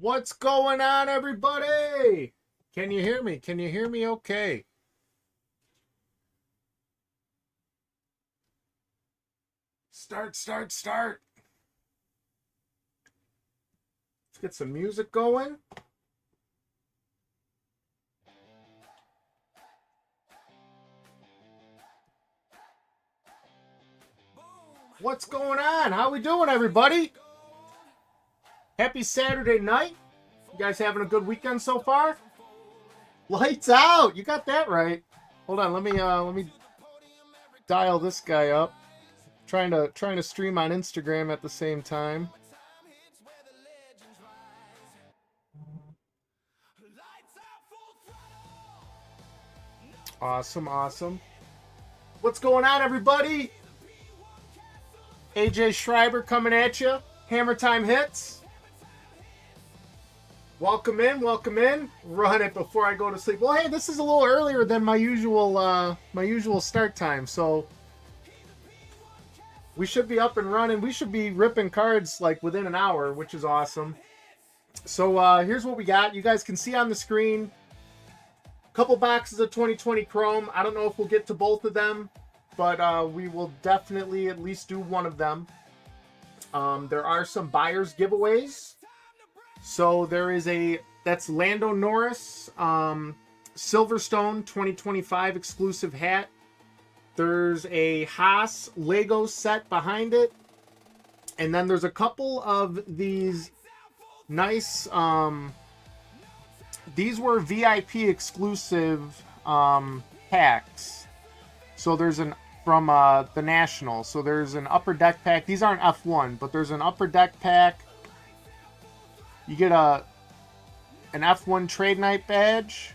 What's going on, everybody? Can you hear me? Can you hear me okay? Start. Let's get some music going. What's going on? How we doing, everybody? Happy Saturday night. You guys having a good weekend so far? Lights out. You got that right. Hold on, let me dial this guy up. Trying to stream on Instagram at the same time. Awesome. What's going on, everybody? AJ Schreiber coming at you. Hammer Time Hits. Welcome in. Run it before I go to sleep. Well, hey, this is a little earlier than my usual start time, so we should be up and running. We should be ripping cards like within an hour, which is awesome. So here's what we got. You guys can see on the screen a couple boxes of 2020 Chrome. I don't know if we'll get to both of them, but we will definitely at least do one of them. There are some buyers giveaways. So there is that's Lando Norris Silverstone 2025 exclusive hat. There's a Haas Lego set behind it. And then there's a couple of these nice, these were VIP exclusive packs. So there's from the National. So there's an upper deck pack. These aren't F1, but there's an upper deck pack. You get an F1 Trade Night badge.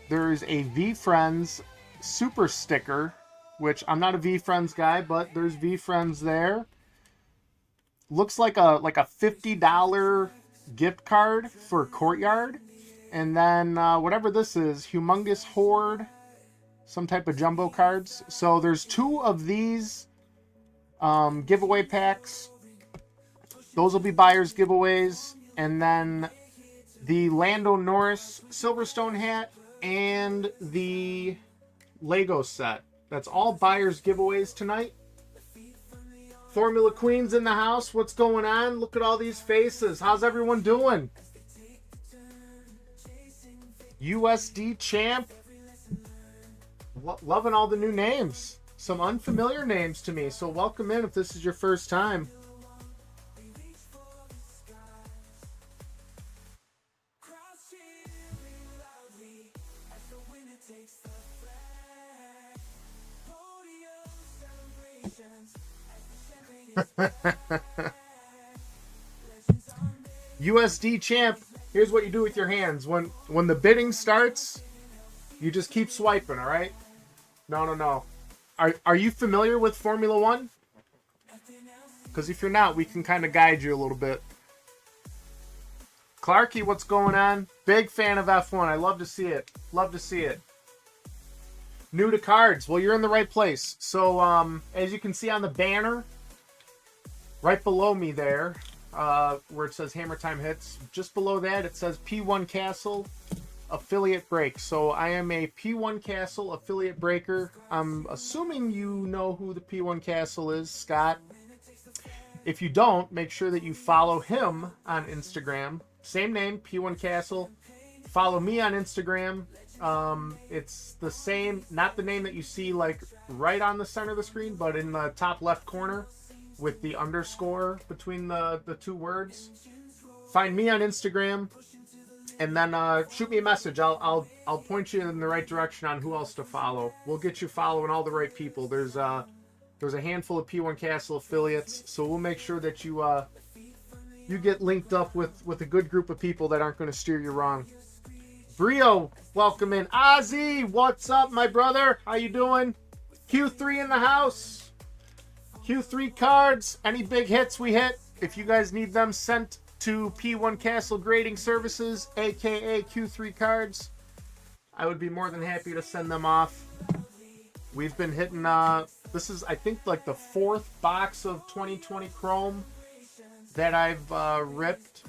There's a V-Friends Super Sticker, which I'm not a V-Friends guy, but there's V-Friends there. Looks like a $50 gift card for Courtyard. And then whatever this is, Humongous Horde, some type of jumbo cards. So there's two of these giveaway packs. Those will be buyers giveaways. And then the Lando Norris Silverstone hat and the Lego set. That's all buyers giveaways tonight. Formula Queen's in the house. What's going on? Look at all these faces. How's everyone doing? USD Champ. Loving all the new names. Some unfamiliar names to me. So welcome in if this is your first time. USD Champ, here's what you do with your hands. When the bidding starts, you just keep swiping, all right? No. Are you familiar with Formula One? Because if you're not, we can kind of guide you a little bit. Clarky, what's going on? Big fan of F1. I love to see it. New to cards. Well, you're in the right place. So, as you can see on the banner, right below me there, where it says Hammer Time Hits, just below that it says P1 Castle Affiliate Break. So I am a P1 Castle Affiliate Breaker. I'm assuming you know who the P1 Castle is, Scott. If you don't, make sure that you follow him on Instagram. Same name, P1 Castle. Follow me on Instagram. It's the same, not the name that you see like right on the center of the screen, but in the top left corner with the underscore between the two words. Find me on Instagram, and then shoot me a message. I'll point you in the right direction on who else to follow. We'll get you following all the right people. There's a handful of P1 Castle affiliates, so we'll make sure that you get linked up with a good group of people that aren't going to steer you wrong. Brio, welcome in. Ozzy, what's up, my brother? How you doing? Q3 in the house. Q3 cards. Any big hits we hit, if you guys need them sent to P1 Castle Grading Services, aka Q3 cards, I would be more than happy to send them off. We've been hitting, this is, I think, like the fourth box of 2020 Chrome that I've ripped,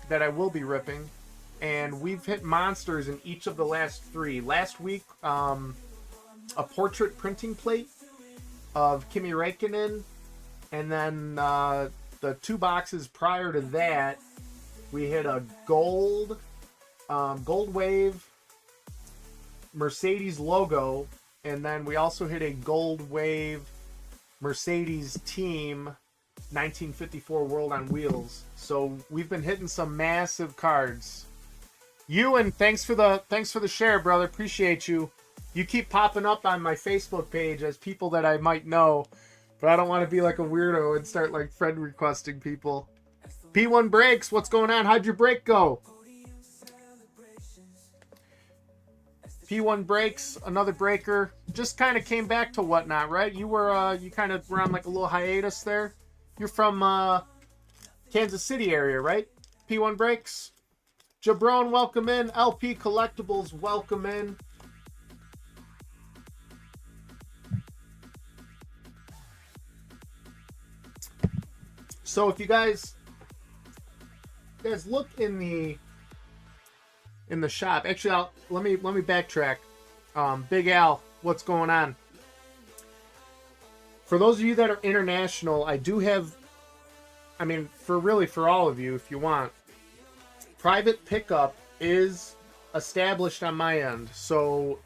that I will be ripping, and we've hit monsters in each of the last 3. Last week, a portrait printing plate of Kimi Räikkönen, and then the 2 boxes prior to that, we hit a gold wave Mercedes logo, and then we also hit a gold wave Mercedes team 1954 World on Wheels. So we've been hitting some massive cards. Ewan, thanks for the share, brother. Appreciate you. You keep popping up on my Facebook page as people that I might know, but I don't want to be like a weirdo and start like friend requesting people. P1 Breaks, what's going on? How'd your break go? P1 Breaks, another breaker. Just kind of came back to Whatnot, right? You were you kind of were on like a little hiatus there. You're from Kansas City area, right? P1 Breaks. Jabron, welcome in. LP Collectibles, welcome in. So if you guys look in the shop. Actually, let me backtrack. Big Al, what's going on? For those of you that are international, I do have, I mean, for all of you, if you want, private pickup is established on my end. So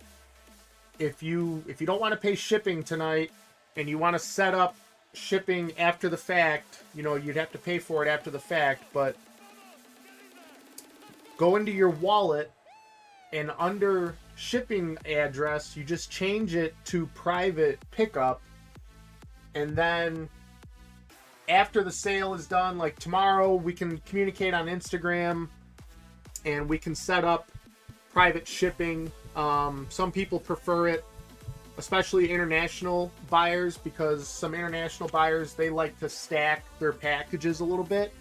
if you don't want to pay shipping tonight and you want to set up shipping after the fact, you know, you'd have to pay for it after the fact, but go into your wallet and under shipping address, you just change it to private pickup. And then after the sale is done, like tomorrow, we can communicate on Instagram and we can set up private shipping. Some people prefer it, especially international buyers, because some international buyers, they like to stack their packages a little bit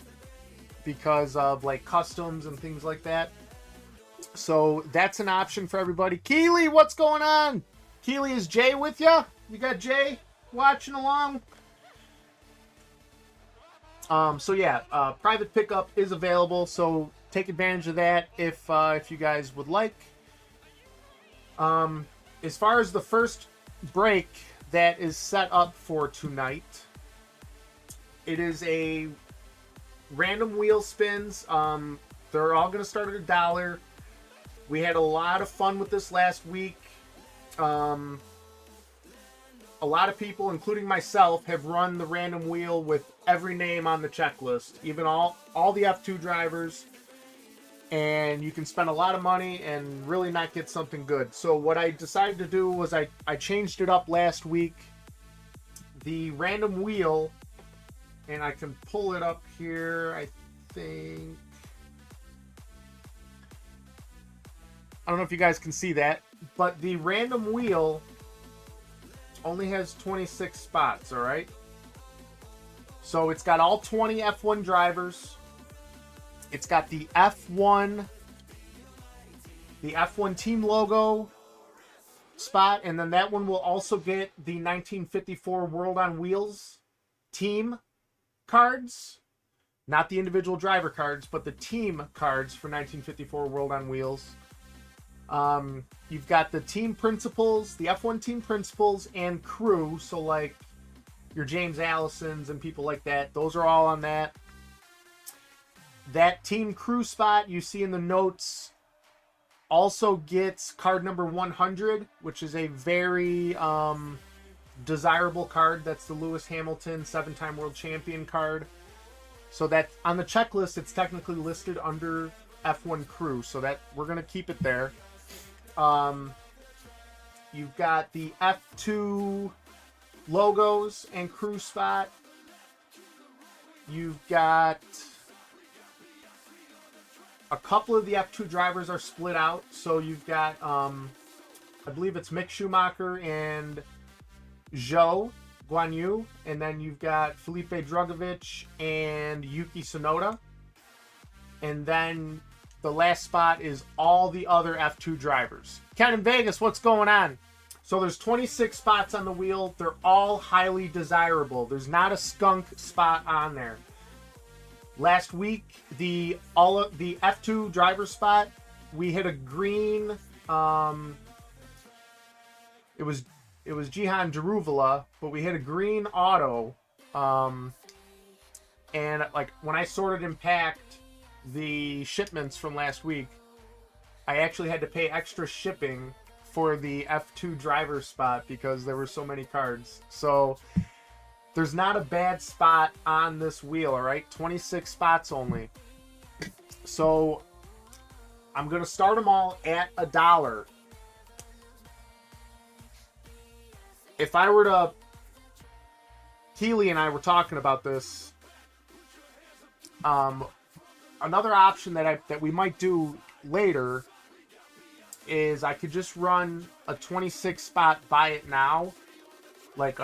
because of like customs and things like that. So that's an option for everybody. Keely, what's going on? Keely, is Jay with you? You got Jay watching along? So yeah, private pickup is available, so take advantage of that if you guys would like. As far as the first break that is set up for tonight, it is a random wheel spins. They're all going to start at $1. We had a lot of fun with this last week. A lot of people, including myself, have run the random wheel with every name on the checklist, even all the F2 drivers, and you can spend a lot of money and really not get something good. So what I decided to do was I changed it up last week. The random wheel, and I can pull it up here, I think. I don't know if you guys can see that, but the random wheel only has 26 spots, all right? So it's got all 20 F1 drivers. It's got the F1 team logo spot, and then that one will also get the 1954 World on Wheels team cards. Not the individual driver cards, but the team cards for 1954 World on Wheels. You've got the team principals, the F1 team principals, and crew. So like your James Allisons and people like that. Those are all on that. That team crew spot you see in the notes also gets card number 100, which is a very desirable card. That's the Lewis Hamilton 7-time world champion card. So that on the checklist, it's technically listed under F1 crew. So that we're going to keep it there. You've got the F2 logos and crew spot. You've got a couple of the F2 drivers are split out. So you've got, I believe it's Mick Schumacher and Zhou Guanyu. And then you've got Felipe Drugovich and Yuki Tsunoda. And then the last spot is all the other F2 drivers. Ken in Vegas, what's going on? So there's 26 spots on the wheel. They're all highly desirable. There's not a skunk spot on there. Last week, the F2 driver spot, we hit a green. It was Jihan Daruvala, but we hit a green auto. And like when I sorted and packed the shipments from last week, I actually had to pay extra shipping for the F2 driver spot because there were so many cards. So there's not a bad spot on this wheel, all right? 26 spots only. So I'm going to start them all at $1. If I were to... Keely and I were talking about this. Another option that we might do later is I could just run a 26 spot buy it now. Like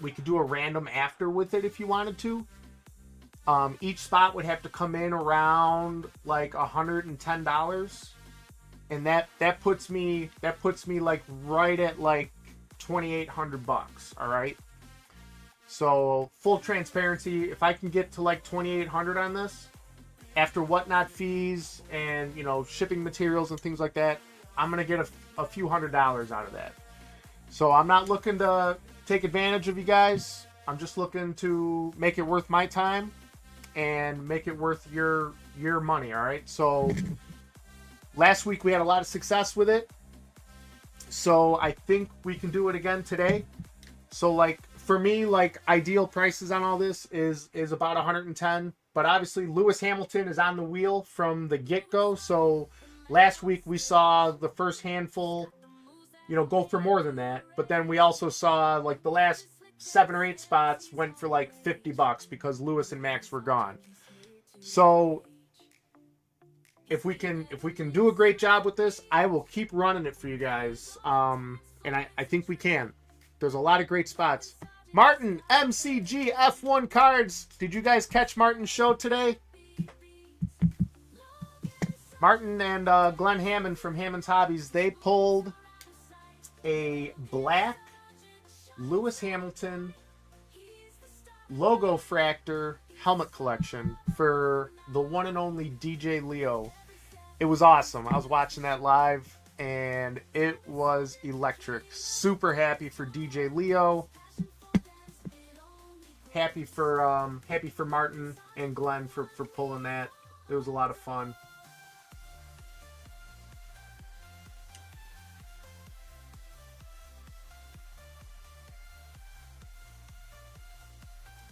we could do a random after with it if you wanted to. Each spot would have to come in around like $110, and that puts me like right at like $2,800. All right. So full transparency, if I can get to like $2,800 on this, after whatnot fees and shipping materials and things like that, I'm gonna get a few $100s out of that. So I'm not looking to take advantage of you guys. I'm just looking to make it worth my time and make it worth your money. All right. So last week we had a lot of success with it. So I think we can do it again today. So like for me, like ideal prices on all this is about 110. But obviously Lewis Hamilton is on the wheel from the get-go. So last week we saw the first handful, go for more than that. But then we also saw like the last 7 or 8 spots went for like $50 because Lewis and Max were gone. So if we can do a great job with this, I will keep running it for you guys. And I think we can. There's a lot of great spots. Martin, MCG F1 cards. Did you guys catch Martin's show today? Martin and Glenn Hammond from Hammond's Hobbies, they pulled a black Lewis Hamilton logo fractor helmet collection for the one and only DJ Leo. It was awesome. I was watching that live and it was electric. Super happy for DJ Leo. Happy for Martin and Glenn for pulling that. It was a lot of fun.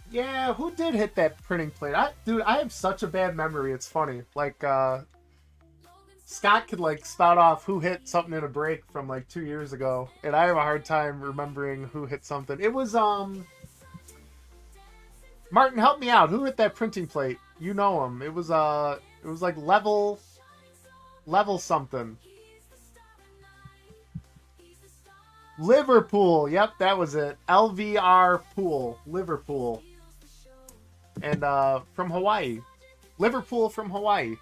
Yeah, who did hit that printing plate? Dude, I have such a bad memory. It's funny. Like, Scott could, like, spout off who hit something in a break from, like, 2 years ago. And I have a hard time remembering who hit something. It was, Martin, help me out. Who hit that printing plate? You know him. It was like level something. Liverpool. Yep, that was it. LVR Pool. Liverpool. And from Hawaii. Liverpool from Hawaii.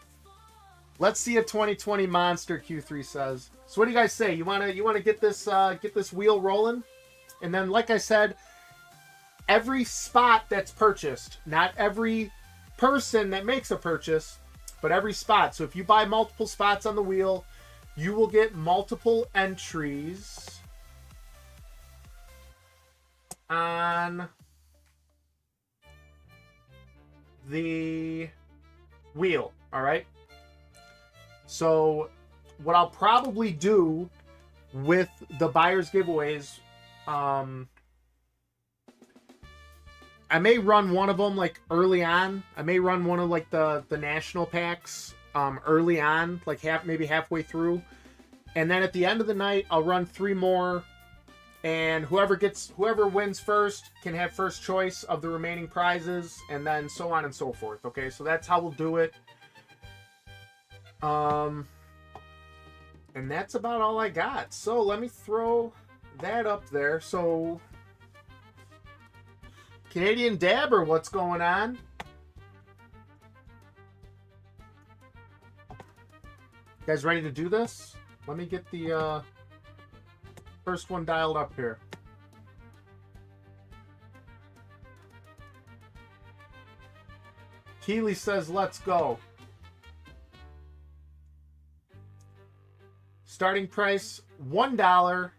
Let's see a 2020 monster, Q3 says. So what do you guys say? You wanna get this wheel rolling? And then like I said, every spot that's purchased, not every person that makes a purchase, but every spot. So if you buy multiple spots on the wheel, you will get multiple entries on the wheel. All right. So what I'll probably do with the buyer's giveaways, I may run one of them like early on. I may run one of like the national packs early on, like maybe halfway through. And then at the end of the night, I'll run 3 more. And whoever wins first can have first choice of the remaining prizes, and then so on and so forth. Okay, so that's how we'll do it. And that's about all I got. So let me throw that up there. So Canadian Dabber, what's going on? You guys ready to do this? Let me get the first one dialed up here. Keely says, let's go. Starting price, $1.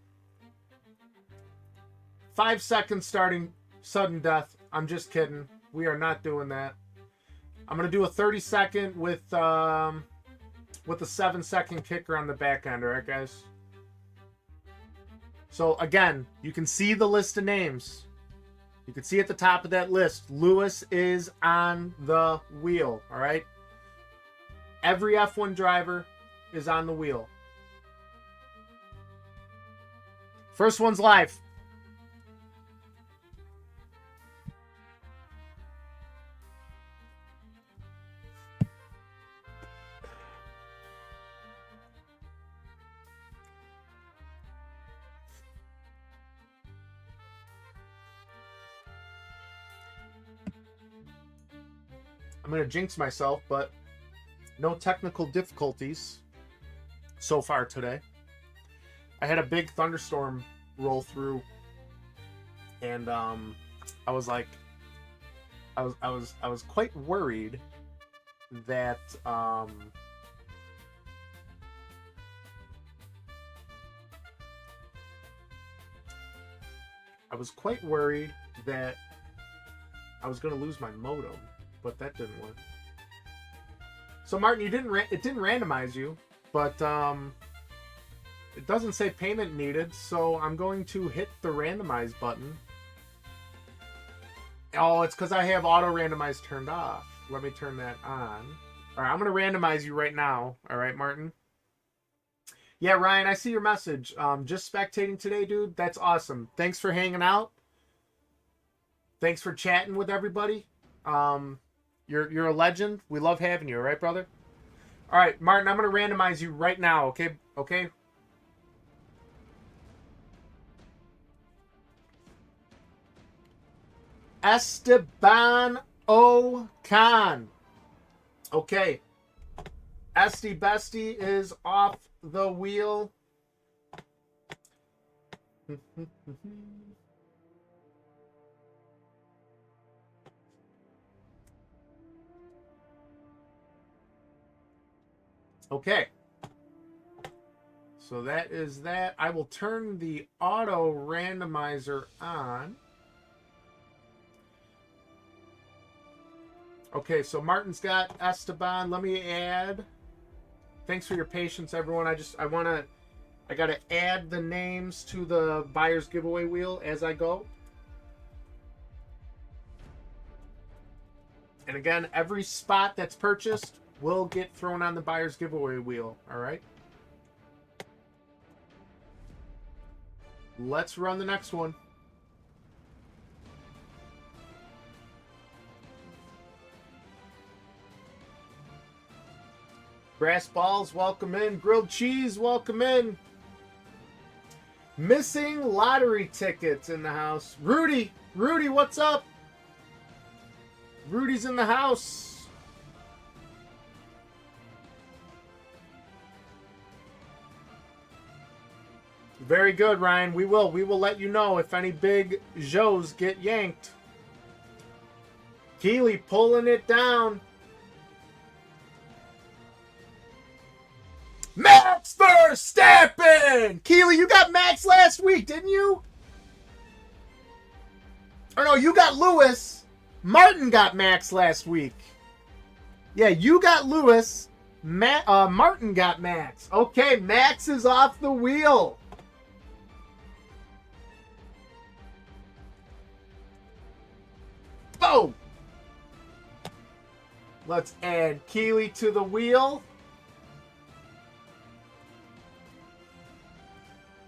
5 seconds starting sudden death. I'm just kidding. We are not doing that. I'm going to do a 30-second with a 7-second kicker on the back end. All right, guys? So, again, you can see the list of names. You can see at the top of that list, Lewis is on the wheel. All right? Every F1 driver is on the wheel. First one's live. I'm going to jinx myself, but no technical difficulties so far today. I had a big thunderstorm roll through, and I was like, I was quite worried that I was quite worried that I was going to lose my modem, but that didn't work. So Martin, it didn't randomize you, but it doesn't say payment needed, so I'm going to hit the randomize button. Oh, it's because I have auto randomize turned off. Let me turn that on. All right, I'm going to randomize you right now. All right, Martin. Yeah, Ryan, I see your message. Just spectating today, dude. That's awesome. Thanks for hanging out. Thanks for chatting with everybody. You're a legend. We love having you. All right, brother? All right, Martin, I'm going to randomize you right now, okay? Okay? Esteban Ocon. Okay. Esty Bestie is off the wheel. Okay. So that is that. I will turn the auto randomizer on. Okay, so Martin's got Esteban. Let me add. Thanks for your patience, everyone. I gotta add the names to the buyer's giveaway wheel as I go. And again, every spot that's purchased will get thrown on the buyer's giveaway wheel. All right. Let's run the next one. Grass balls, welcome in. Grilled cheese, welcome in. Missing lottery tickets in the house. Rudy, what's up? Rudy's in the house. Very good, Ryan. We will let you know if any big Joes get yanked. Keely pulling it down. Max Verstappen! Keely, you got Max last week, didn't you? Or no, you got Lewis. Martin got Max last week. Yeah, you got Lewis. Martin got Max. Okay, Max is off the wheel. Oh! Let's add Keely to the wheel.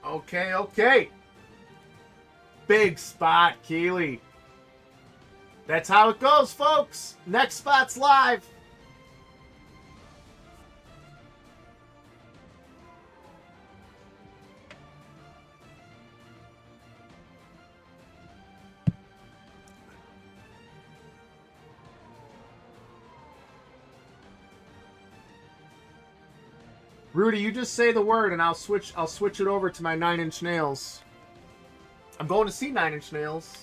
Okay. Big spot, Keely. That's how it goes, folks. Next spot's live. Rudy, you just say the word and I'll switch it over to my 9 Inch Nails. I'm going to see 9 Inch Nails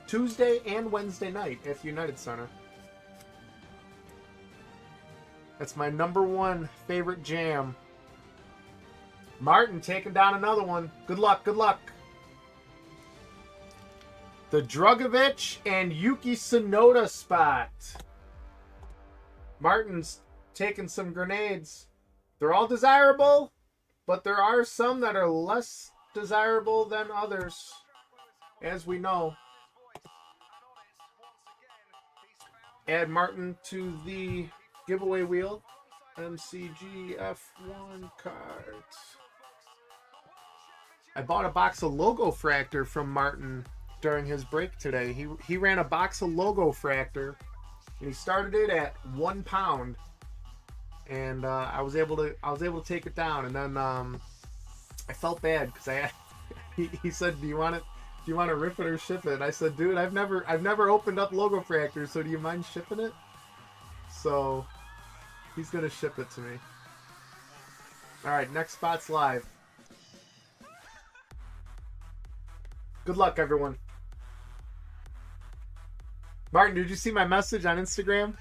Tuesday and Wednesday night at the United Center. That's my #1 favorite jam. Martin taking down another one. Good luck, good luck. The Dragovich and Yuki Tsunoda spot. Martin's taking some grenades. They're all desirable, but there are some that are less desirable than others, as we know. Add Martin to the giveaway wheel. MCG F1 cards. I bought a box of Logo Fractor from Martin during his break today. He ran a box of Logo Fractor, and he started it at £1, and I was able to take it down. And then I felt bad because he said, "Do you want it? Do you want to rip it or ship it?" And I said, "Dude, I've never opened up Logo Fractor, so do you mind shipping it?" So he's gonna ship it to me. All right, next spot's live. Good luck, everyone. Martin, did you see my message on Instagram?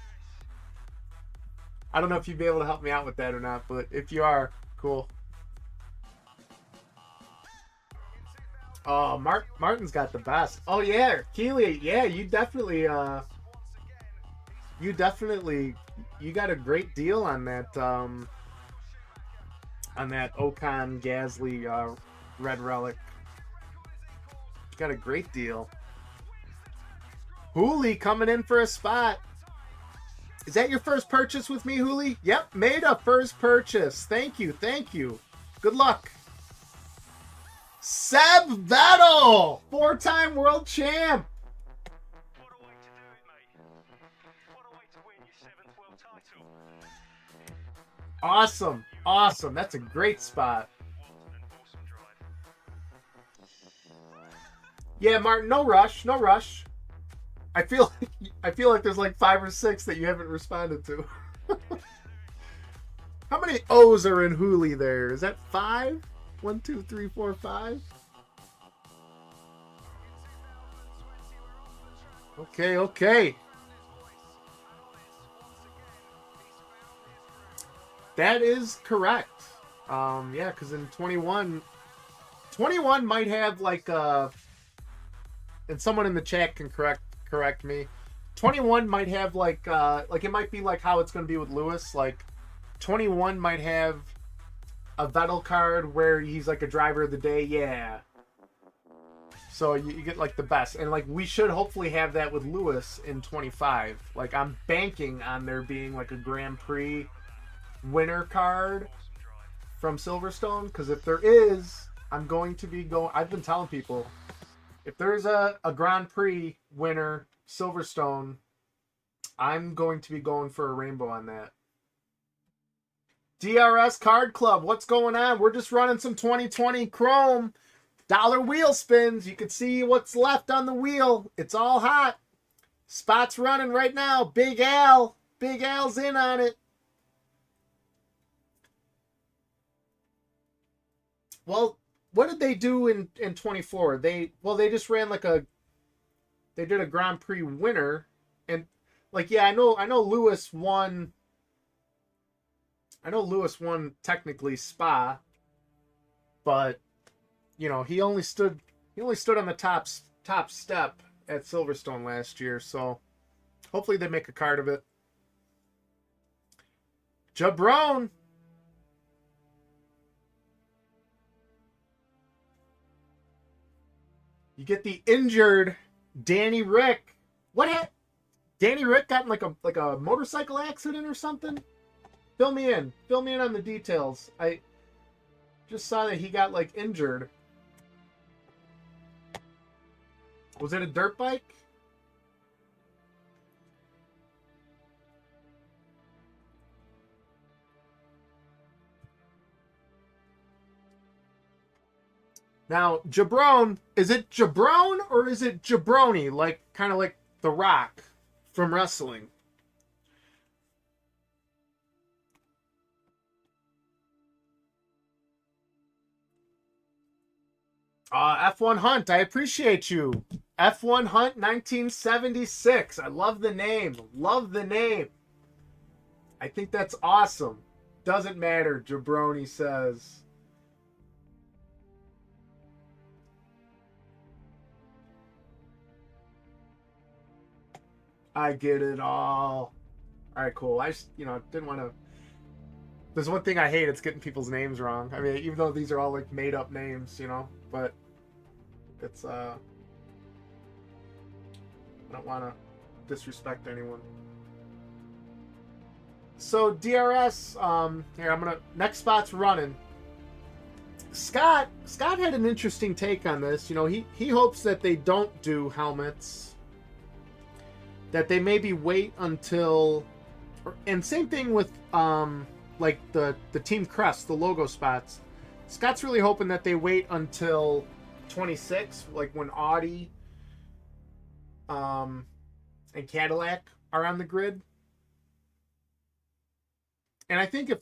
I don't know if you'd be able to help me out with that or not, but if you are, cool. Oh, Martin's got the best. Oh yeah, Keely, yeah, you definitely you got a great deal on that Ocon Gasly red relic. You got a great deal. Hooli coming in for a spot. Is that your first purchase with me, Hooli? Yep, made a first purchase. Thank you, thank you. Good luck. Seb Vettel, 4-time world champ. What a way to do it, mate. What a way to win your 7th world title. Awesome, awesome. That's a great spot. What an awesome drive. Yeah, Martin, no rush, no rush. I feel like there's like 5 or 6 that you haven't responded to. How many O's are in Hooli there? Is that 5? 1, 2, 3, 4, 5. Okay, okay. That is correct. Yeah, because in 21 might have like and someone in the chat can correct me. 21 might have like it might be like how it's going to be with Lewis. Like 21 might have a Vettel card where he's like a driver of the day. Yeah. So you get like the best. And like we should hopefully have that with Lewis in 25. Like I'm banking on there being like a Grand Prix winner card from Silverstone, because if there is, I'm going to be going. I've been telling people, if there's a Grand Prix winner Silverstone, I'm going to be going for a rainbow on that. DRS Card Club, what's going on? We're just running some 2020 Chrome dollar wheel spins. You can see what's left on the wheel. It's all hot. Spot's running right now. Big Al's in on it. Well, what did they do in 24? They just ran they did a Grand Prix winner, and like, yeah, I know Lewis won. I know Lewis won technically Spa, but you know, he only stood on the top step at Silverstone last year, so hopefully they make a card of it. Jabron. You get the injured Danny Rick. Danny Rick got in like a motorcycle accident or something? Fill me in on the details. I just saw that he got like injured. Was it a dirt bike? Now, Jabron, is it Jabron or is it Jabroni? Like, kind of like The Rock from wrestling. F1 Hunt, I appreciate you. F1 Hunt 1976. I love the name. Love the name. I think that's awesome. Doesn't matter, Jabroni says. I get it all. All right, cool. I just, didn't want to. There's one thing I hate. It's getting people's names wrong. I mean, even though these are all like made up names, but it's I don't want to disrespect anyone. So DRS, here next spot's running. Scott had an interesting take on this. He hopes that they don't do helmets. That they maybe wait until, and same thing with like the team crest, the logo spots. Scott's really hoping that they wait until 26, like when Audi and Cadillac are on the grid. And I think if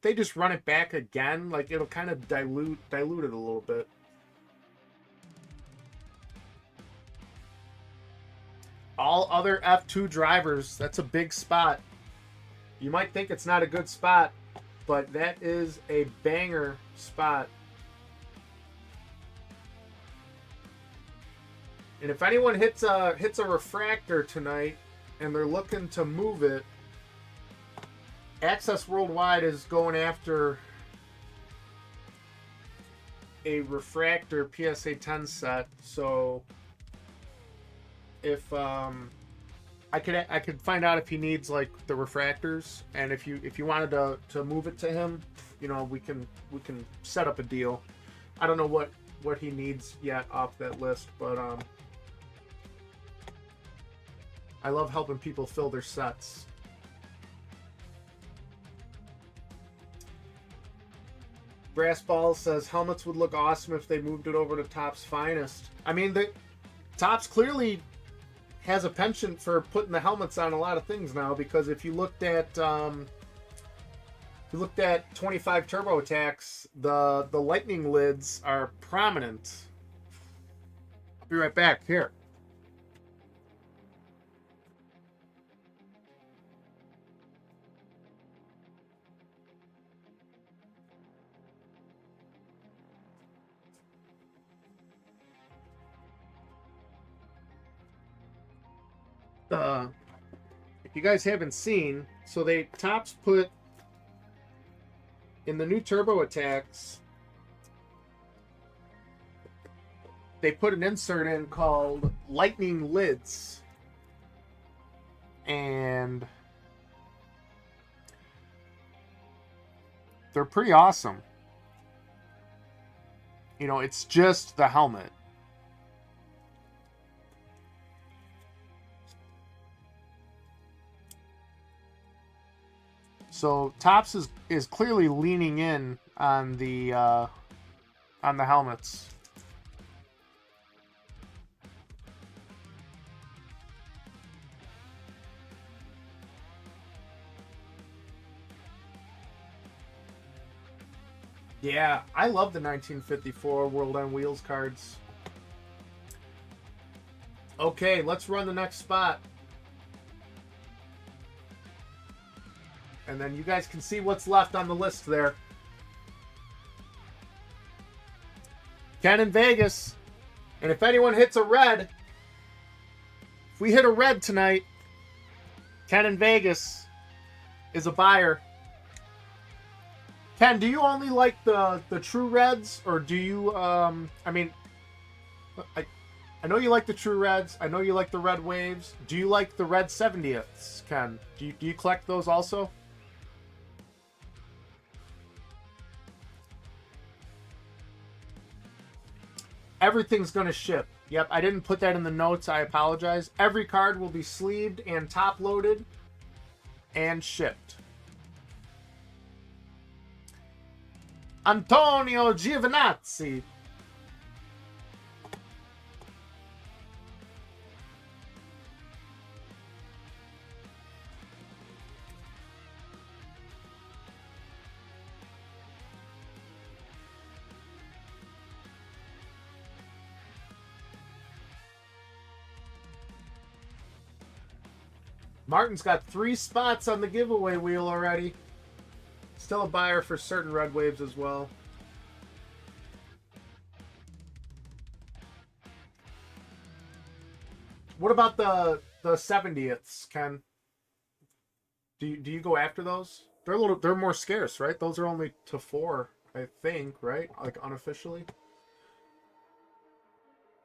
they just run it back again, like it'll kind of dilute it a little bit. All other F2 drivers, that's a big spot. You might think it's not a good spot, but that is a banger spot. And if anyone hits a refractor tonight and they're looking to move it, Access Worldwide is going after a refractor PSA 10 set. So if I could find out if he needs like the refractors, and if you wanted to move it to him, we can set up a deal. I don't know what he needs yet off that list, but I love helping people fill their sets. Brass Balls says helmets would look awesome if they moved it over to Topps Finest. I mean, the Topps clearly has a penchant for putting the helmets on a lot of things now, because if you looked at 25 Turbo Attacks, the lightning lids are prominent. I'll be right back. Here. If you guys haven't seen, so Topps put in the new Turbo Attacks, they put an insert in called Lightning Lids, and they're pretty awesome. It's just the helmet. So Topps is clearly leaning in on the helmets. Yeah, I love the 1954 World on Wheels cards. Okay, let's run the next spot. And then you guys can see what's left on the list there. Ken in Vegas. And if anyone hits a red, if we hit a red tonight, Ken in Vegas is a buyer. Ken, do you only like the true reds, or do you I know you like the true reds. I know you like the red waves. Do you like the red 70ths, Ken? Do you collect those also? Everything's going to ship. Yep, I didn't put that in the notes. I apologize. Every card will be sleeved and top-loaded and shipped. Antonio Giovinazzi. Martin's got 3 spots on the giveaway wheel already. Still a buyer for certain Red Waves as well. What about the 70ths, Ken? Do you go after those? They're more scarce, right? Those are only to 4, I think, right? Like unofficially.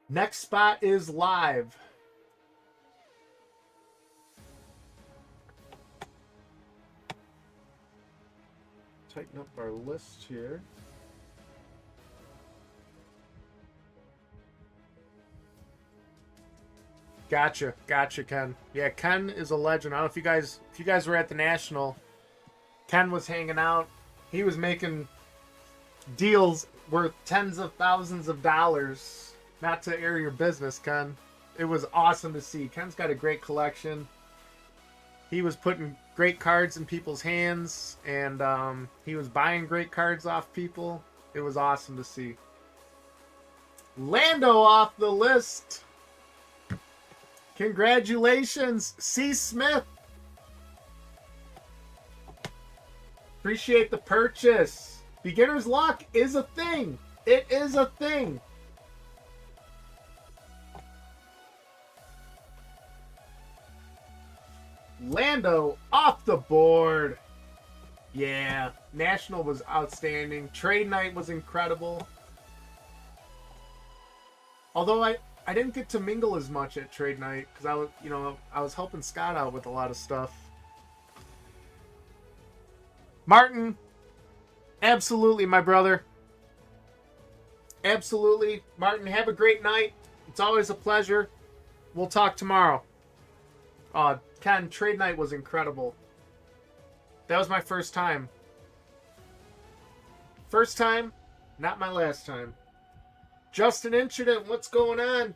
Next spot is live. Tighten up our list here. Gotcha, Ken. Yeah, Ken is a legend. I don't know if you guys were at the National. Ken was hanging out. He was making deals worth tens of thousands of dollars. Not to air your business, Ken. It was awesome to see. Ken's got a great collection. He was putting great cards in people's hands, and he was buying great cards off people. It was awesome to see. Lando off the list. Congratulations, C. Smith. Appreciate the purchase. Beginner's luck is a thing. It is a thing. Lando off the board. Yeah, National was outstanding. Trade night was incredible. Although I didn't get to mingle as much at trade night because I was helping Scott out with a lot of stuff. Martin, absolutely, my brother. Absolutely. Martin, have a great night. It's always a pleasure. We'll talk tomorrow. Ken, trade night was incredible. That was my first time. First time, not my last time. Justin Incident, what's going on?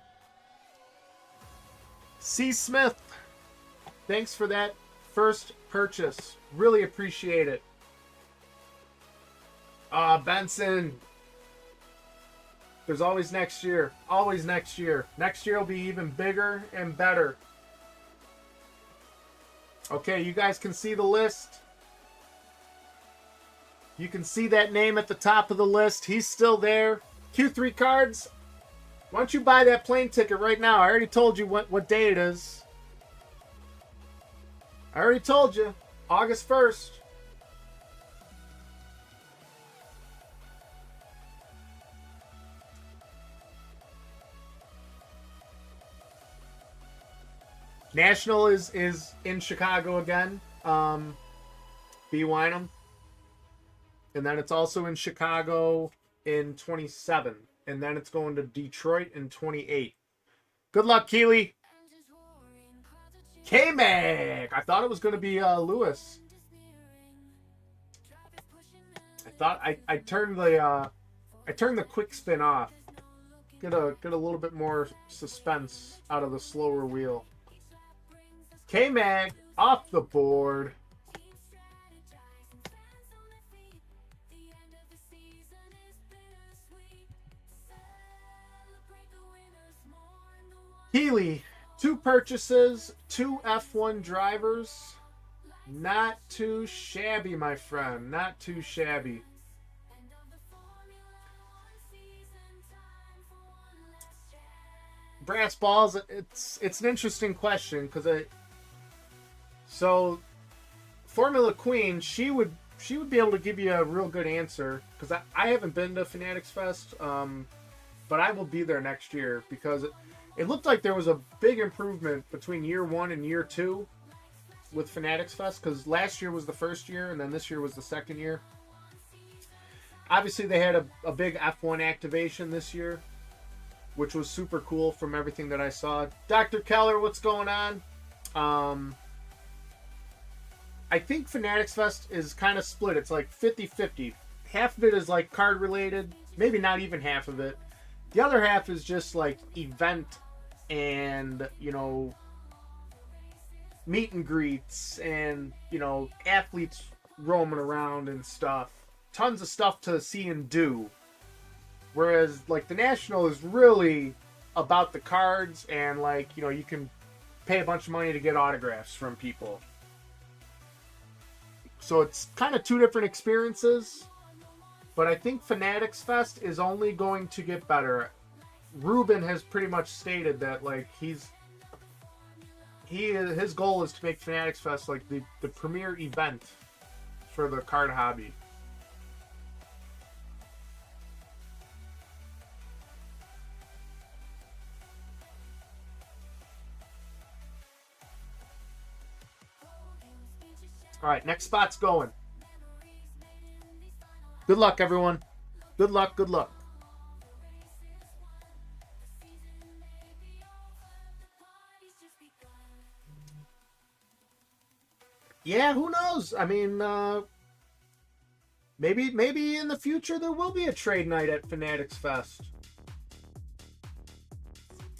C. Smith, thanks for that first purchase. Really appreciate it. Benson. There's always next year. Always next year. Next year will be even bigger and better. Okay, you guys can see the list. You can see that name at the top of the list. He's still there. Q3 cards. Why don't you buy that plane ticket right now? I already told you what day it is. I already told you. August 1st. National is in Chicago again. B. Wynham. And then it's also in Chicago in 27. And then it's going to Detroit in 28. Good luck, Keely. K-Mag. I thought it was going to be Lewis. I thought I turned the quick spin off. Get a little bit more suspense out of the slower wheel. K-Mag off the board. Healy, 2 purchases, 2 F1 drivers. Not too shabby, my friend. Not too shabby. Brass balls, it's an interesting question because so Formula Queen, she would be able to give you a real good answer because I haven't been to Fanatics Fest, but I will be there next year because it looked like there was a big improvement between year 1 and year 2 with Fanatics Fest because last year was the first year and then this year was the second year. Obviously, they had a big F1 activation this year, which was super cool from everything that I saw. Dr. Keller, what's going on? I think Fanatics Fest is kind of split. It's like 50-50. Half of it is like card related, maybe not even half of it. The other half is just like event and, meet and greets and, athletes roaming around and stuff. Tons of stuff to see and do. Whereas like the National is really about the cards and like, you can pay a bunch of money to get autographs from people. So it's kind of two different experiences. But I think Fanatics Fest is only going to get better. Ruben has pretty much stated that like his goal is to make Fanatics Fest like the premier event for the card hobby. All right, next spot's going. Good luck, everyone. Good luck, good luck. Yeah, who knows? I mean, maybe in the future there will be a trade night at Fanatics Fest.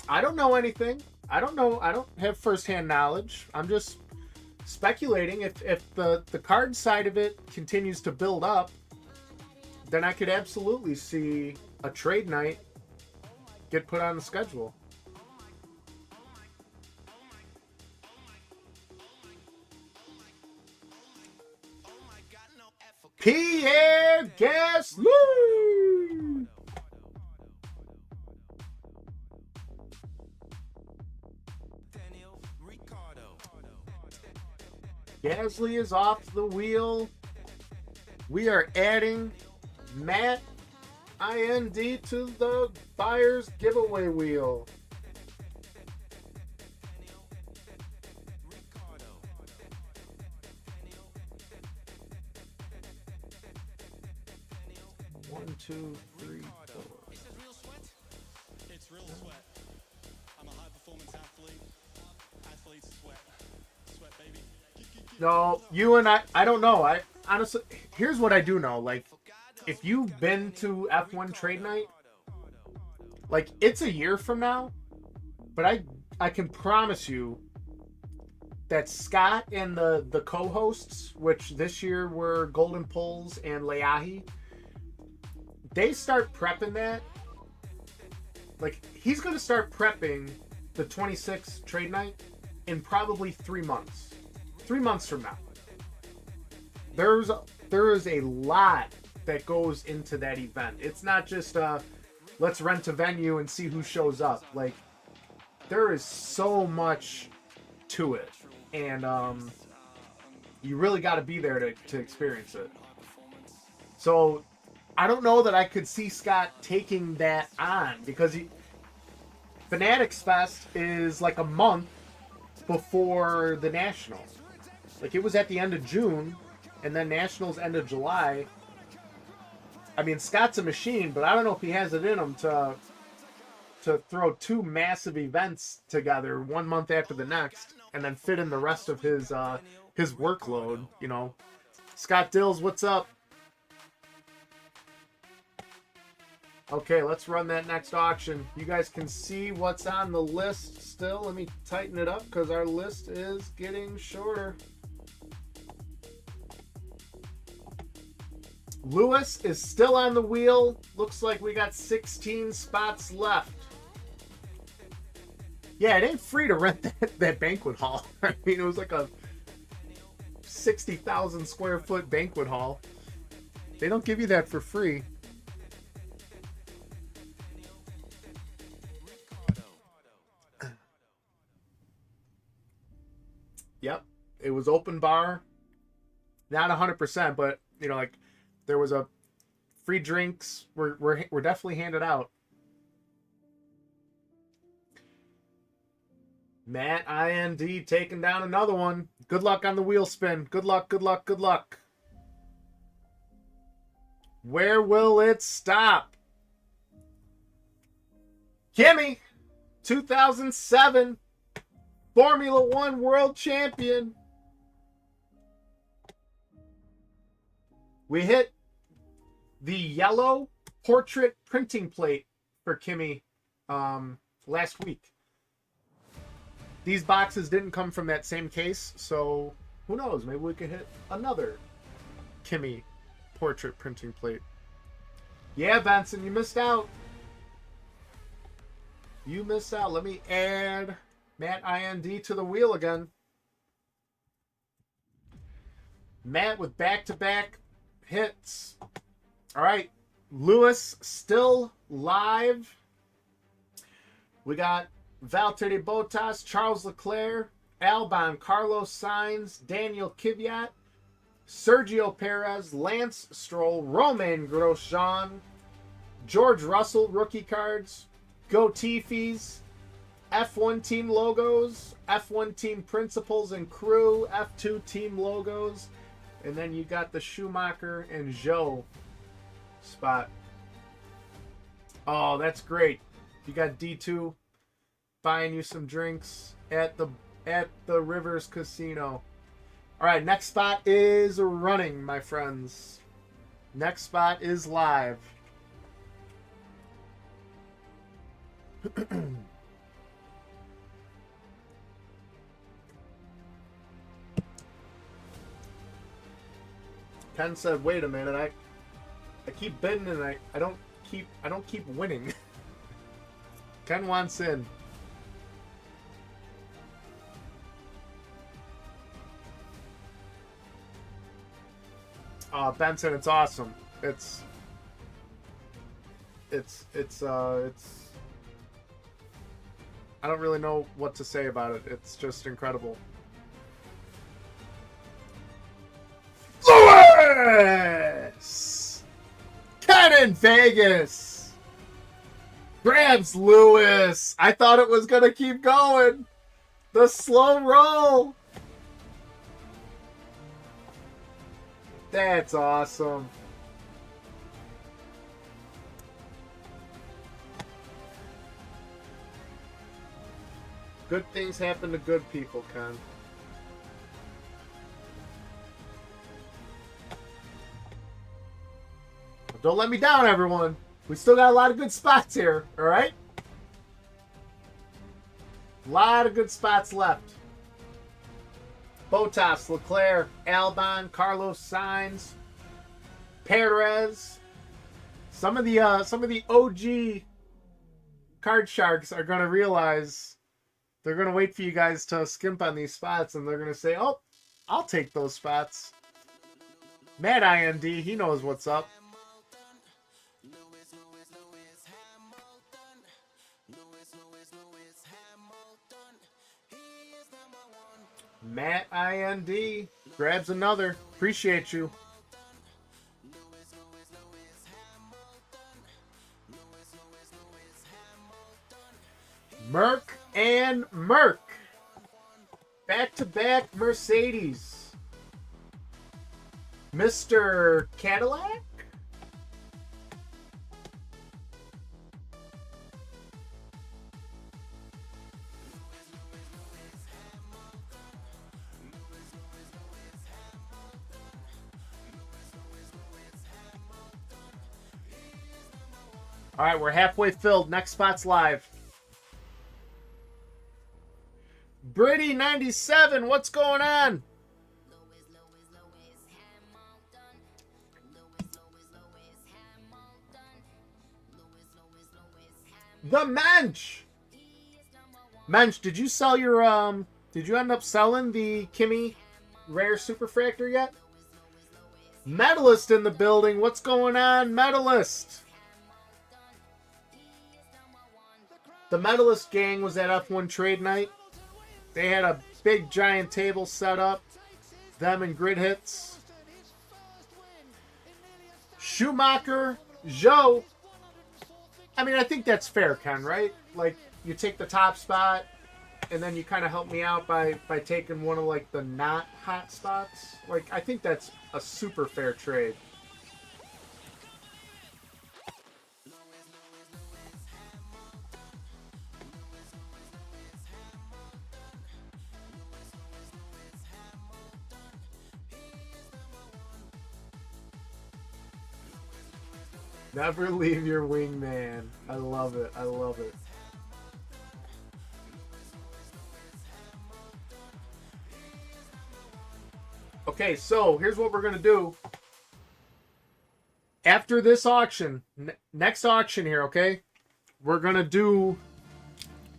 I don't know anything. I don't know. I don't have firsthand knowledge. I'm just speculating. If the card side of it continues to build up, then I could absolutely see a trade night get put on the schedule. Pierre Gasly! Gasly is off the wheel. We are adding Matt IND to the buyer's giveaway wheel. One, two, three, four. It's real sweat. It's real sweat. I'm a high performance athlete. Athletes sweat. Sweat, baby. No, you and I don't know. I honestly, here's what I do know. Like, if you've been to F1 trade night, like, it's a year from now, but I can promise you that Scott and the co-hosts, which this year were Golden Pulls and Leahi, they start prepping that. Like, he's going to start prepping the 26th trade night in probably 3 months. 3 months from now. There is a lot that goes into that event. It's not just let's rent a venue and see who shows up. Like, there is so much to it, and you really got to be there to experience it. So I don't know that I could see Scott taking that on, because Fanatics Fest is like a month before the Nationals. Like, it was at the end of June, and then Nationals end of July. I mean, Scott's a machine, but I don't know if he has it in him to throw two massive events together 1 month after the next, and then fit in the rest of his workload. You know, Scott Dills, what's up? Okay, let's run that next auction. You guys can see what's on the list still. Let me tighten it up because our list is getting shorter. Lewis is still on the wheel. Looks like we got 16 spots left. Yeah, it ain't free to rent that banquet hall. I mean, it was like a 60,000 square foot banquet hall. They don't give you that for free. Yep, it was open bar. Not 100%, but, you know, like, there was a free drinks were definitely handed out. Matt IND taking down another one. Good luck on the wheel spin. Good luck, good luck, good luck. Where will it stop? Kimi, 2007 Formula One World Champion. We hit the yellow portrait printing plate for Kimi last week. These boxes didn't come from that same case, so who knows? Maybe we could hit another Kimi portrait printing plate. Yeah, Benson, you missed out. You missed out. Let me add Matt IND to the wheel again. Matt with back-to-back hits. All right. Lewis still live. We got Valtteri Bottas, Charles Leclerc, Albon, Carlos Sainz, Daniel Kvyat, Sergio Perez, Lance Stroll, Romain Grosjean, George Russell rookie cards, Go Tifis, F1 team logos, F1 team principals and crew, F2 team logos, and then you got the Schumacher and Zhou spot. Oh, that's great. You got D2 buying you some drinks at the Rivers Casino. All right, next spot is running, my friends. Next spot is live. Ken said, "Wait a minute, I keep bidding and I don't keep winning." Ken wants in. Benson, it's awesome. It's I don't really know what to say about it. It's just incredible. Lewis! Ken in Vegas! Grabs Lewis! I thought it was going to keep going. The slow roll. That's awesome. Good things happen to good people, Ken. Don't let me down, everyone. We still got a lot of good spots here, all right? A lot of good spots left. Bottas, Leclerc, Albon, Carlos Sainz, Perez. Some of the OG card sharks are gonna realize they're gonna wait for you guys to skimp on these spots, and they're gonna say, "Oh, I'll take those spots." Matt IND, he knows what's up. Matt IND grabs another. Appreciate you. Merc and Merc. Back-to-back Mercedes. Mr. Cadillac? All right, we're halfway filled. Next spot's live. Brady 97, what's going on? The Mensch. Mensch, did you sell your did you end up selling the Kimi Rare Superfractor yet? Medalist in the building. What's going on, Medalist? The Medalist gang was at F1 Trade Night. They had a big giant table set up. Them and Grid Hits. Schumacher, Zhou. I mean, I think that's fair, Ken, right? Like, you take the top spot, and then you kind of help me out by taking one of, like, the not hot spots. Like, I think that's a super fair trade. Never leave your wingman. I love it. I love it. Okay, so here's what we're going to do. After this auction, next auction here, okay? We're going to do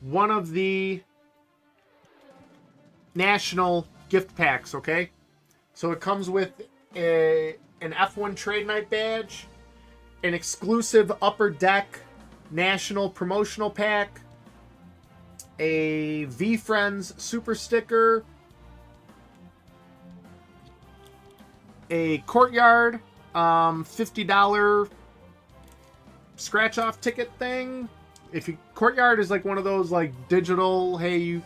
one of the national gift packs, okay? So it comes with an F1 Trade Night badge, an exclusive Upper Deck national promotional pack, a V-Friends super sticker, a Courtyard $50 scratch off ticket thing. If you Courtyard is like one of those like digital, hey,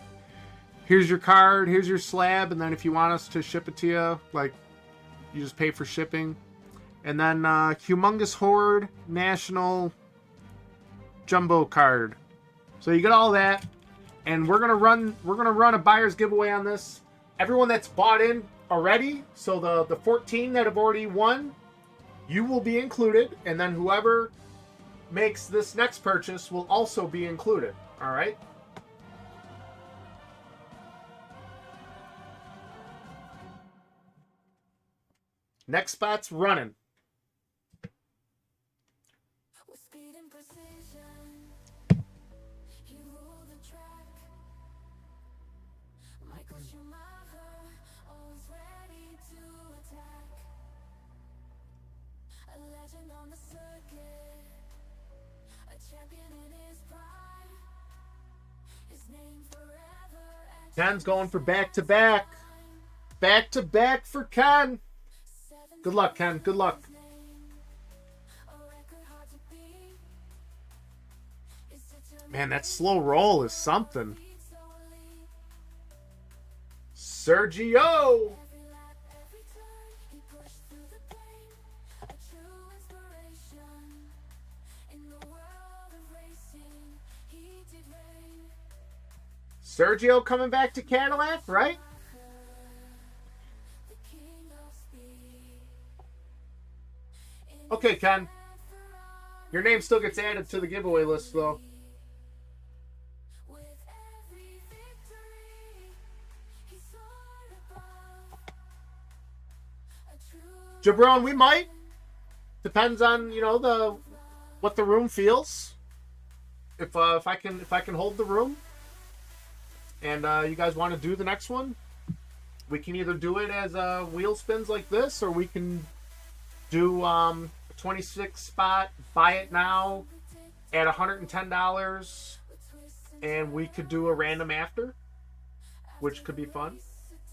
here's your card, here's your slab, and then if you want us to ship it to you, like, you just pay for shipping. And then Humongous Horde National Jumbo card. So you get all that, and we're gonna run a buyer's giveaway on this. Everyone that's bought in already, so the 14 that have already won, you will be included, and then whoever makes this next purchase will also be included. All right. Next spot's running. With speed and precision, he ruled the track. Michael Schumacher, always ready to attack. A legend on the circuit, a champion in his prime. His name forever. Ken's going for back-to-back. Back-to-back for Ken. Good luck, Ken. Good luck. Man, that slow roll is something. Sergio! Sergio coming back to Cadillac, right? Okay, Ken. Your name still gets added to the giveaway list, though. Jabron, we might. Depends on, you know, what the room feels. If I can hold the room, and you guys want to do the next one, we can either do it as wheel spins like this, or we can do 26 spot, buy it now at $110, and we could do a random after, which could be fun.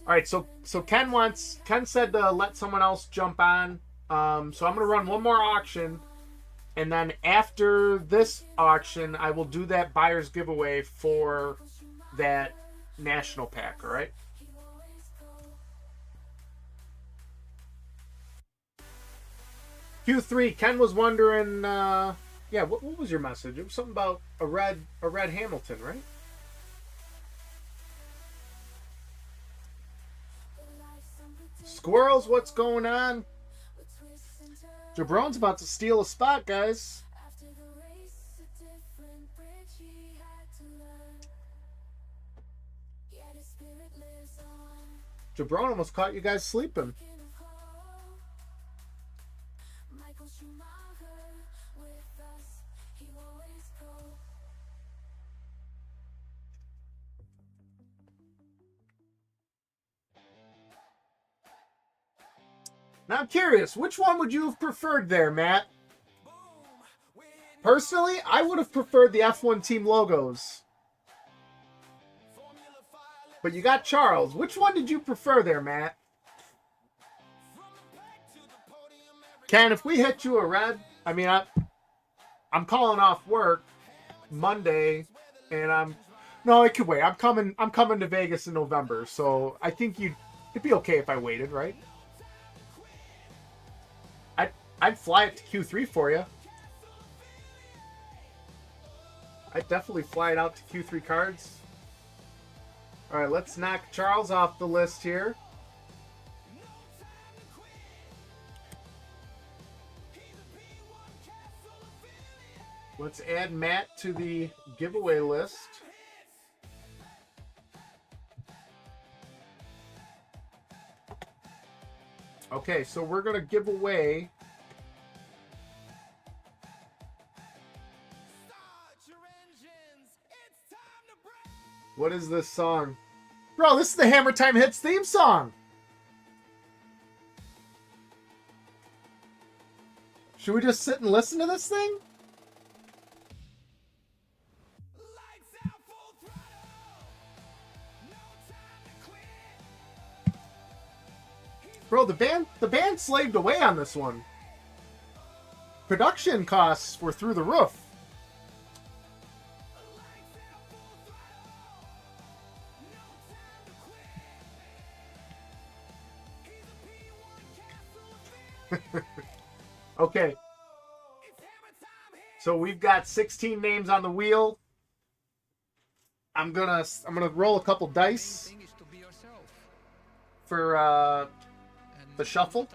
All right, so Ken said to let someone else jump on. So I'm gonna run one more auction, and then after this auction, I will do that buyer's giveaway for that national pack. All right. Q3, Ken was wondering, yeah, what was your message? It was something about a red Hamilton, right? Squirrels, what's going on? Jabron's about to steal a spot, guys. Jabron almost caught you guys sleeping. Now I'm curious, which one would you have preferred there, Matt? Personally, I would have preferred the F1 team logos. But you got Charles. Which one did you prefer there, Matt? Ken, if we hit you a red, I mean, I'm calling off work Monday, and no, it could wait. I'm coming to Vegas in November, so I think it'd be okay if I waited, right? I'd fly it to Q3 for you. I'd definitely fly it out to Q3 cards. All right, let's knock Charles off the list here. Let's add Matt to the giveaway list. Okay, so we're going to give away what is this song? Bro, this is the Hammer Time Hits theme song. Should we just sit and listen to this thing? Bro, the band slaved away on this one. Production costs were through the roof. Okay. So we've got 16 names on the wheel. I'm gonna roll a couple dice for the shuffle.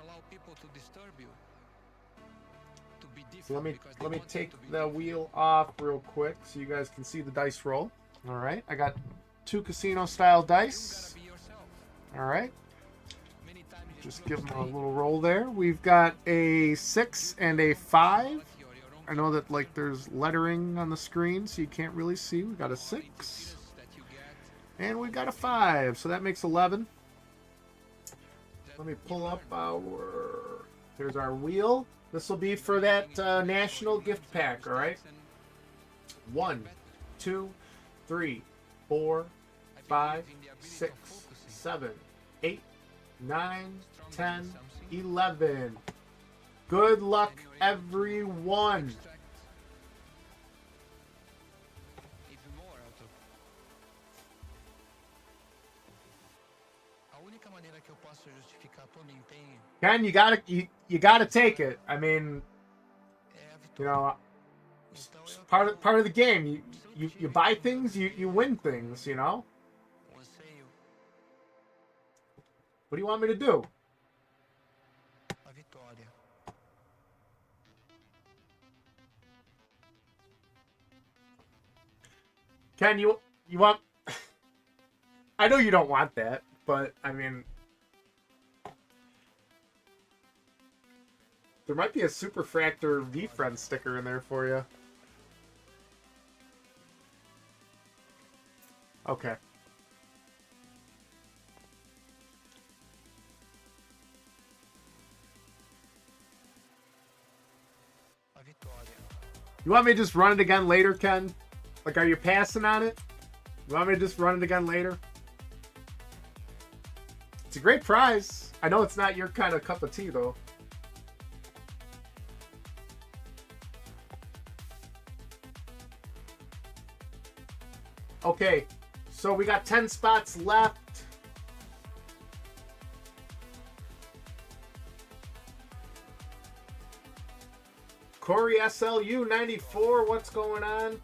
So let me take the wheel off real quick so you guys can see the dice roll. All right, I got 2 casino style dice. All right, just give them a little roll there. We've got a 6 and a 5. I know that like there's lettering on the screen, so you can't really see. We got a 6 and we got a 5, so that makes 11. Let me pull up our. Here's our wheel. This will be for that national gift pack. All right. 1, 2, 3, 4, 5, 6, 7, 8, 9, 10, 11. Good luck, everyone. Ken, you gotta take it. I mean, you know, part of the game. You buy things, you win things. You know. What do you want me to do? Ken, you want? I know you don't want that, but I mean, there might be a Superfractor V-Friend sticker in there for you. Okay. You want me to just run it again later, Ken? Like, are you passing on it? You want me to just run it again later? It's a great prize. I know it's not your kind of cup of tea, though. Okay, so we got 10 spots left. Corey SLU 94, what's going on?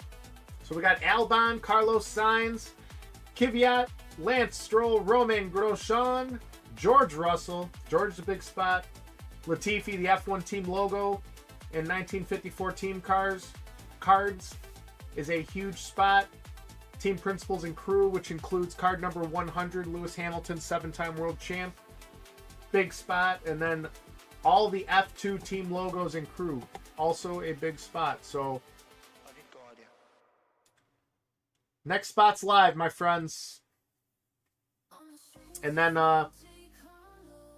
So we got Albon, Carlos Sainz, Kvyat, Lance Stroll, Romain Grosjean, George Russell. George's a big spot. Latifi, the F1 team logo in 1954 team cards is a huge spot. Team principals and crew, which includes card number 100, Lewis Hamilton, 7-time world champ. Big spot. And then all the F2 team logos and crew, also a big spot. So next spot's live, my friends. And then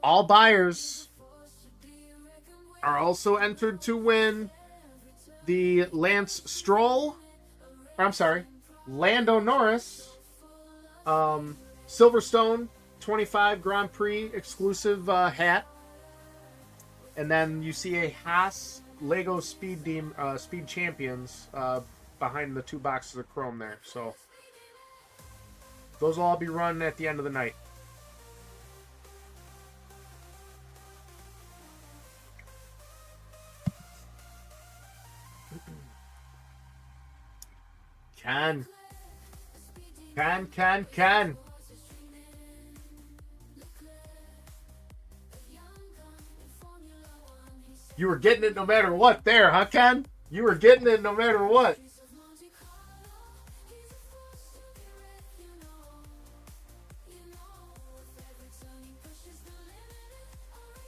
all buyers are also entered to win the Lando Norris Silverstone 25 Grand Prix exclusive hat. And then you see a Haas Lego Speed Champions behind the 2 boxes of chrome there. So those will all be run at the end of the night. Can. You were getting it no matter what there, huh, Ken? You were getting it no matter what.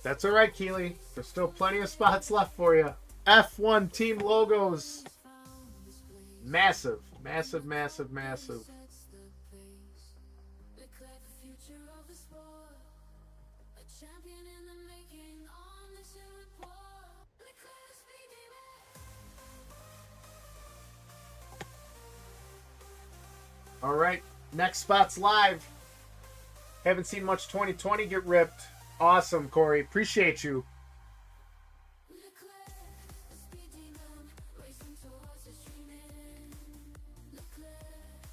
That's all right, Keely. There's still plenty of spots left for you. F1 team logos. Massive. Massive, massive, massive. All right, next spot's live. Haven't seen much 2020 get ripped. Awesome, Corey. Appreciate you. Leclerc, a speed demon, racing towards his dreaming. Leclerc,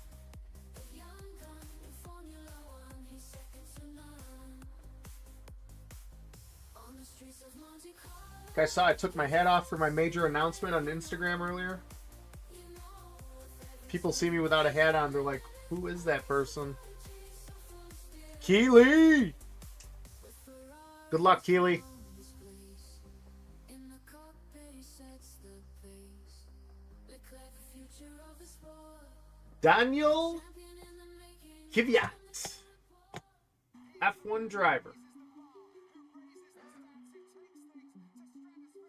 the young gun in Formula One, he's second to none. On the streets of Monte Carlo, Guys saw I took my hat off for my major announcement on Instagram earlier. you know, People see me without a hat on. They're like, who is that person? Keely! Good luck, Keely. in the cockpit he sets the pace. Leclerc, the future of the sport, Daniel champion in the making. Kvyat. F1 driver.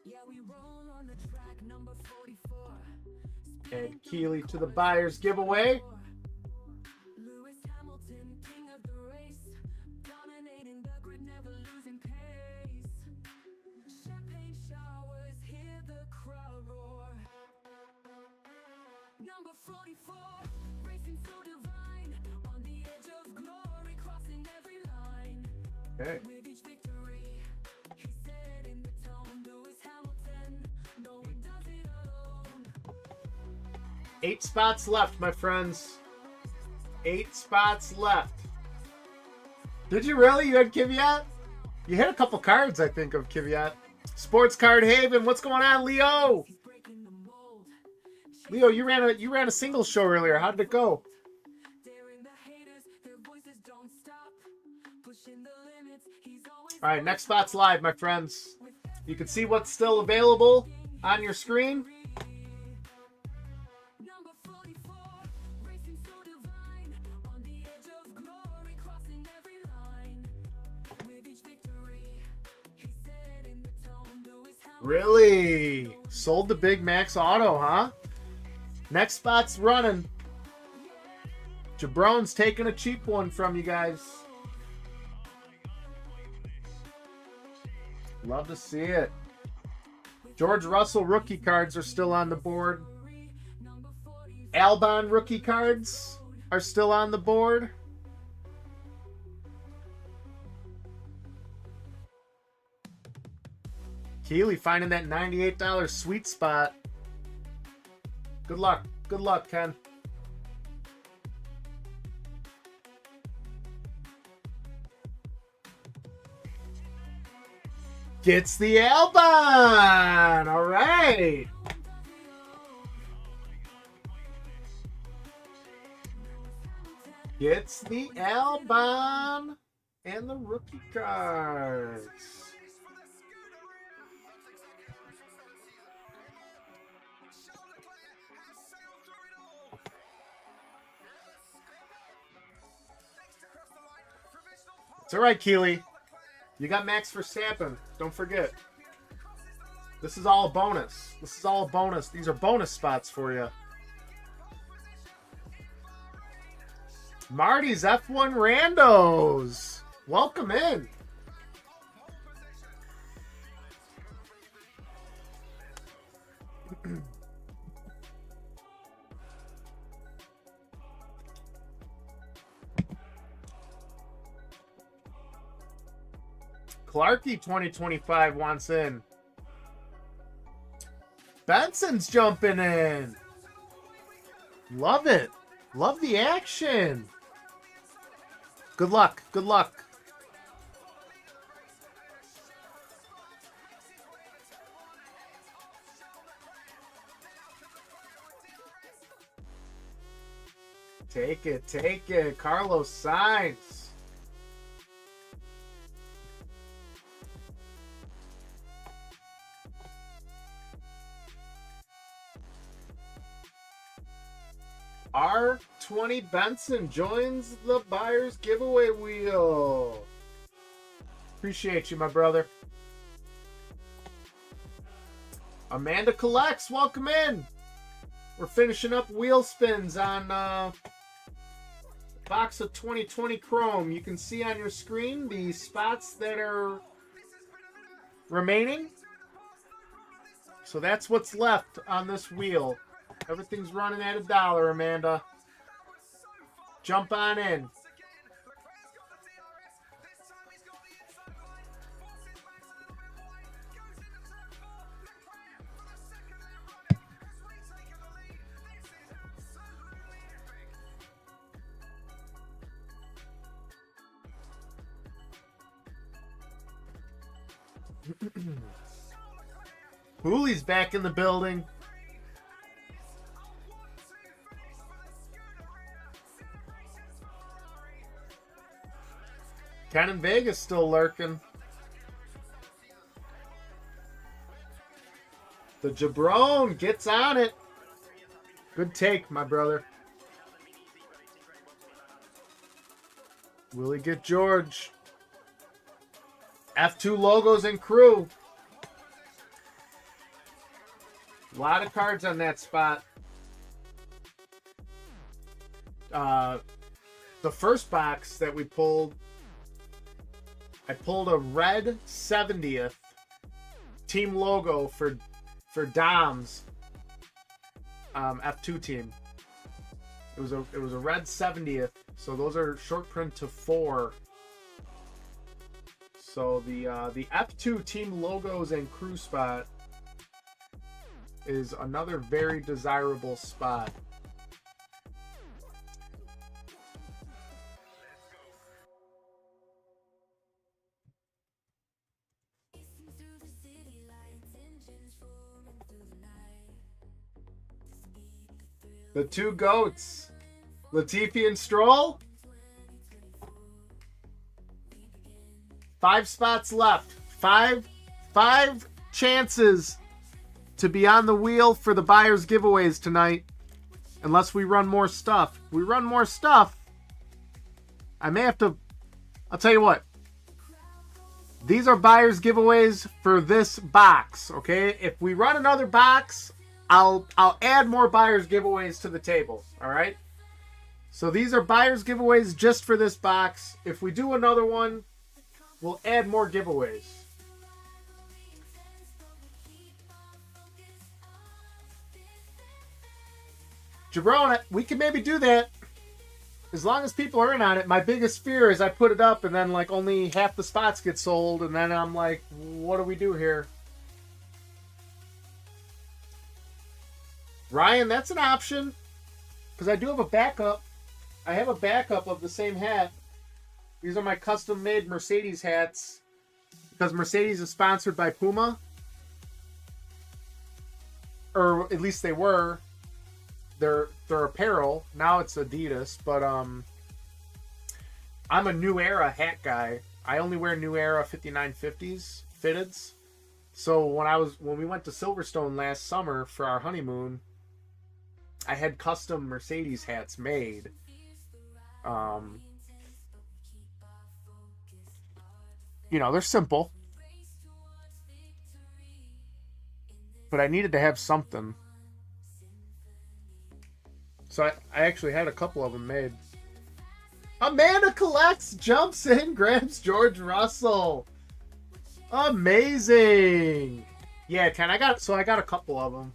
Yeah, we roll on the track, number 44. And Keely to the buyers giveaway. Lewis Hamilton, king of the race, dominating the grid, never losing pace. Champagne showers, hear the crowd roar. Number 44, racing so divine, on the edge of glory, crossing every line. Okay. With each victory, he said in the tone, Lewis Hamilton, no one does it alone. 8 spots left, my friends. 8 spots left. Did you really? You had Kvyat? You had a couple cards, I think, of Kvyat. Sports Card Haven, what's going on, Leo? He's breaking the mold, Leo, you ran a singles show earlier. How did it go? daring the haters, their voices don't stop, pushing the limits, he's always All right, next spot's live, my friends. You can see what's still available on your screen. number 44, racing so divine, on the edge of glory, crossing every line. With each victory, he said in the tone, Lewis Hamilton. Really? Sold the Big Max Auto, huh? Next spot's running. Jabron's taking a cheap one from you guys. Love to see it. George Russell rookie cards are still on the board. Albon rookie cards are still on the board. Keely finding that $98 sweet spot. Good luck. Good luck, Ken. Gets the Albon. All right. Gets the Albon and the rookie cards. It's all right, Keely. You got Max Verstappen. Don't forget. This is all a bonus. This is all a bonus. These are bonus spots for you. Marty's F1 Randos. Welcome in. Clarky 2025 wants in. Benson's jumping in. Love it. Love the action. Good luck. Good luck. Take it. Take it. Carlos Sainz. R20 Benson joins the buyer's giveaway wheel. Appreciate you, my brother. Amanda Collects, welcome in. We're finishing up wheel spins on box of 2020 Chrome. You can see on your screen the spots that are remaining. So that's what's left on this wheel. Everything's running at $1, Amanda. Jump on in. Hooley's back in the building. Ken in Vegas still lurking. The Jabron gets on it. Good take, my brother. Will he get George? F2 logos and crew. A lot of cards on that spot. The first box that we pulled, I pulled a red 70th team logo for Dom's F2 team. It was a red 70th, so those are short print to 4. So the F2 team logos and crew spot is another very desirable spot. The two goats, Latifi and Stroll. 5 spots left. Five chances to be on the wheel for the buyers giveaways tonight. Unless we run more stuff. If we run more stuff, I may have to... I'll tell you what. These are buyers giveaways for this box, okay? If we run another box, I'll add more buyers giveaways to the table, all right? So these are buyers giveaways just for this box. If we do another one, we'll add more giveaways. Jabron, we can maybe do that as long as people are in on it. My biggest fear is I put it up and then like only half the spots get sold, and then I'm like, what do we do here? Ryan, that's an option because I do have a backup. I have a backup of the same hat. These are my custom-made Mercedes hats because Mercedes is sponsored by Puma, or at least they were. They're apparel. Now it's Adidas, but I'm a New Era hat guy. I only wear New Era 5950s fitteds. So when we went to Silverstone last summer for our honeymoon, I had custom Mercedes hats made. You know, they're simple, but I needed to have something. So I actually had a couple of them made. Amanda Collects jumps in, grabs George Russell. Amazing. Yeah, Ken, I got a couple of them.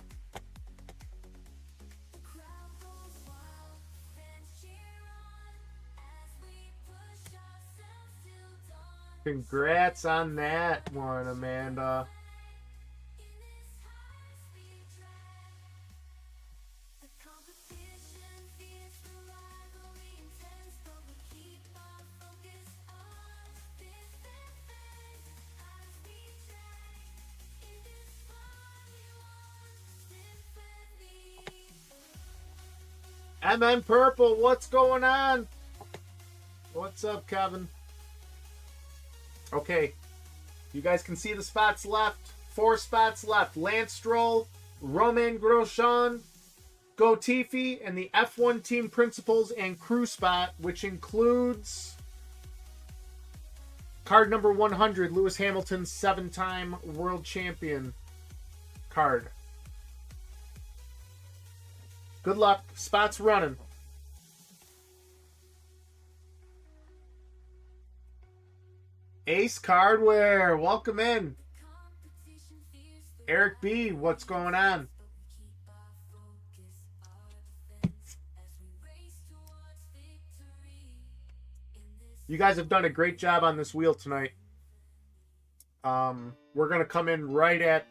Congrats on that one, Amanda. MN Purple, what's going on? What's up, Kevin? Okay, you guys can see the spots left. 4 spots left. Lance Stroll, Romain Grosjean, Latifi, and the F1 team principals and crew spot, which includes card number 100, Lewis Hamilton's 7-time world champion card. Good luck. Spots running. Ace Cardware, welcome in. Eric B, what's going on? You guys have done a great job on this wheel tonight. We're gonna come in right at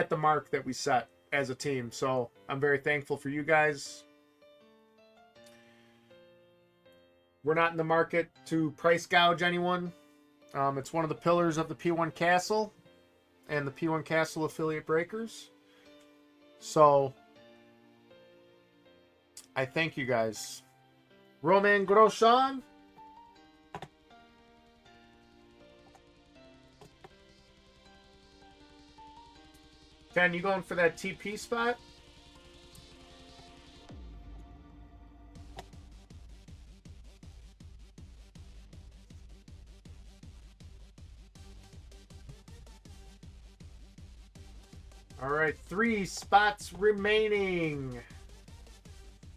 the mark that we set as a team. So I'm very thankful for you guys. We're not in the market to price gouge anyone. It's one of the pillars of the P1 Castle and the P1 Castle affiliate breakers. So I thank you guys. Roman Grosjean. Ken, you going for that TP spot? All right, 3 spots remaining.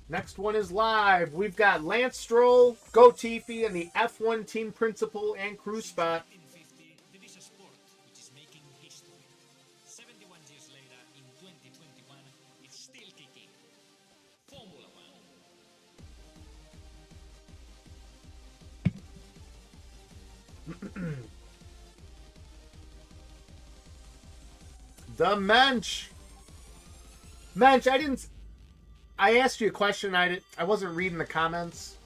Next one is live. We've got Lance Stroll, Go Tiffy, and the F1 team principal and crew spot. 1950, there is a sport which is making history. 71 years later, in 2021, it's still kicking. Formula One. The Mensch. Mensch, I asked you a question. I wasn't reading the comments.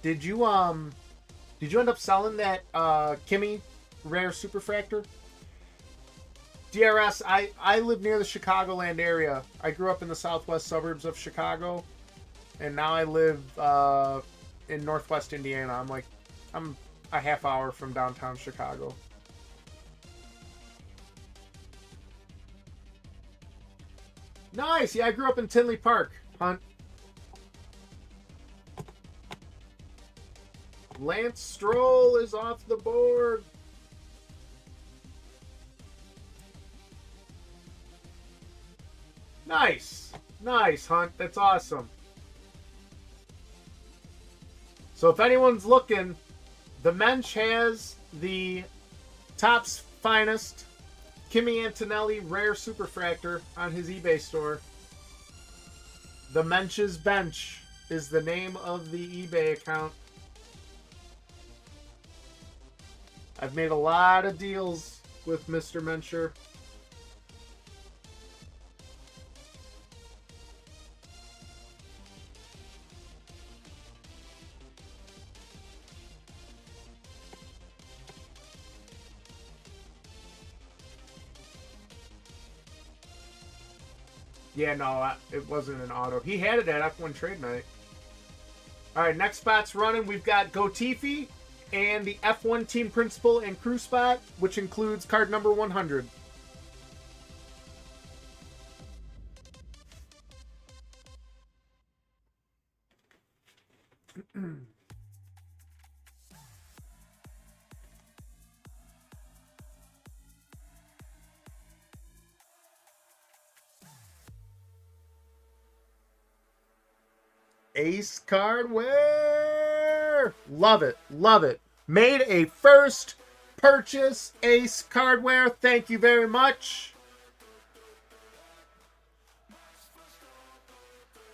Did you end up selling that Kimi rare superfractor? DRS, I live near the Chicagoland area. I grew up in the southwest suburbs of Chicago, and now I live in northwest Indiana. I'm a half hour from downtown Chicago. Nice. Yeah, I grew up in Tinley Park, Hunt. Lance Stroll is off the board. Nice. Nice, Hunt. That's awesome. So if anyone's looking, the Mensch has the Topps Finest Kimi Antonelli Rare Superfractor on his eBay store. The Mensch's Bench is the name of the eBay account. I've made a lot of deals with Mr. Mencher. Yeah, no, it wasn't an auto. He had it at F1 Trade Night. All right, next spot's running. We've got Go Tiffy and the F1 team principal and crew spot, which includes card number 100. Ace Cardware. Love it. Love it. Made a first purchase. Ace Cardware. Thank you very much.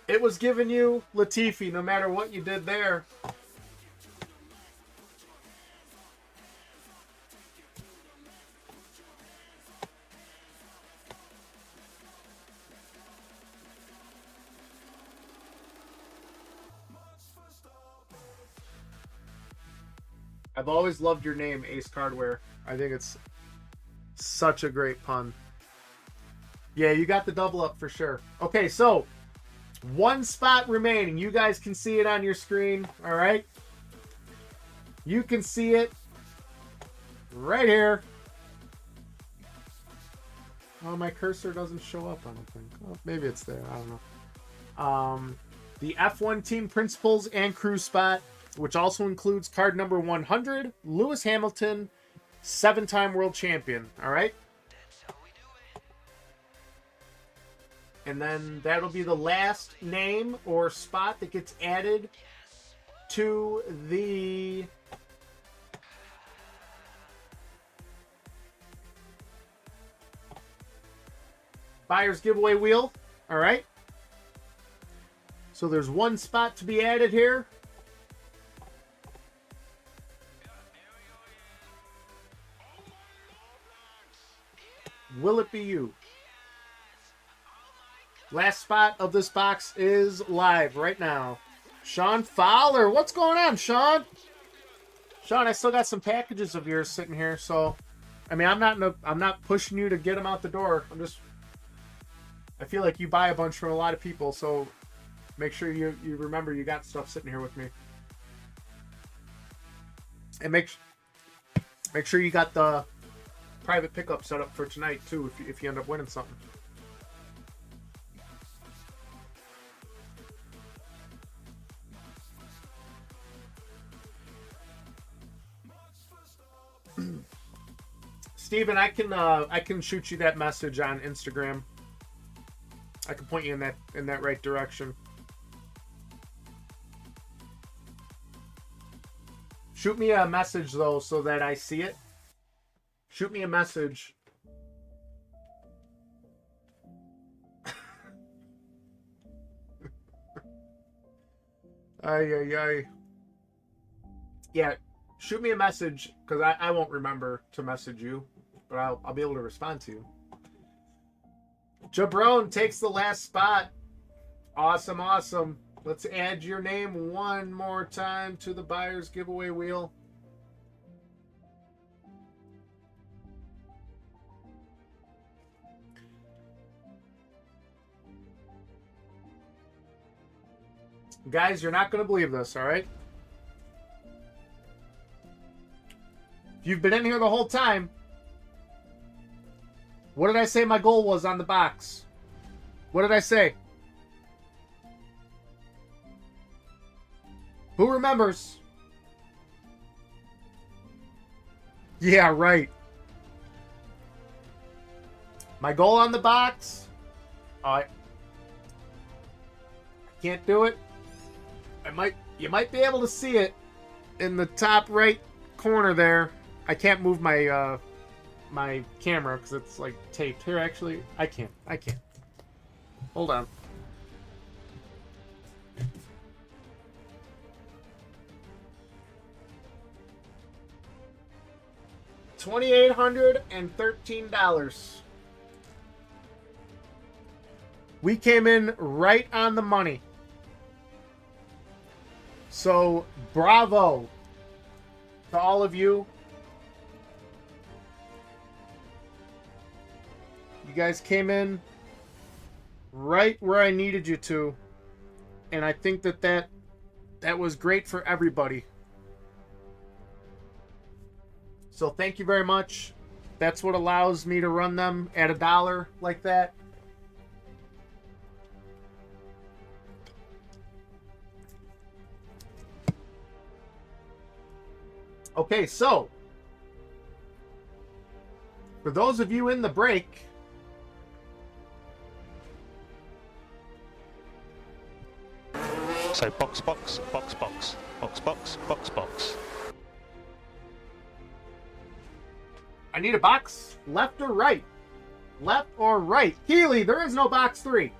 It was giving you Latifi no matter what you did there. I've always loved your name, Ace Cardware. I think it's such a great pun. Yeah, you got the double up for sure. Okay, so 1 spot remaining. You guys can see it on your screen, all right? You can see it right here. Oh, my cursor doesn't show up, I don't think. Oh, maybe it's there. I don't know. The F1 team principals and crew spot, which also includes card number 100, Lewis Hamilton, 7-time world champion. All right? And then that'll be the last name or spot that gets added to the buyer's giveaway wheel. All right? So there's 1 spot to be added here. Will it be you? Last spot of this box is live right now. Sean Fowler. What's going on, Sean? Sean, I still got some packages of yours sitting here, so I mean, I'm not pushing you to get them out the door. I feel like you buy a bunch from a lot of people, so make sure you remember you got stuff sitting here with me. And make sure you got the private pickup set up for tonight too if you end up winning something. Steven, I can shoot you that message on Instagram. I can point you in that right direction. Shoot me a message though so that I see it. Shoot me a message. Ay. Yeah, shoot me a message because I won't remember to message you, but I'll be able to respond to you. Jabron takes the last spot. Awesome. Let's add your name one more time to the buyer's giveaway wheel. Guys, you're not going to believe this, all right? If you've been in here the whole time, what did I say my goal was on the box? What did I say? Who remembers? Yeah, right. My goal on the box? I can't do it. You might be able to see it in the top right corner there. I can't move my my camera because it's like taped. Here, actually, I can't. Hold on. $2,813. We came in right on the money. So, bravo to all of you. You guys came in right where I needed you to. And I think that was great for everybody. So thank you very much. That's what allows me to run them at $1 like that. Okay, so for those of you in the break, So box. I need a box left or right. Left or right. Keely, there is no box 3.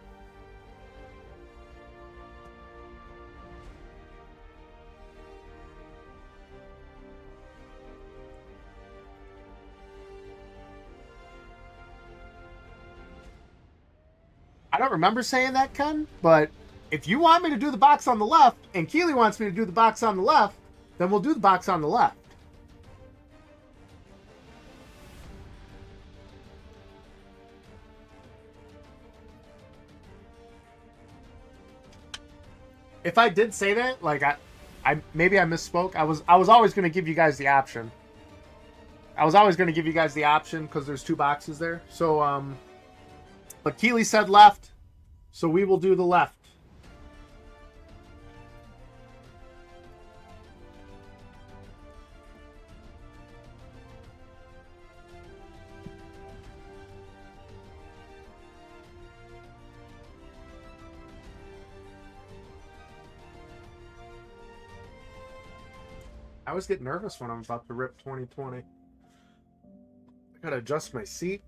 I don't remember saying that, Ken, but if you want me to do the box on the left and Keely wants me to do the box on the left, then we'll do the box on the left. If I did say that, like I maybe I misspoke. I was always going to give you guys the option. Because there's 2 boxes there. So but Keely said left, so we will do the left. I always get nervous when I'm about to rip 2020. I gotta adjust my seat.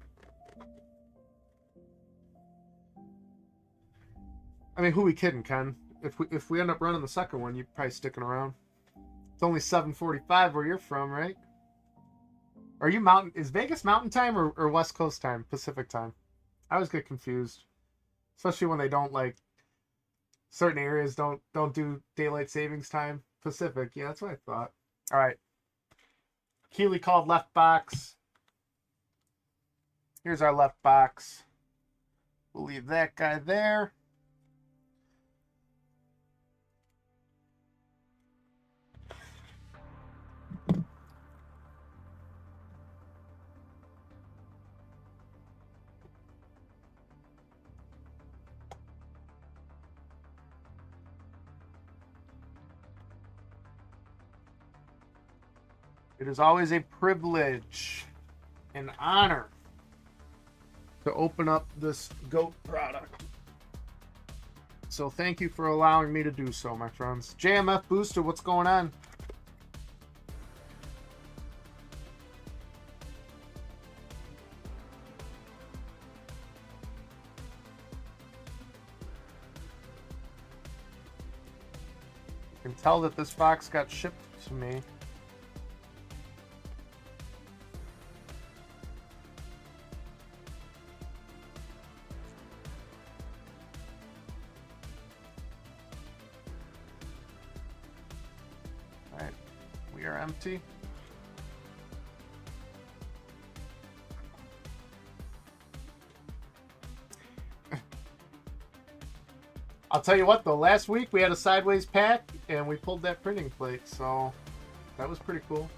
I mean, who we kidding, Ken? If we end up running the second one, you're probably sticking around. It's only 7:45 where you're from, right? Are you mountain? Is Vegas Mountain Time or West Coast time? Pacific time? I always get confused, especially when they don't like certain areas don't do daylight savings time. Pacific, yeah, that's what I thought. All right. Keeley called left box. Here's our left box. We'll leave that guy there. It is always a privilege, an honor to open up this GOAT product. So thank you for allowing me to do so, my friends. JMF Booster, what's going on? You can tell that this box got shipped to me. Empty. I'll tell you what though, last week we had a sideways pack and we pulled that printing plate, so that was pretty cool.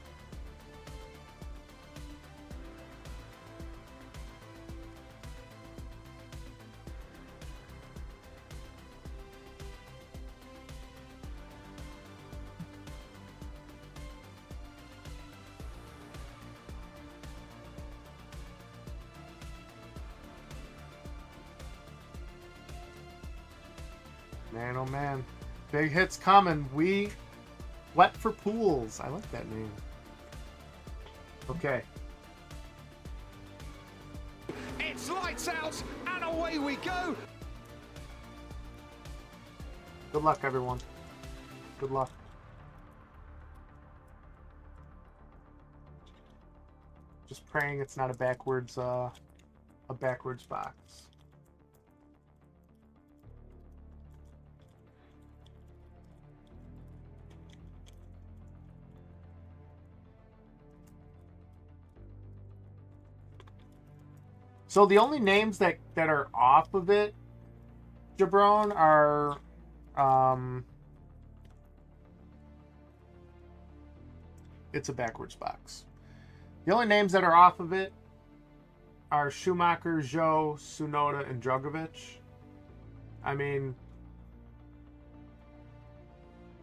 Man, oh man. Big hits coming. We wet for pools. I like that name. Okay. It's lights out and away we go. Good luck, everyone. Good luck. Just praying it's not a backwards box. So the only names that are off of it, Jabron, are it's a backwards box. The only names that are off of it are Schumacher, Zhou, Tsunoda, and Drogovic. I mean,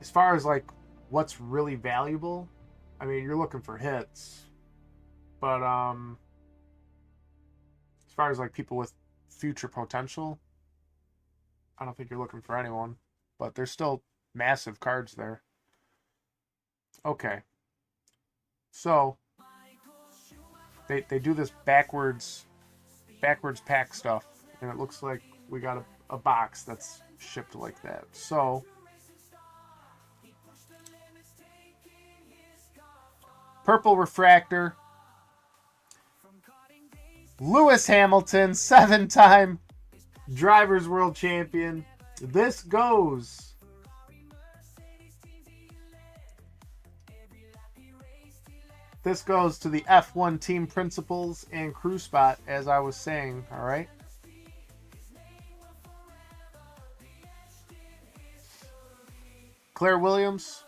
as far as like what's really valuable, I mean, you're looking for hits, but as far as like people with future potential, I don't think you're looking for anyone, but there's still massive cards there. Okay. So they do this backwards pack stuff, and it looks like we got a box that's shipped like that. So purple refractor. Lewis Hamilton, 7-time Drivers' World Champion. This goes to the F1 team principals and crew spot, as I was saying, all right? Claire Williams.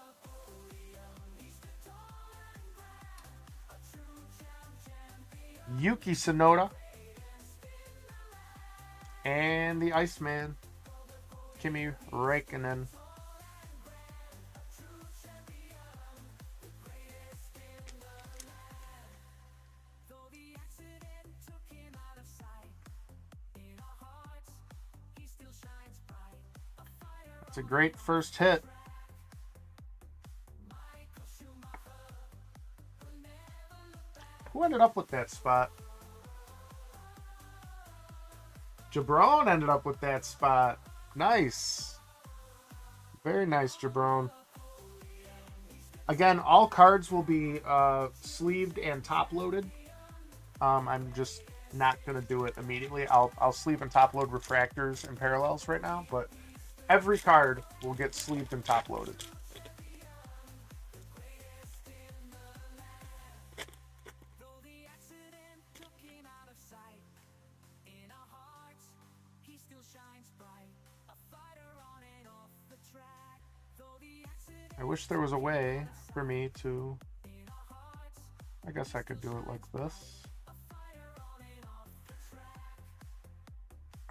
Yuki Tsunoda, and the Iceman, Kimi Räikkönen. That's a great first hit. Who ended up with that spot? Jabron ended up with that spot. Nice. Very nice, Jabron. Again, all cards will be sleeved and top loaded. I'm just not going to do it immediately. I'll sleeve and top load refractors and parallels right now, but every card will get sleeved and top loaded. I wish there was a way for me to... I guess I could do it like this.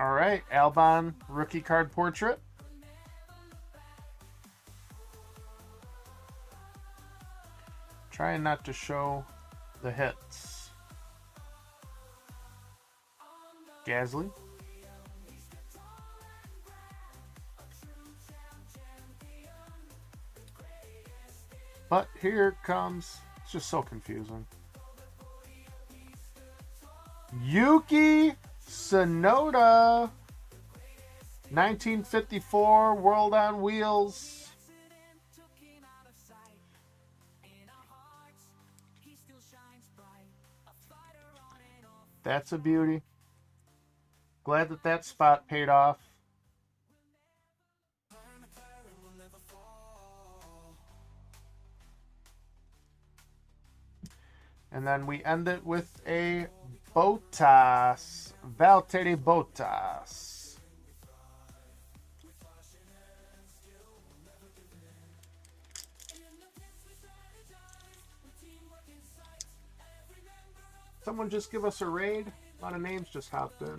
Alright, Albon rookie card portrait. Trying not to show the hits. Gasly. But here it comes. It's just so confusing. Yuki Tsunoda. 1954 World on Wheels. That's a beauty. Glad that that spot paid off. And then we end it with a Bottas. Valtteri Bottas. Someone just give us a raid. A lot of names just hopped in.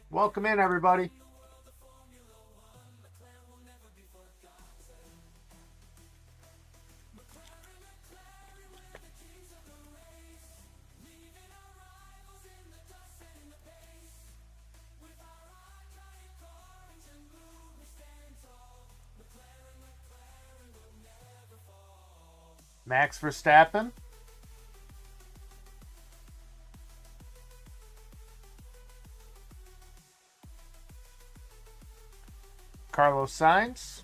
Welcome in, everybody. Max Verstappen. Carlos Sainz.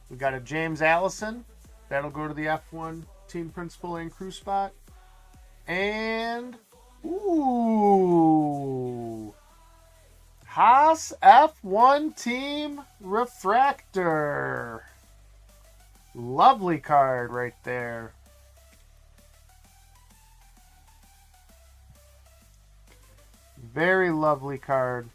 We got a James Allison. That'll go to the F1 team principal and crew spot. And ooh, Haas F1 team refractor. Lovely card right there. Very lovely card.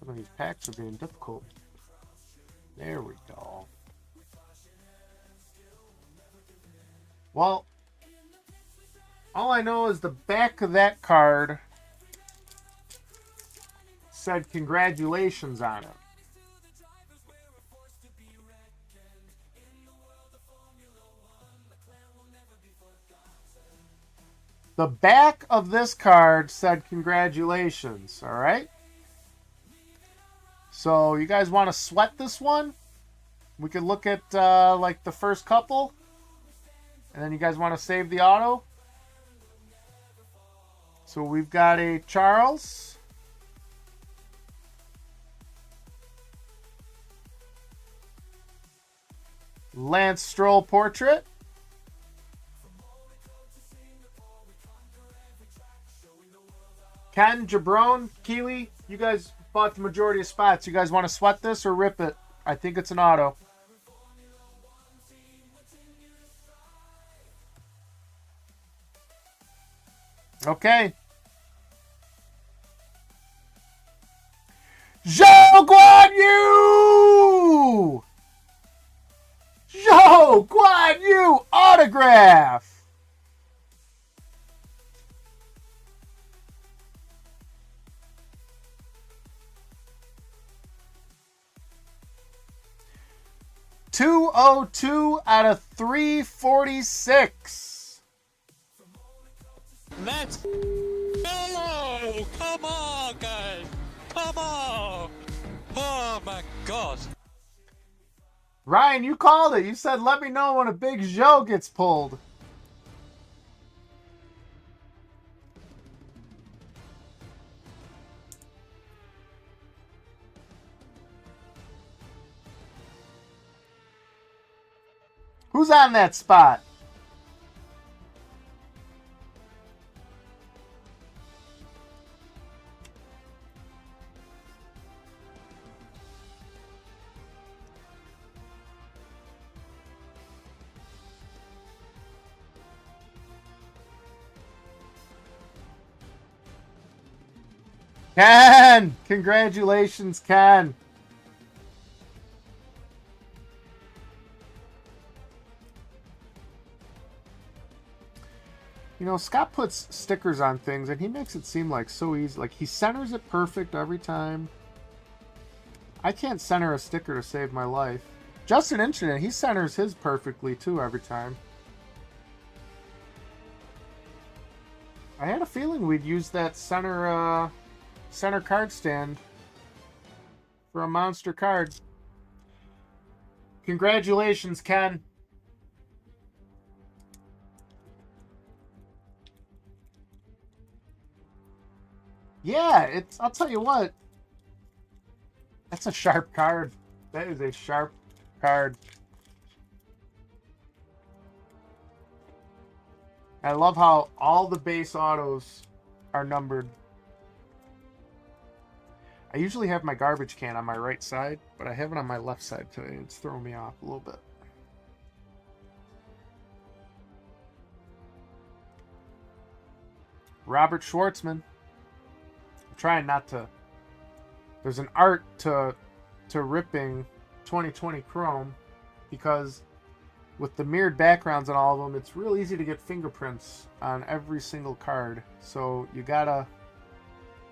Some of these packs are being difficult. There we go. Well, all I know is the back of that card said congratulations on it. The back of this card said congratulations, all right? So you guys want to sweat this one? We could look at like the first couple. And then you guys want to save the auto? So we've got a Charles. Lance Stroll portrait. Ken, Jabron, Keely, you guys bought the majority of spots. You guys want to sweat this or rip it? I think it's an auto. Okay. Zhou Guan Yu! Zhou Guan Yu autograph! 202 out of 346. Let's go! Come on, guys! Come on! Oh my god! Ryan, you called it. You said, let me know when a big Joe gets pulled. Who's on that spot? Ken! Congratulations, Ken. You know, Scott puts stickers on things, and he makes it seem like so easy. Like, he centers it perfect every time. I can't center a sticker to save my life. Justin Incident, he centers his perfectly, too, every time. I had a feeling we'd use that center card stand for a monster card. Congratulations, Ken. Yeah, I'll tell you what. That's a sharp card. That is a sharp card. I love how all the base autos are numbered. I usually have my garbage can on my right side, but I have it on my left side today. It's throwing me off a little bit. Robert Schwartzman. I'm trying not to. There's an art to ripping 2020 Chrome, because with the mirrored backgrounds on all of them, it's real easy to get fingerprints on every single card. So you gotta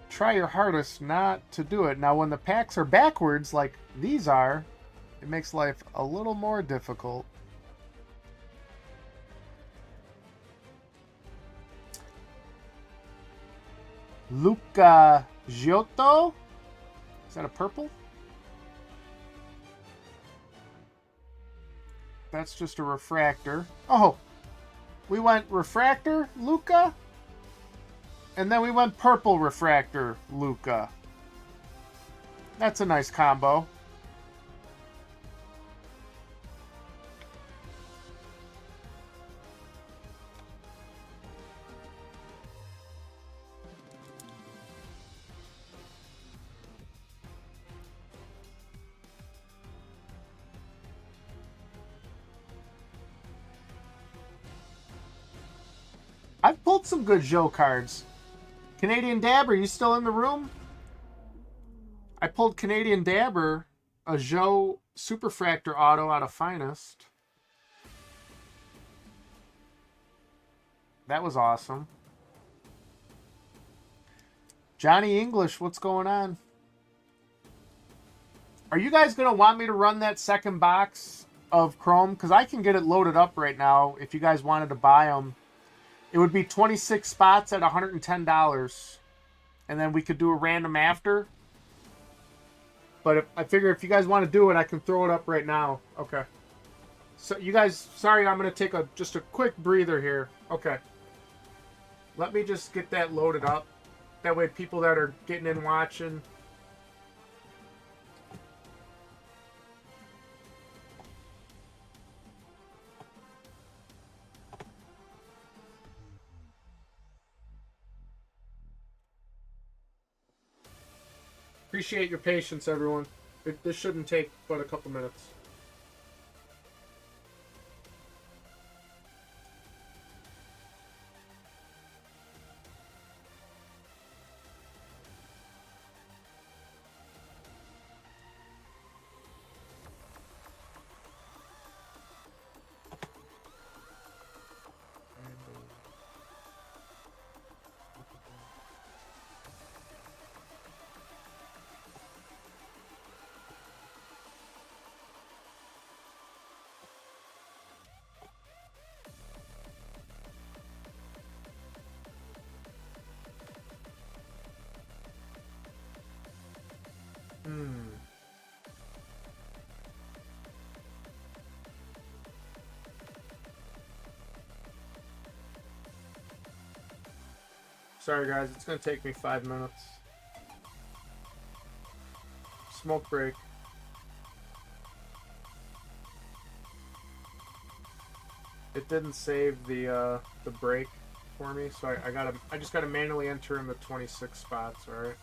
try your hardest not to do it. Now, when the packs are backwards like these are, it makes life a little more difficult. Luca Giotto? Is that a purple? That's just a refractor. Oh, we went refractor, Luca, and then we went purple refractor, Luca. That's a nice combo. I've pulled some good Joe cards. Canadian Dabber, you still in the room? I pulled Canadian Dabber, a Joe Superfractor auto out of Finest. That was awesome. Johnny English, what's going on? Are you guys going to want me to run that second box of Chrome? Because I can get it loaded up right now if you guys wanted to buy them. It would be 26 spots at $110. And then we could do a random after. But I figure if you guys want to do it, I can throw it up right now. Okay. So you guys, sorry, I'm going to take just a quick breather here. Okay. Let me just get that loaded up. That way people that are getting in watching. Appreciate your patience, everyone. This shouldn't take but a couple minutes. Sorry guys, it's gonna take me 5 minutes. Smoke break. It didn't save the break for me, so I just gotta manually enter in the 26 spots, alright?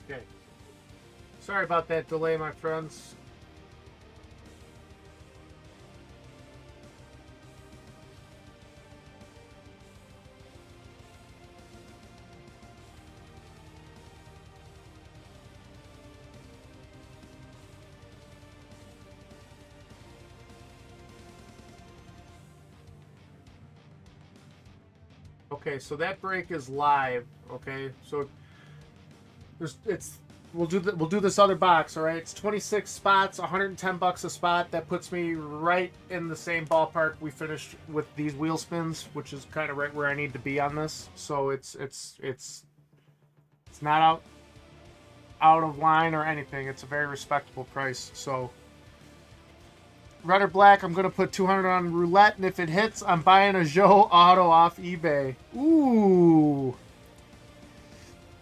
Okay. Sorry about that delay, my friends. Okay, so that break is live. Okay, so we'll do this other box. All right, it's 26 spots, 110 bucks a spot. That puts me right in the same ballpark we finished with these wheel spins, which is kind of right where I need to be on this. So it's not out of line or anything. It's a very respectable price. So red or black, I'm gonna put 200 on roulette, and if it hits, I'm buying a Joe Auto off eBay. Ooh.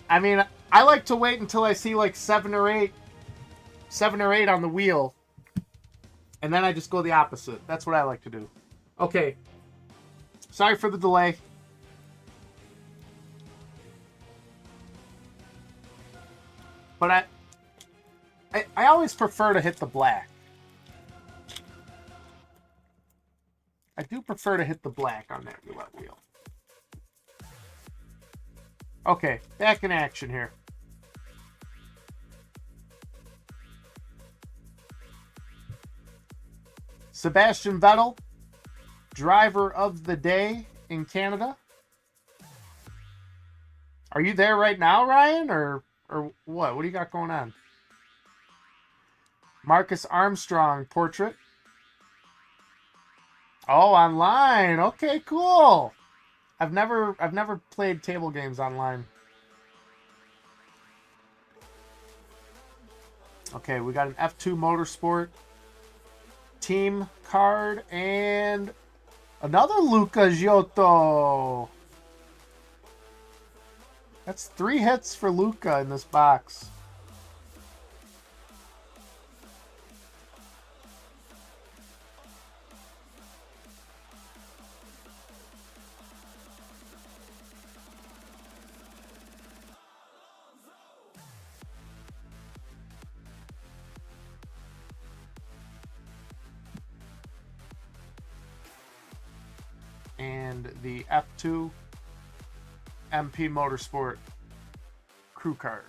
I mean, I like to wait until I see like 7 or 8 on the wheel, and then I just go the opposite. That's what I like to do. Okay. Sorry for the delay. But I always prefer to hit the black. do prefer to hit the black on that roulette wheel. Okay, back in action here. Sebastian Vettel, driver of the day in Canada. Are you there right now, Ryan, or what? What do you got going on? Marcus Armstrong portrait. Oh, online. Okay, cool. I've never played table games online. Okay, we got an F2 Motorsport team card and another Luca Giotto. That's 3 hits for Luca in this box. And the F2 MP Motorsport crew card.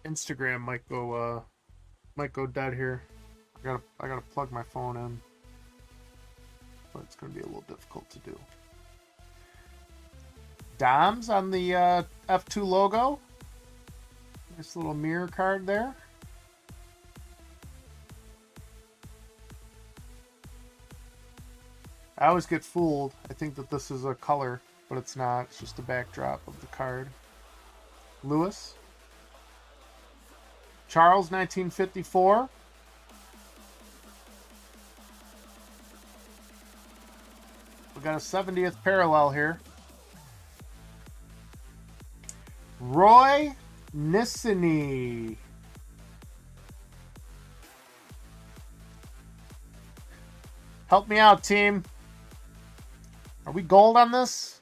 Instagram might go dead here. I gotta plug my phone in, but it's gonna be a little difficult to do. Doms on the F2 logo. Nice little mirror card there. I always get fooled. I think that this is a color, but it's not. It's just a backdrop of the card. Lewis. Charles, 1954. We got a 70th parallel here. Roy Nissany. Help me out, team. Are we gold on this?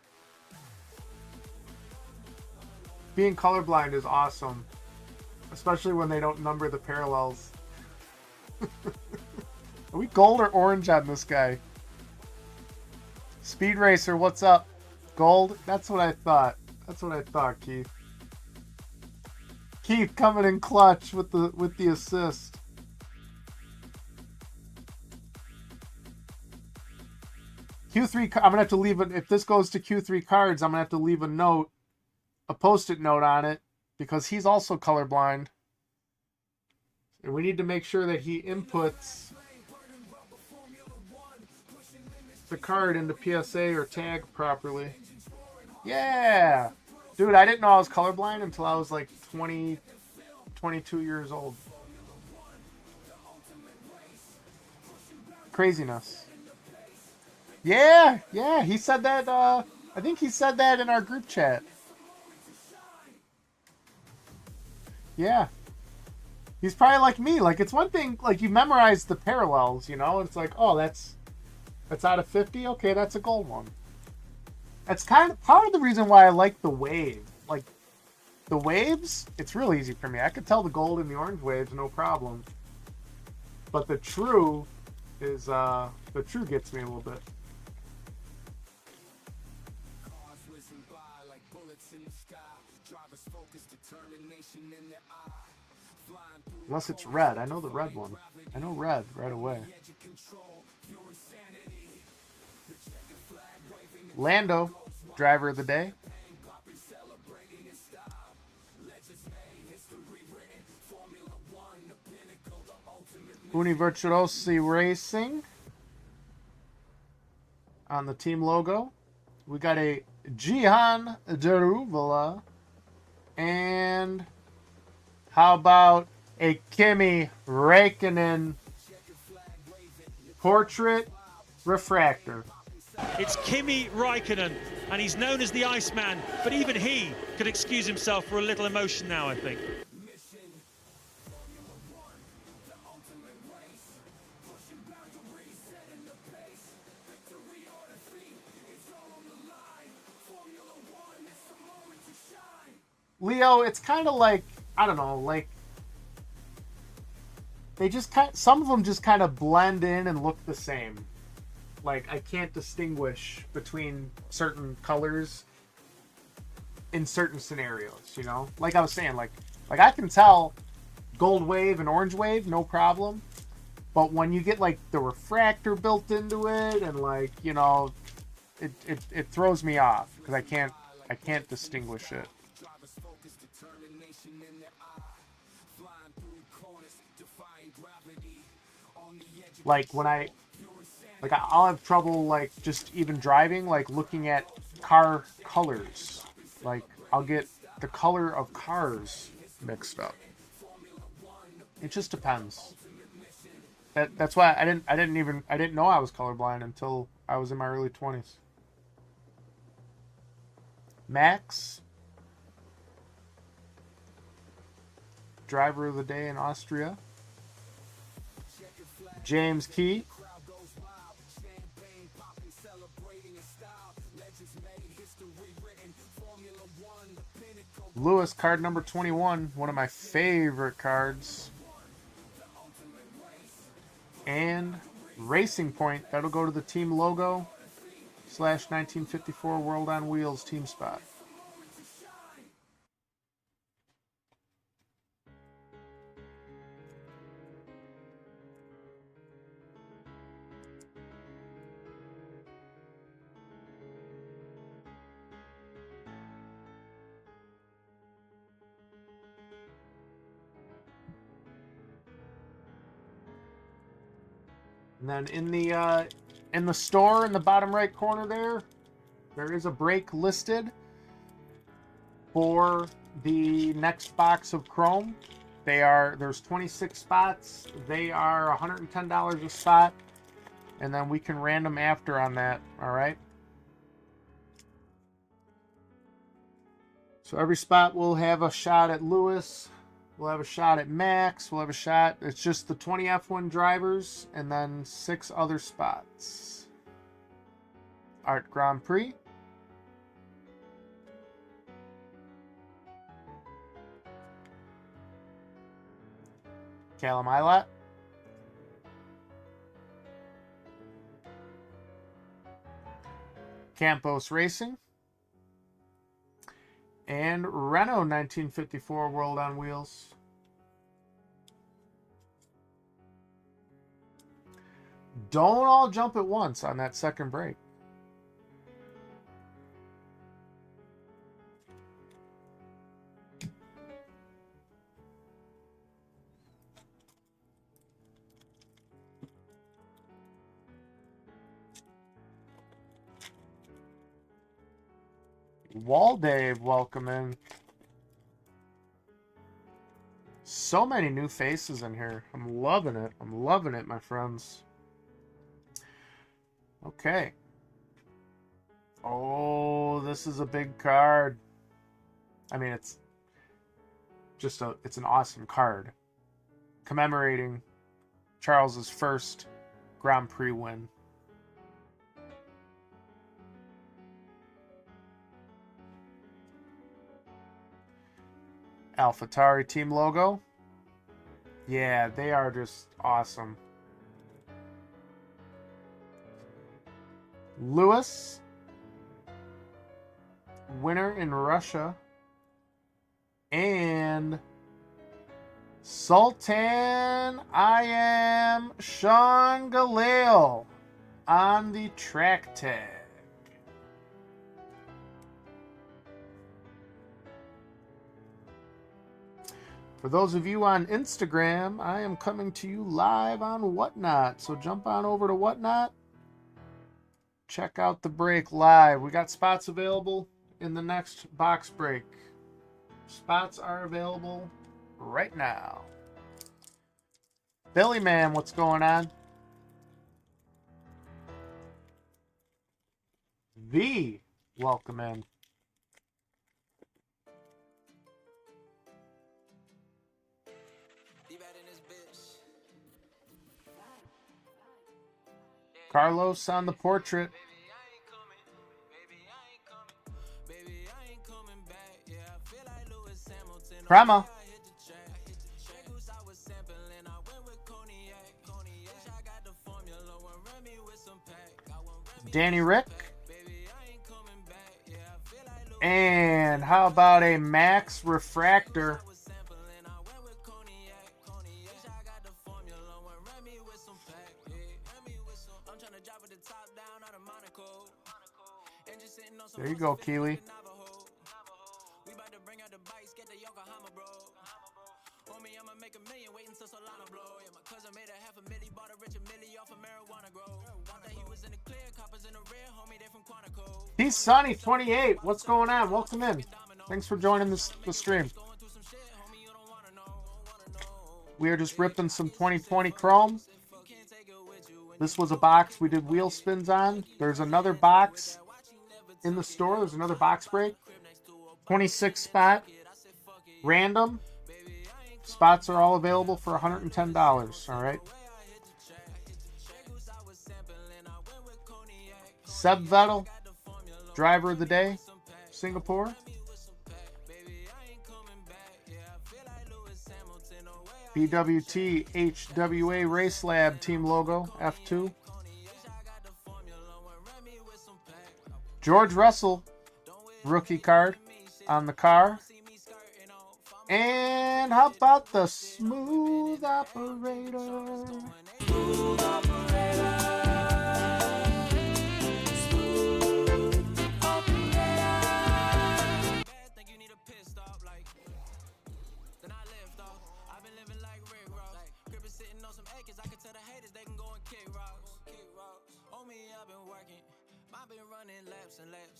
Being colorblind is awesome. Especially when they don't number the parallels. Are we gold or orange on this guy? Speed Racer, what's up? Gold? That's what I thought. That's what I thought, Keith. Keith coming in clutch with the assist. Q3, I'm gonna have to leave it. If this goes to Q3 cards, I'm gonna have to leave a note, a post-it note on it, because he's also colorblind. And we need to make sure that he inputs the card into PSA or tag properly. Yeah! Dude, I didn't know I was colorblind until I was like 20, 22 years old. Craziness. Yeah, he said that, I think he said that in our group chat. Yeah. He's probably like me. Like, it's one thing, like, you memorize the parallels, you know? It's like, oh, that's out of 50? Okay, that's a gold one. That's kind of part of the reason why I like the wave. Like, the waves, it's real easy for me. I could tell the gold and the orange waves, no problem. But the true is, the true gets me a little bit. Unless it's red. I know the red one. I know red right away. Lando, driver of the day. Uni Virtuosi Racing on the team logo. We got a Jihan Daruvala. And how about a Kimi Räikkönen portrait refractor? It's Kimi Räikkönen, and he's known as the Iceman, but even he could excuse himself for a little emotion now, I think. Leo, it's kind of like, I don't know, like they just some of them just kind of blend in and look the same. Like I can't distinguish between certain colors in certain scenarios, you know? Like I was saying, like I can tell gold wave and orange wave, no problem. But when you get like the refractor built into it and like, you know, it throws me off because I can't distinguish it. Like when I'll have trouble like just even driving, like looking at car colors. Like I'll get the color of cars mixed up. It just depends. That's why I didn't know I was colorblind until I was in my early 20s. Max, driver of the day in Austria. James Key. Lewis, card number 21, one of my favorite cards. And Racing Point, that'll go to the team logo / 1954 World on Wheels team spot. And then in the store in the bottom right corner there is a break listed for the next box of Chrome. There's 26 spots. They are $110 a spot, and then we can random after on that. All right. So every spot will have a shot at Lewis. We'll have a shot at Max. We'll have a shot. It's just the 20 F1 drivers and then 6 other spots. Art Grand Prix. Callum Ilott. Campos Racing. And Renault 1954 World on Wheels. Don't all jump at once on that second break. Wall Dave, welcome in. So many new faces in here. I'm loving it. I'm loving it, my friends. Okay. Oh, this is a big card. I mean, it's an awesome card. Commemorating Charles's first Grand Prix win. AlphaTauri team logo. Yeah, they are just awesome. Lewis, winner in Russia. And Sultan, I am Sean Galale on the track tag. For those of you on Instagram, I am coming to you live on Whatnot. So jump on over to Whatnot. Check out the break live. We got spots available in the next box break. Spots are available right now. Billy Man, what's going on? The Welcome in. Carlos on the portrait. Crema. Danny Rick. And how about a Max Refractor? There you go, Keely. He's Sonny 28. What's going on? Welcome in. Thanks for joining the stream. We are just ripping some 2020 Chrome. This was a box we did wheel spins on. There's another box in the store. There's another box break. 26 spot. Random. Spots are all available for $110. All right. Seb Vettel, driver of the day, Singapore. BWT HWA Race Lab team logo, F2. George Russell, rookie card on the car. And how about the Smooth Operator? Smooth Operator.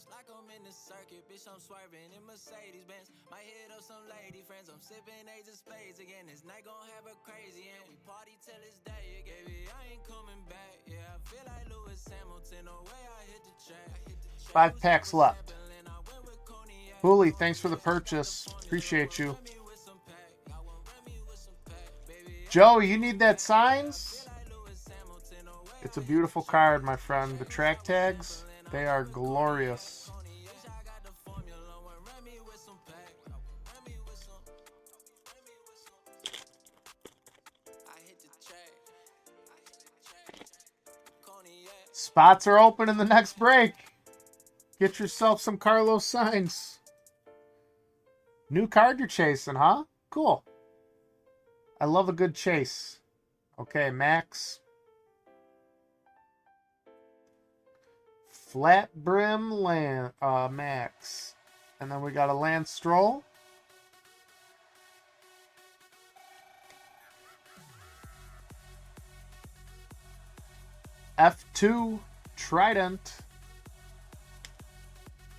Like I'm in the circuit, bitch, I'm swerving in Mercedes Benz. Might hit up some lady friends. I'm sipping Ace of Spades again. This night gon' have a crazy end. We party till it's day, baby. I ain't coming back. Yeah, I feel like Lewis Hamilton. The way I hit the track. 5 packs left. Hooley, thanks for the purchase. Appreciate you. Joe, you need that signs? It's a beautiful card, my friend. The track tags, they are glorious. Spots are open in the next break. Get yourself some Carlos signs. New card you're chasing, huh? Cool. I love a good chase. Okay, Max. Flat brim Max. And then we got a Lance Stroll. F2 Trident.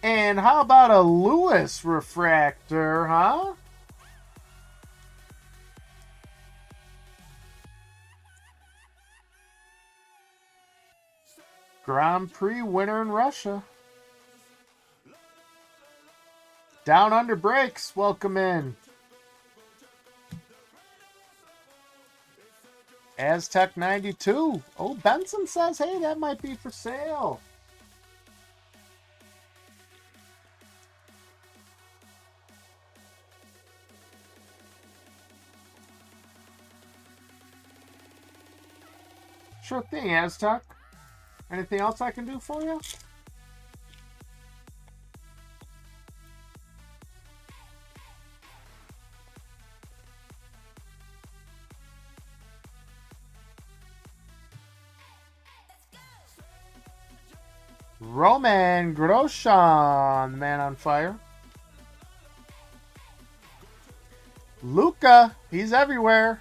And how about a Lewis refractor, huh? Grand Prix winner in Russia. Down Under Breaks, welcome in. Aztec 92. Oh, Benson says, hey, that might be for sale. Sure thing, Aztec. Anything else I can do for you? Roman Grosjean, man on fire. Luca, he's everywhere.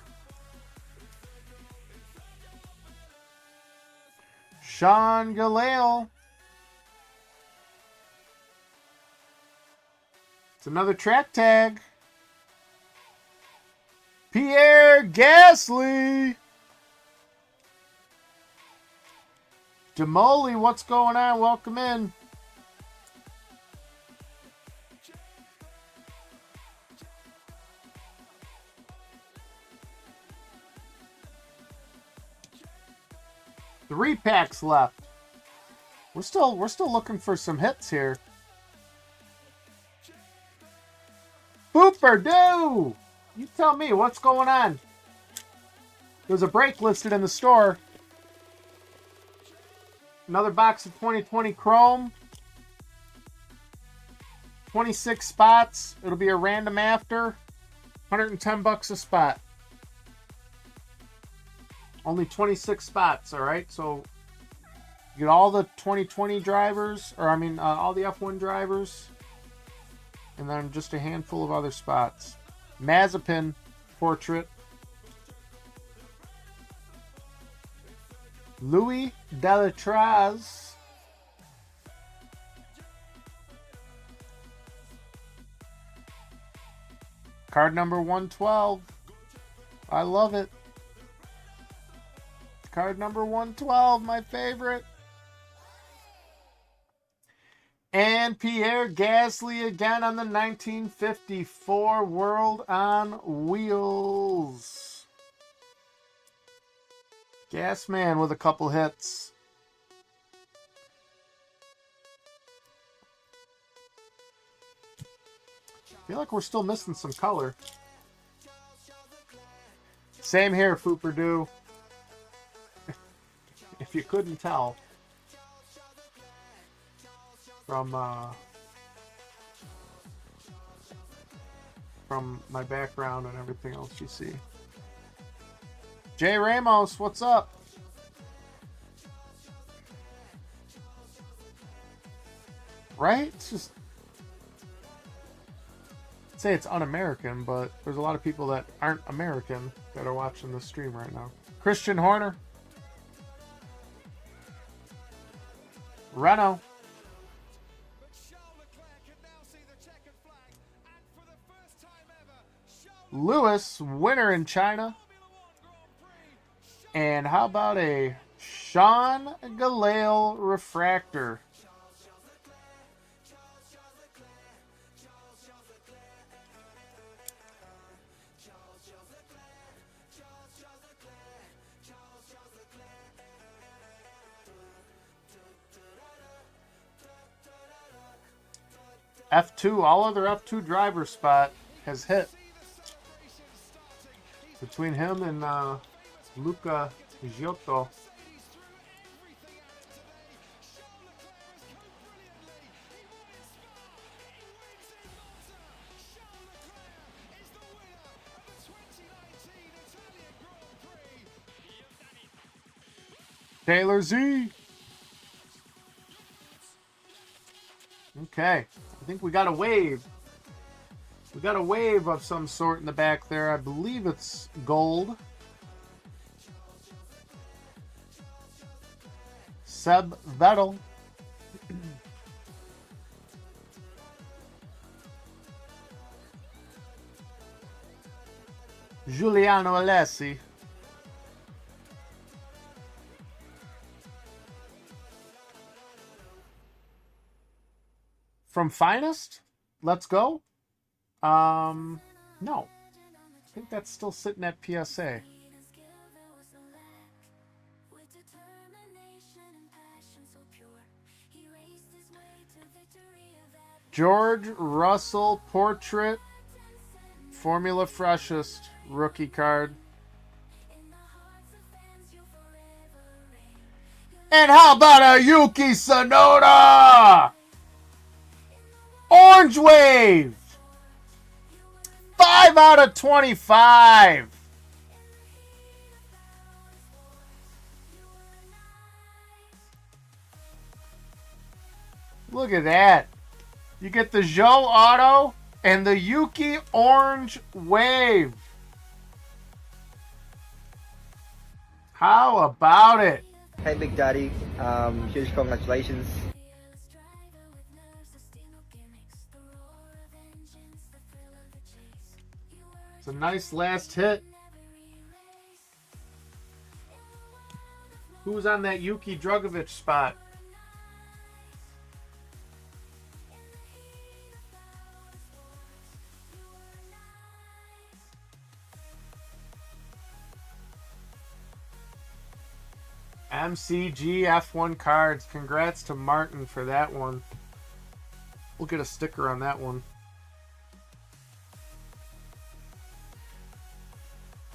Sean Galale. It's another track tag. Pierre Gasly. Demoli, what's going on? Welcome in. 3 packs left. We're still looking for some hits here. Booper Doo! You tell me what's going on. There's a break listed in the store. Another box of 2020 Chrome. 26 spots. It'll be a random after. $110 a spot. Only 26 spots, all right? So you get all the 2020 drivers, or I mean, all the F1 drivers, and then just a handful of other spots. Mazepin portrait. Louis Delatraz. Card number 112. I love it. Card number 112, my favorite. And Pierre Gasly again on the 1954 World on Wheels. Gasman with a couple hits. I feel like we're still missing some color. Same here, Fooper Doo. If you couldn't tell from my background and everything else you see. Jay Ramos, what's up? Right? It's just, I'd say it's un-American, but there's a lot of people that aren't American that are watching the stream right now. Christian Horner. Renault. Lewis, winner in China. And how about a Sean Galale refractor? F2, all other F2 driver spot has hit. Between him and Luca Giotto. Taylor Z. Okay, I think we got a wave. We got a wave of some sort in the back there. I believe it's gold. Seb Vettel. Giuliano Alessi. From Finest? Let's go. No. I think that's still sitting at PSA. George Russell portrait. Formula Freshest rookie card. And how about a Yuki Tsunoda? Orange Wave. 5 out of 25. Look at that. You get the Zhou Auto and the Yuki Orange Wave. How about it? Hey Big Daddy, huge congratulations. It's a nice last hit. Who's on that Yuki Drugovich spot? MCG F1 cards. Congrats to Martin for that one. We'll get a sticker on that one.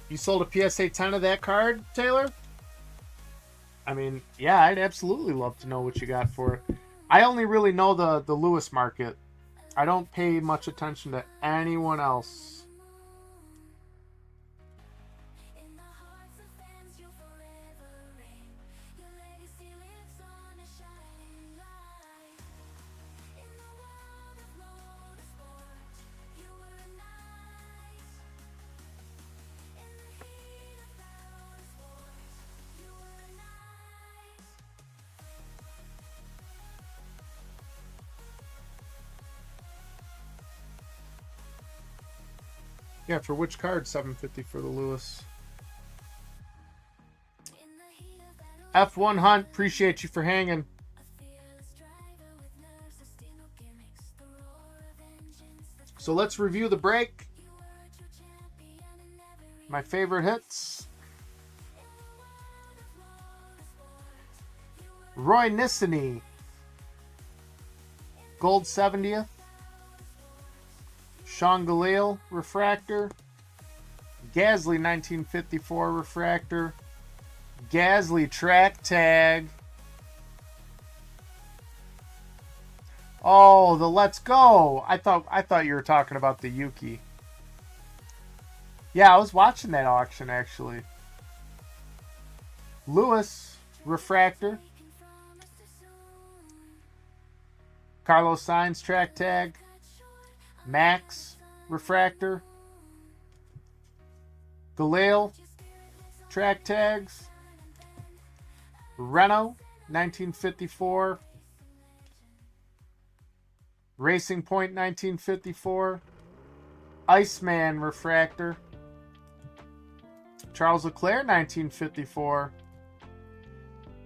You sold a PSA 10 of that card, Taylor? I mean, yeah, I'd absolutely love to know what you got for it. I only really know the Lewis market. I don't pay much attention to anyone else. Yeah, for which card? $750 for the Lewis. F1 Hunt, appreciate you for hanging. So let's review the break. My favorite hits. Roy Nissany. Gold 70th. Sean Galil refractor. Gasly 1954 refractor. Gasly track tag. Oh, the Let's Go. I thought you were talking about the Yuki. Yeah, I was watching that auction actually. Lewis refractor. Carlos Sainz track tag. Max refractor. Galil track tags. Renault 1954. Racing Point 1954. Iceman refractor. Charles Leclerc 1954.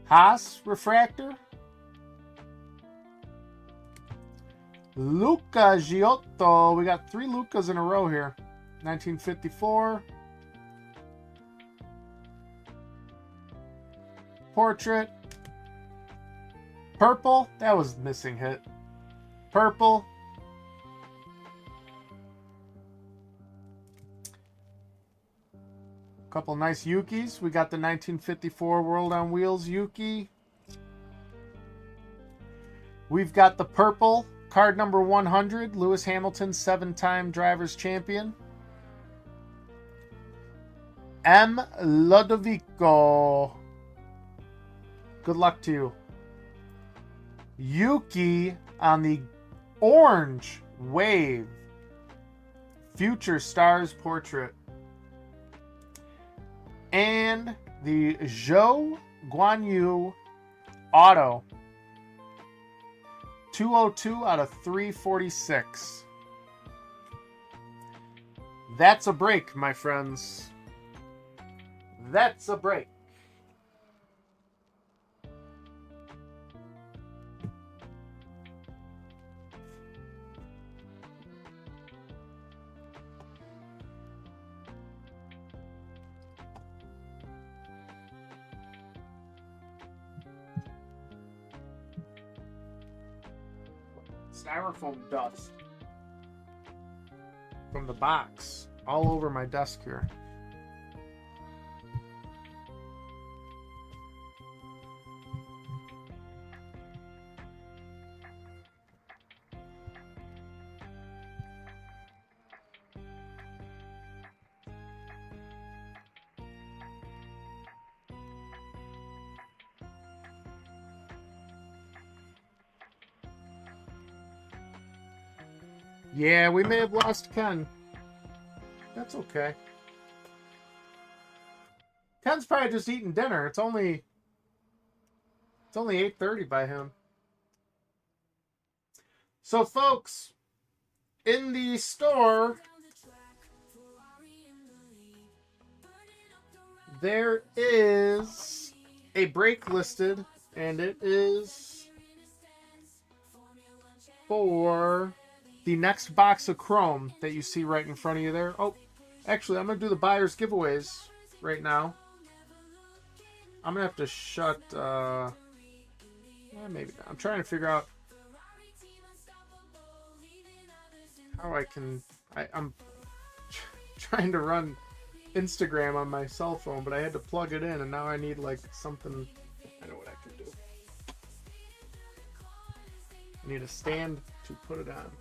Haas refractor. Luca Giotto. We got 3 Lucas in a row here. 1954. Portrait. Purple. That was missing hit. Purple. Couple nice Yukis. We got the 1954 World on Wheels Yuki. We've got the purple. Card number 100, Lewis Hamilton, 7-time Drivers' Champion. M. Lodovico. Good luck to you. Yuki on the orange wave. Future Stars portrait. And the Zhou Guanyu auto. 202 out of 346. That's a break, my friends. That's a break. Styrofoam dust from the box all over my desk here. Yeah, we may have lost Ken. That's okay. Ken's probably just eating dinner. It's only 8:30 by him. So, folks, in the store, there is a break listed, and it is for the next box of Chrome that you see right in front of you there. Oh, actually, I'm going to do the buyer's giveaways right now. I'm gonna have to shut. Maybe not. I'm trying to figure out how I can. I'm trying to run Instagram on my cell phone, but I had to plug it in, and now I need like something. I know what I can do. I need a stand to put it on.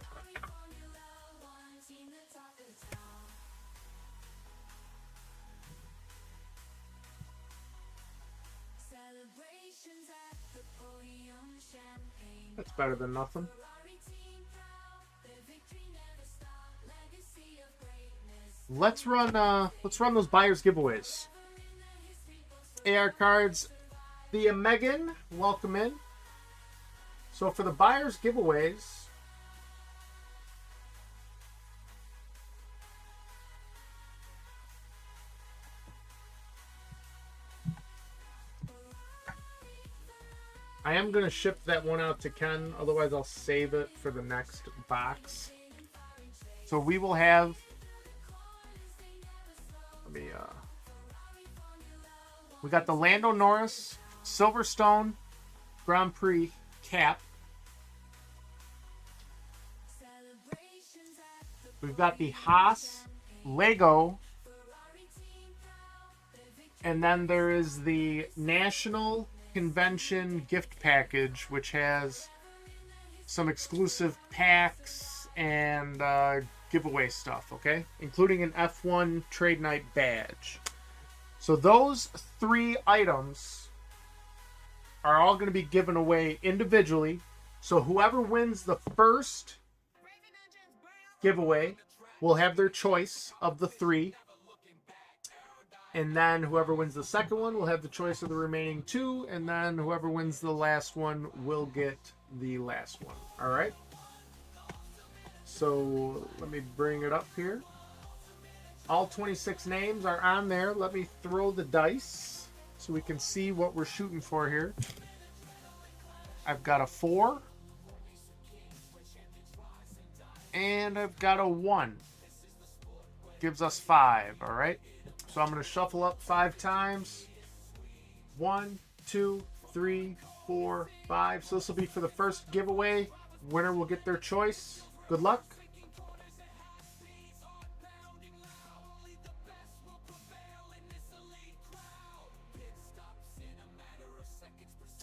That's better than nothing. Let's run those buyers giveaways. AR cards, the Megan, welcome in. So for the buyers giveaways, I am going to ship that one out to Ken, otherwise I'll save it for the next box. So we will have, we got the Lando Norris Silverstone Grand Prix cap. We've got the Haas Lego. And then there is the National Convention gift package, which has some exclusive packs and giveaway stuff, okay? Including an F1 Trade Night badge. So those 3 items are all going to be given away individually. So whoever wins the first giveaway will have their choice of the 3. And then whoever wins the second one will have the choice of the remaining 2. And then whoever wins the last one will get the last one. All right. So let me bring it up here. All 26 names are on there. Let me throw the dice so we can see what we're shooting for here. I've got a 4. And I've got a 1. Gives us 5, all right? So I'm going to shuffle up 5 times. 1, 2, 3, 4, 5. So this will be for the first giveaway. Winner will get their choice. Good luck.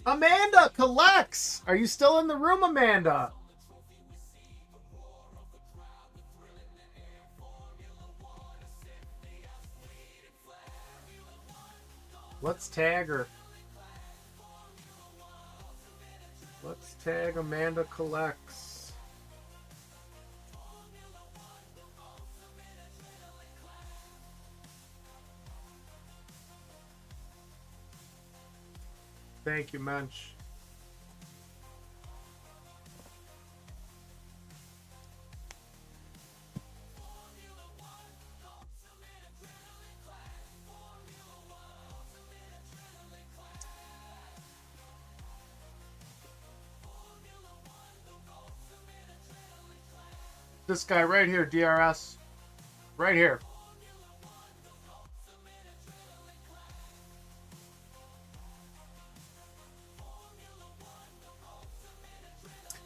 Amanda collects. Are you still in the room, Amanda? Let's tag her. Let's tag Amanda collects. Thank you, Mensch. This guy right here, DRS. Right here.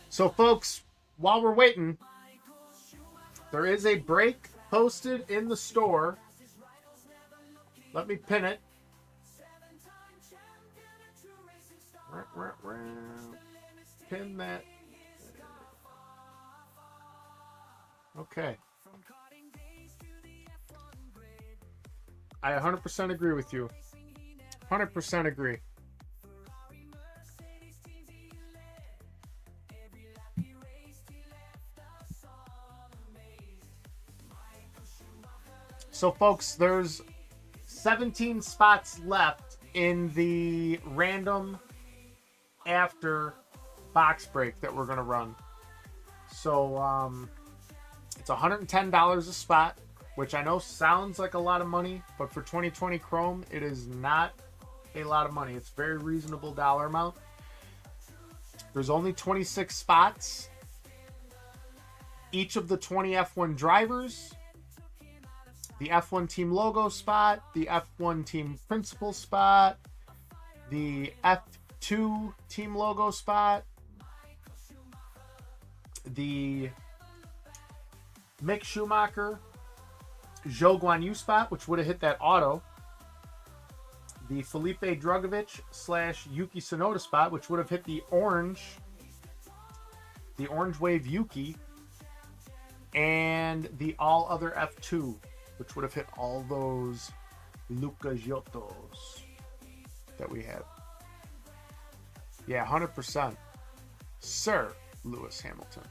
So, folks, while we're waiting, there is a break posted in the store. Let me pin it. Pin that. Okay. I 100% agree with you. 100% agree. So, folks, there's 17 spots left in the random after box break that we're going to run. So, it's $110 a spot, which I know sounds like a lot of money, but for 2020 Chrome, it is not a lot of money. It's a very reasonable dollar amount. There's only 26 spots. Each of the 20 F1 drivers, the F1 team logo spot, the F1 team principal spot, the F2 team logo spot, the Mick Schumacher Zhou Guanyu spot, which would have hit that auto, the Felipe Drugovich / Yuki Tsunoda spot, which would have hit the orange wave Yuki, and the all other F2, which would have hit all those Luca Giottos that we have. Yeah, 100%. Sir Lewis Hamilton.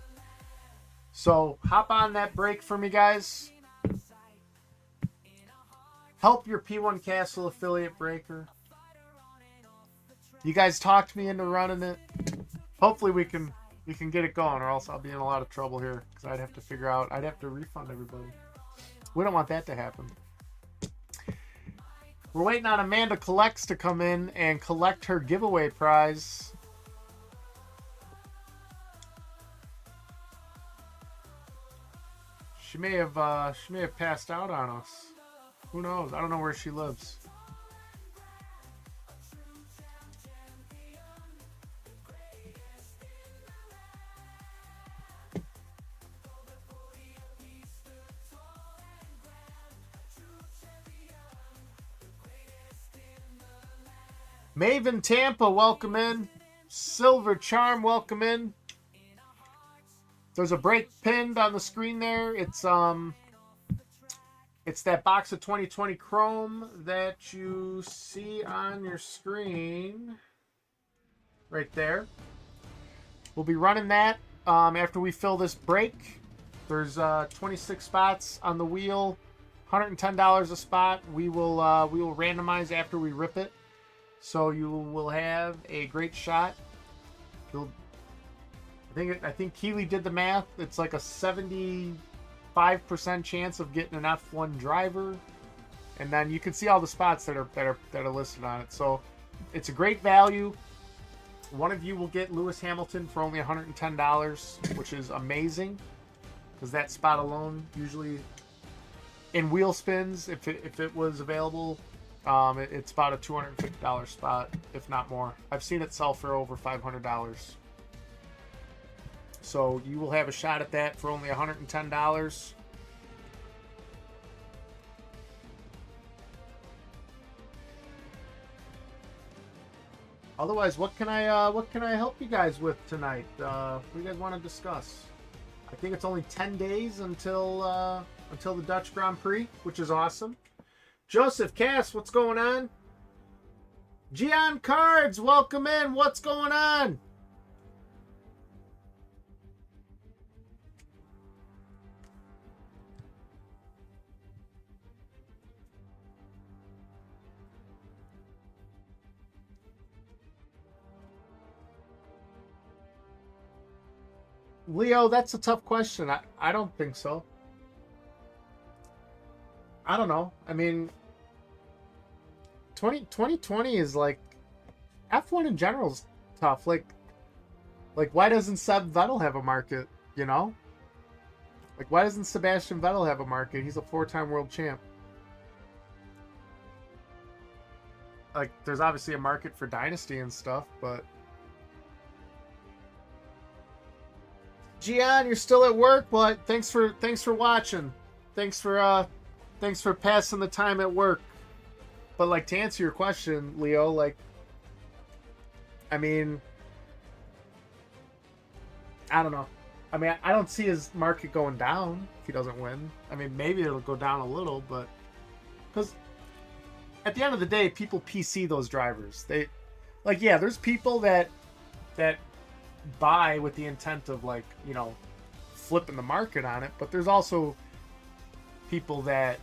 So hop on that break for me, guys. Help your P1 Castle affiliate breaker. You guys talked me into running it. Hopefully we can get it going, or else I'll be in a lot of trouble here because I'd have to refund everybody. We don't want that to happen. We're waiting on Amanda Collects to come in and collect her giveaway prize. She may have passed out on us. Who knows? I don't know where she lives. Maven Tampa, welcome in. Silver Charm, welcome in. There's a break pinned on the screen there. It's that box of 2020 Chrome that you see on your screen right there. We'll be running that after we fill this break. There's 26 spots on the wheel, $110 a spot. We will randomize after we rip it. So you will have a great shot. I think Keeley did the math. It's like a 75% chance of getting an F1 driver, and then you can see all the spots that are listed on it. So it's a great value. One of you will get Lewis Hamilton for only $110, which is amazing because that spot alone usually in wheel spins, if it was available. It's about a $250 spot, if not more. I've seen it sell for over $500. So you will have a shot at that for only $110. Otherwise, what can I help you guys with tonight? What do you guys want to discuss? I think it's only 10 days until the Dutch Grand Prix, which is awesome. Joseph Cass, what's going on? Gian Cards, welcome in. What's going on? Leo, that's a tough question. I don't think so. I don't know. I mean, 2020 is like, F1 in general is tough. Like why doesn't Seb Vettel have a market, you know? Like, why doesn't Sebastian Vettel have a market? He's a 4-time world champ. Like, there's obviously a market for Dynasty and stuff, but... Gian, you're still at work? Well, thanks for watching. Thanks for passing the time at work. But, like, to answer your question, Leo, like, I mean, I don't know. I mean, I don't see his market going down if he doesn't win. I mean, maybe it'll go down a little, but because at the end of the day, people PC those drivers. They, like, yeah, there's people that buy with the intent of, like, you know, flipping the market on it, but there's also people that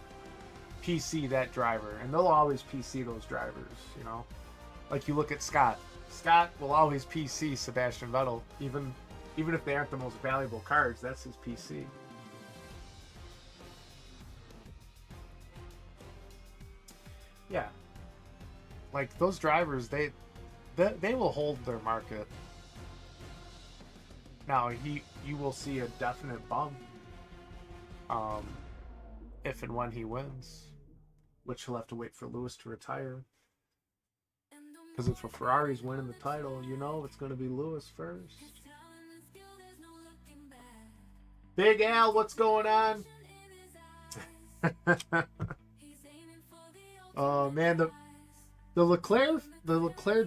PC that driver, and they'll always PC those drivers, you know? Like, you look at Scott. Scott will always PC Sebastian Vettel, even if they aren't the most valuable cards. That's his PC. Yeah. Like, those drivers, they will hold their market. Now, you will see a definite bump if and when he wins, which he'll have to wait for Lewis to retire. Because if a Ferrari's winning the title, you know it's going to be Lewis first. Big Al, what's going on? Oh man, the Leclerc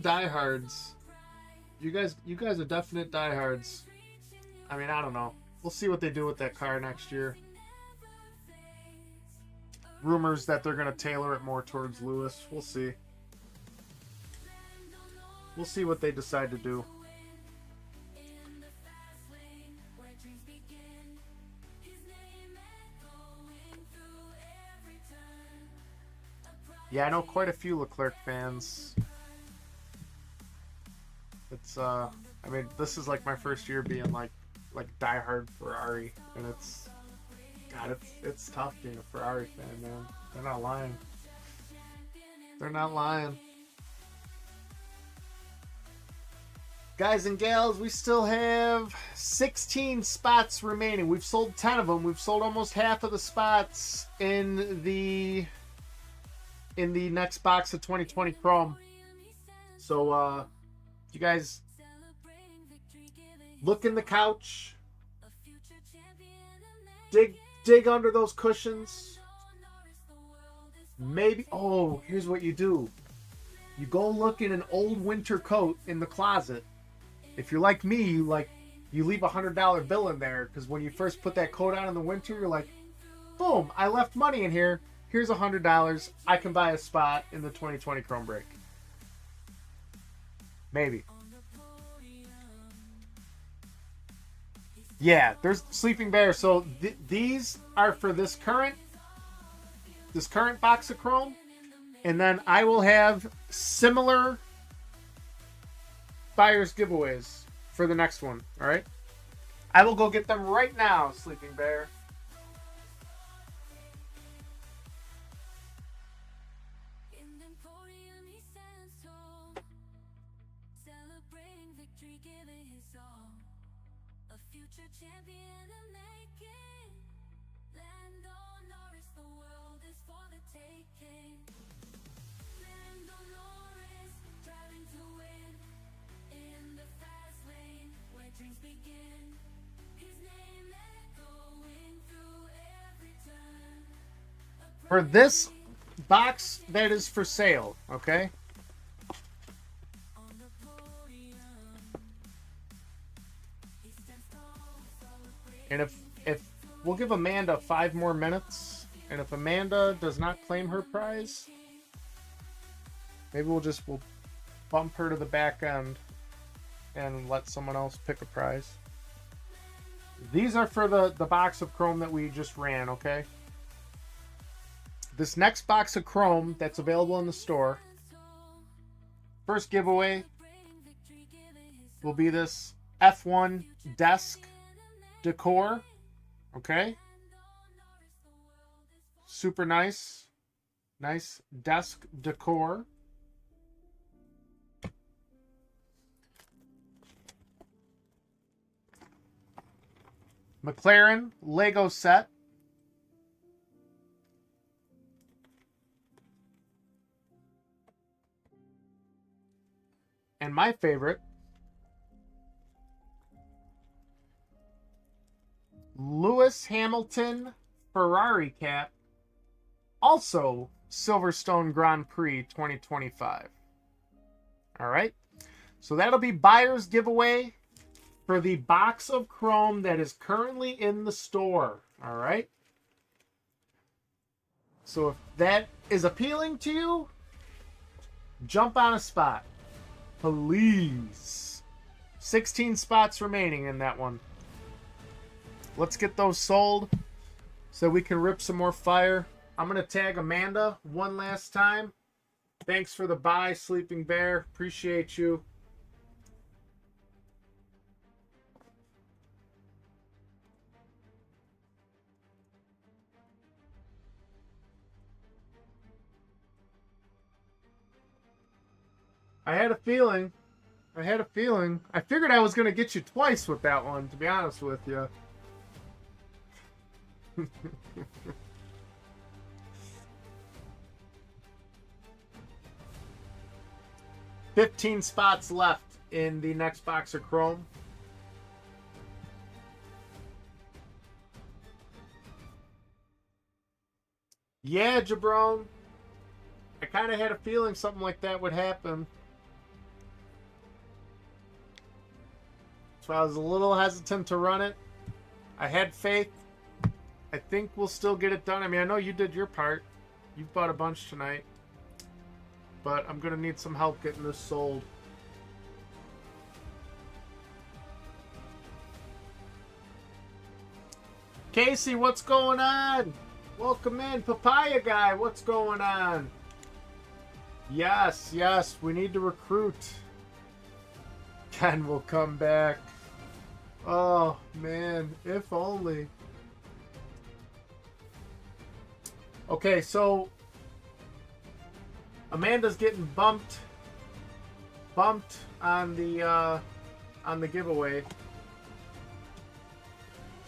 diehards. You guys are definite diehards. I mean, I don't know. We'll see what they do with that car next year. Rumors that they're going to tailor it more towards Lewis. We'll see. We'll see what they decide to do. Yeah, I know quite a few Leclerc fans. It's I mean, this is like my first year being like diehard Ferrari, and it's tough being a Ferrari fan, man. They're not lying. They're not lying. Guys and gals, we still have 16 spots remaining. We've sold 10 of them. We've sold almost half of the spots in the next box of 2020 Chrome. So, you guys look in the couch. Dig under those cushions. Maybe, oh, here's what you do. You go look in an old winter coat in the closet. If you're like me, you leave $100 bill in there, because when you first put that coat on in the winter, you're like, boom, I left money in here. Here's $100. I can buy a spot in the 2020 Chrome Break. Maybe. Yeah, there's Sleeping Bear. So these are for this current box of Chrome, and then I will have similar buyers giveaways for the next one. All right, I will go get them right now, Sleeping Bear. For this box that is for sale, okay? And if we'll give Amanda 5 more minutes, and if Amanda does not claim her prize, maybe we'll bump her to the back end and let someone else pick a prize. These are for the box of Chrome that we just ran, okay? This next box of Chrome that's available in the store, first giveaway will be this F1 desk decor, okay? Super nice desk decor. McLaren Lego set. And my favorite, Lewis Hamilton Ferrari cap, also Silverstone Grand Prix 2025. All right, so that'll be buyer's giveaway for the box of Chrome that is currently in the store. All right, so if that is appealing to you, jump on a spot. Please. 16 spots remaining in that one. Let's get those sold so we can rip some more fire. I'm going to tag Amanda one last time. Thanks for the buy, Sleeping Bear. Appreciate you. I had a feeling. I figured I was going to get you twice with that one, to be honest with you. 15 spots left in the next box of Chrome. Yeah, Jabron. I kind of had a feeling something like that would happen. So I was a little hesitant to run it. I had faith. I think we'll still get it done. I mean, I know you did your part. You've bought a bunch tonight. But I'm going to need some help getting this sold. Casey, what's going on? Welcome in. Papaya guy, what's going on? Yes, yes, we need to recruit. Ken will come back. Oh, man, if only. Okay, so Amanda's getting bumped on the giveaway.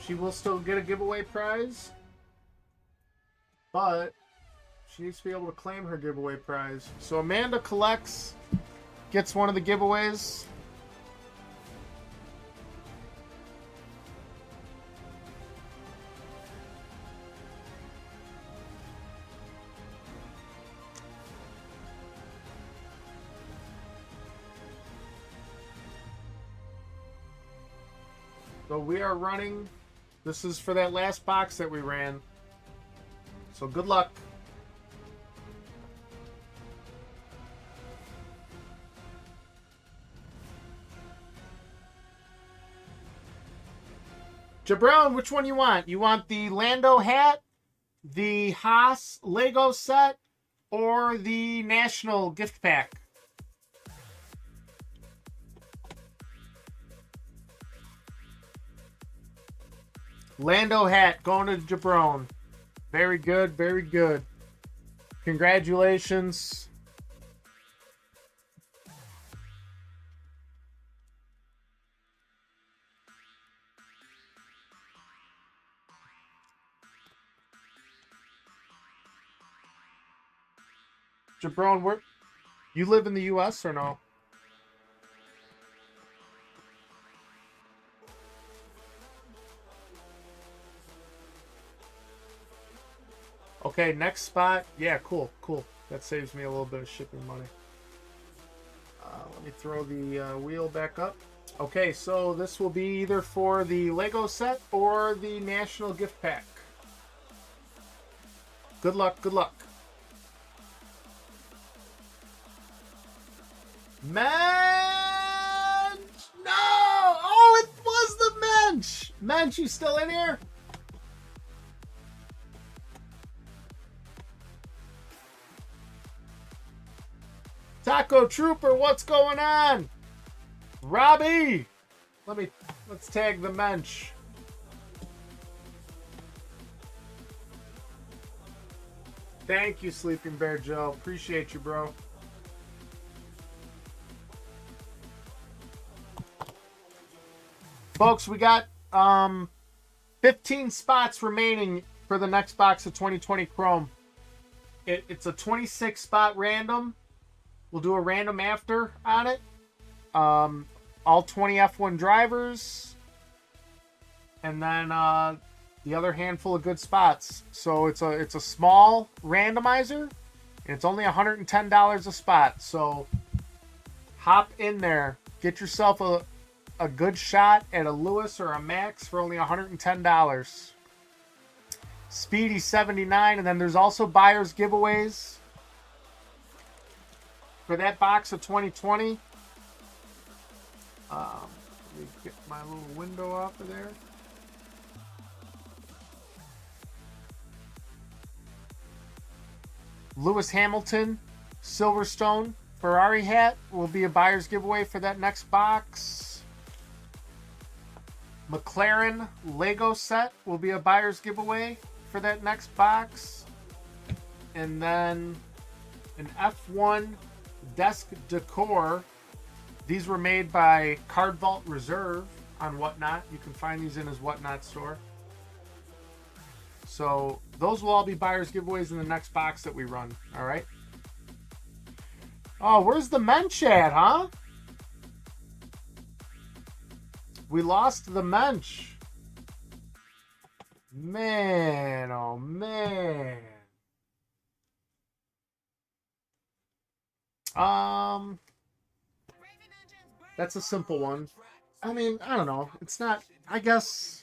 She will still get a giveaway prize, but she needs to be able to claim her giveaway prize. So Amanda collects, gets one of the giveaways. So we are running. This is for that last box that we ran. So good luck. Jabron, which one you want? You want the Lando hat, the Haas Lego set, or the National gift pack? Lando hat going to Jabron. Very good, very good. Congratulations. Jabron, where you live in the US or no? Okay, next spot. Yeah, cool, cool. That saves me a little bit of shipping money. Let me throw the wheel back up. Okay, so this will be either for the Lego set or the National gift pack. Good luck, good luck. Mensch! No! Oh, it was the Mensch! Mensch, you still in here? Taco Trooper, what's going on? Robbie! Let's tag the Mensch. Thank you, Sleeping Bear Joe. Appreciate you, bro. Folks, we got 15 spots remaining for the next box of 2020 Chrome. It's a 26 spot random. We'll do a random after on it. All 20 F1 drivers. And then the other handful of good spots. So it's a small randomizer. And it's only $110 a spot. So hop in there. Get yourself a good shot at a Lewis or a Max for only $110. Speedy 79. And then there's also buyer's giveaways for that box of 2020. Let me get my little window off of there. Lewis Hamilton, Silverstone, Ferrari hat will be a buyer's giveaway for that next box. McLaren Lego set will be a buyer's giveaway for that next box. And then an F1 desk decor. These were made by Card Vault Reserve on Whatnot. You can find these in his Whatnot store. So those will all be buyer's giveaways in the next box that we run. All right. Oh, where's the mensch at, huh? We lost the mensch. Man, oh man. That's a simple one. I mean, I don't know. It's not, I guess.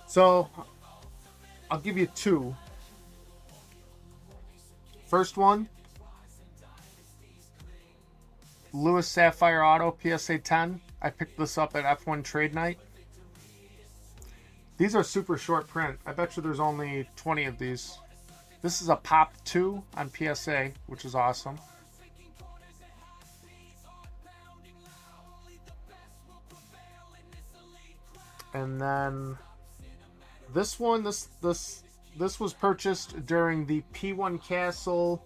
So, I'll give you two. First one, Lewis Sapphire Auto PSA 10. I picked this up at F1 Trade Night. These are super short print. I bet you there's only 20 of these. This is a Pop 2 on PSA, which is awesome. And then this one, this was purchased during the P1 Castle,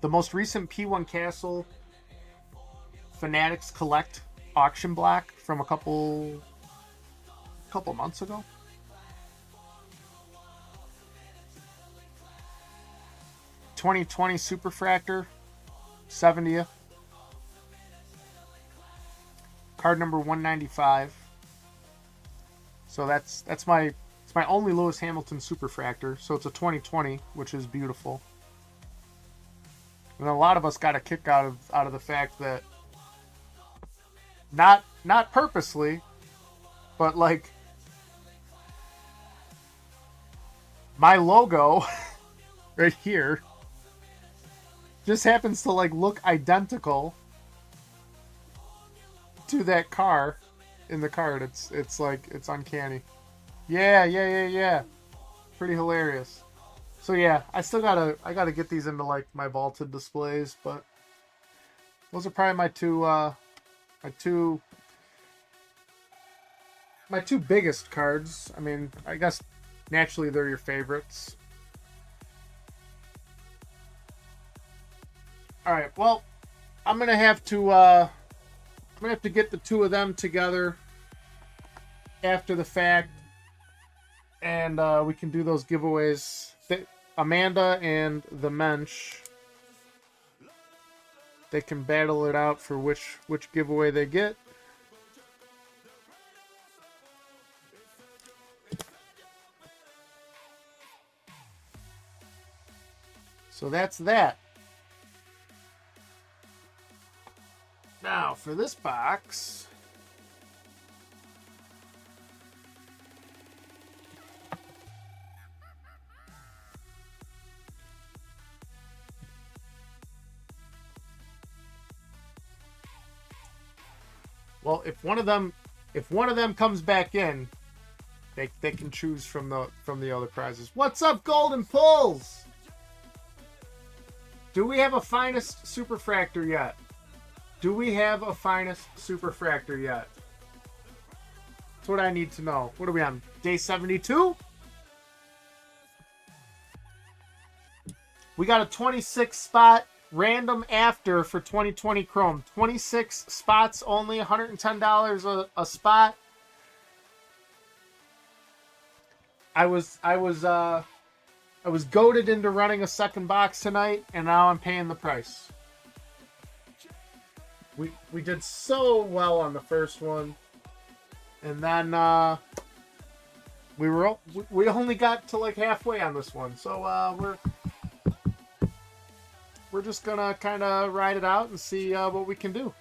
the most recent P1 Castle Fanatics Collect auction block from a couple months ago. '20 Superfractor, 70th. Card number 195. So that's my only Lewis Hamilton Superfractor. So it's a 2020, which is beautiful. And a lot of us got a kick out of the fact that not purposely, but like my logo right here just happens to like look identical to that car in the card. It's like, it's uncanny. Yeah. Pretty hilarious. So yeah, I gotta get these into like my vaulted displays, but those are probably my two biggest cards. I mean, I guess naturally they're your favorites. All right, well, I'm gonna have to get the two of them together after the fact, and we can do those giveaways. Amanda and the Mensch, they can battle it out for which giveaway they get. So that's that. Now for this box, well, if one of them comes back in, they can choose from the other prizes. What's up, Golden Pulls? Do we have a finest Superfractor yet? Do we have a finest Superfractor yet? That's what I need to know. What are we on? Day 72? We got a 26 spot random after for 2020 Chrome. 26 spots only, $110 a spot. I was goaded into running a second box tonight, and now I'm paying the price. We did so well on the first one, and then we only got to like halfway on this one, so we're just gonna kind of ride it out and see what we can do.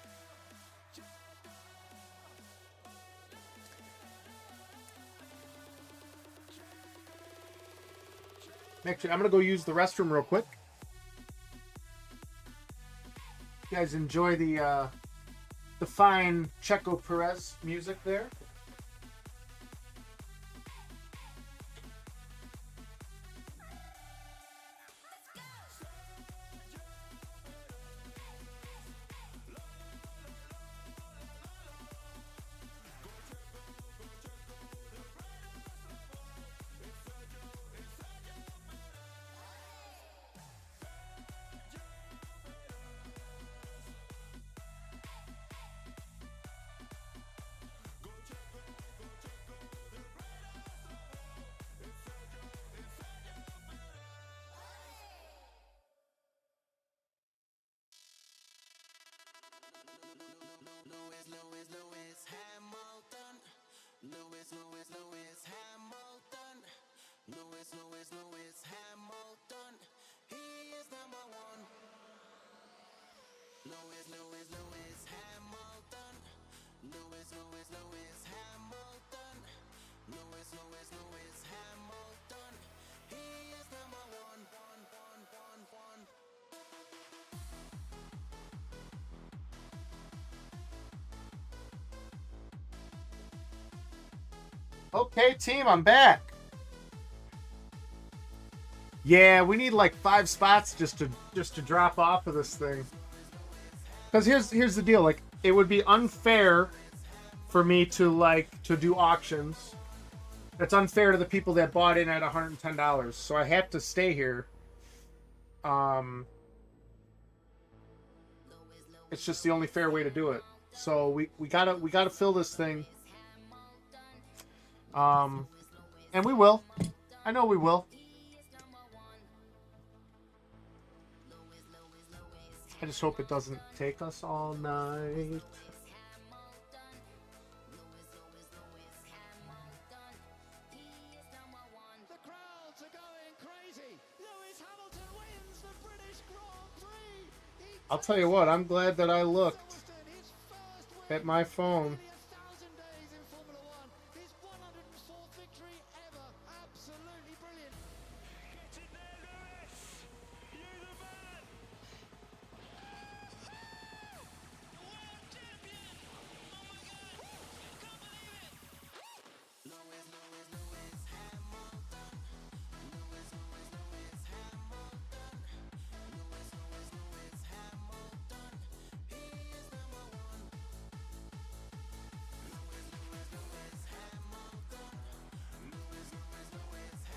Actually, I'm gonna go use the restroom real quick. You guys enjoy the fine Checo Perez music there. Okay, team, I'm back. Yeah, we need like 5 spots just to drop off of this thing. Because here's the deal, like it would be unfair for me to do auctions. It's unfair to the people that bought in at $110. So I have to stay here. It's just the only fair way to do it. So we gotta fill this thing. And we will. I know we will. I just hope it doesn't take us all night. The crowds are going crazy. Lewis Hamilton wins the British Grand Prix. He I'll tell you what, I'm glad that I looked his first win at my phone. in 1,000 days in Formula One. His 104th victory ever. Absolutely brilliant. Get in there, Lewis! You the man!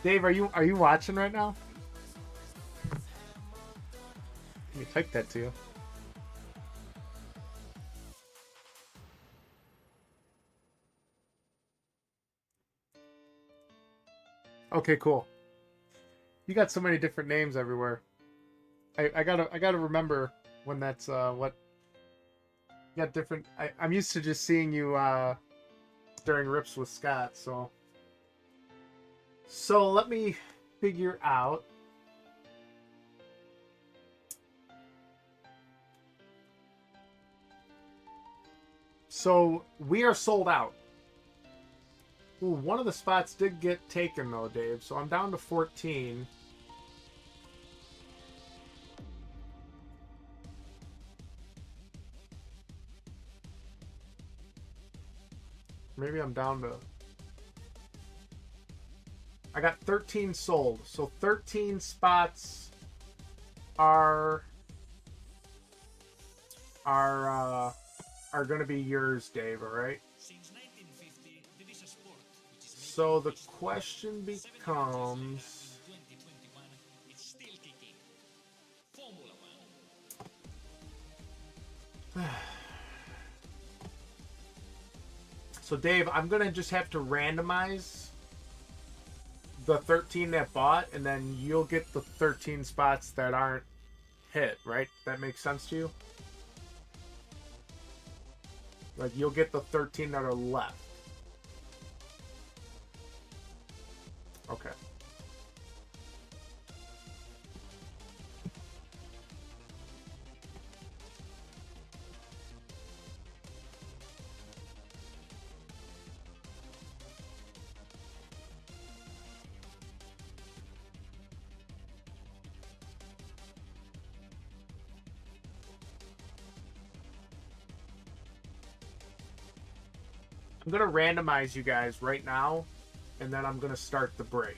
Dave, are you watching right now? Let me type that to you. Okay, cool. You got so many different names everywhere. I gotta remember when that's what. You got different. I'm used to just seeing you during rips with Scott, so. So let me figure out. So we are sold out. Ooh, one of the spots did get taken though, Dave. So I'm down to 14. Maybe I'm down to... I got 13 sold. So 13 spots are going to be yours, Dave, all right? Since 1950, there is a sport which is So the question becomes... 2021, it's still kicking. Formula One. So Dave, I'm going to just have to randomize the 13 that bought, and then you'll get the 13 spots that aren't hit, right? That makes sense to you? Like, you'll get the 13 that are left. Okay. I'm going to randomize you guys right now, and then I'm going to start the break.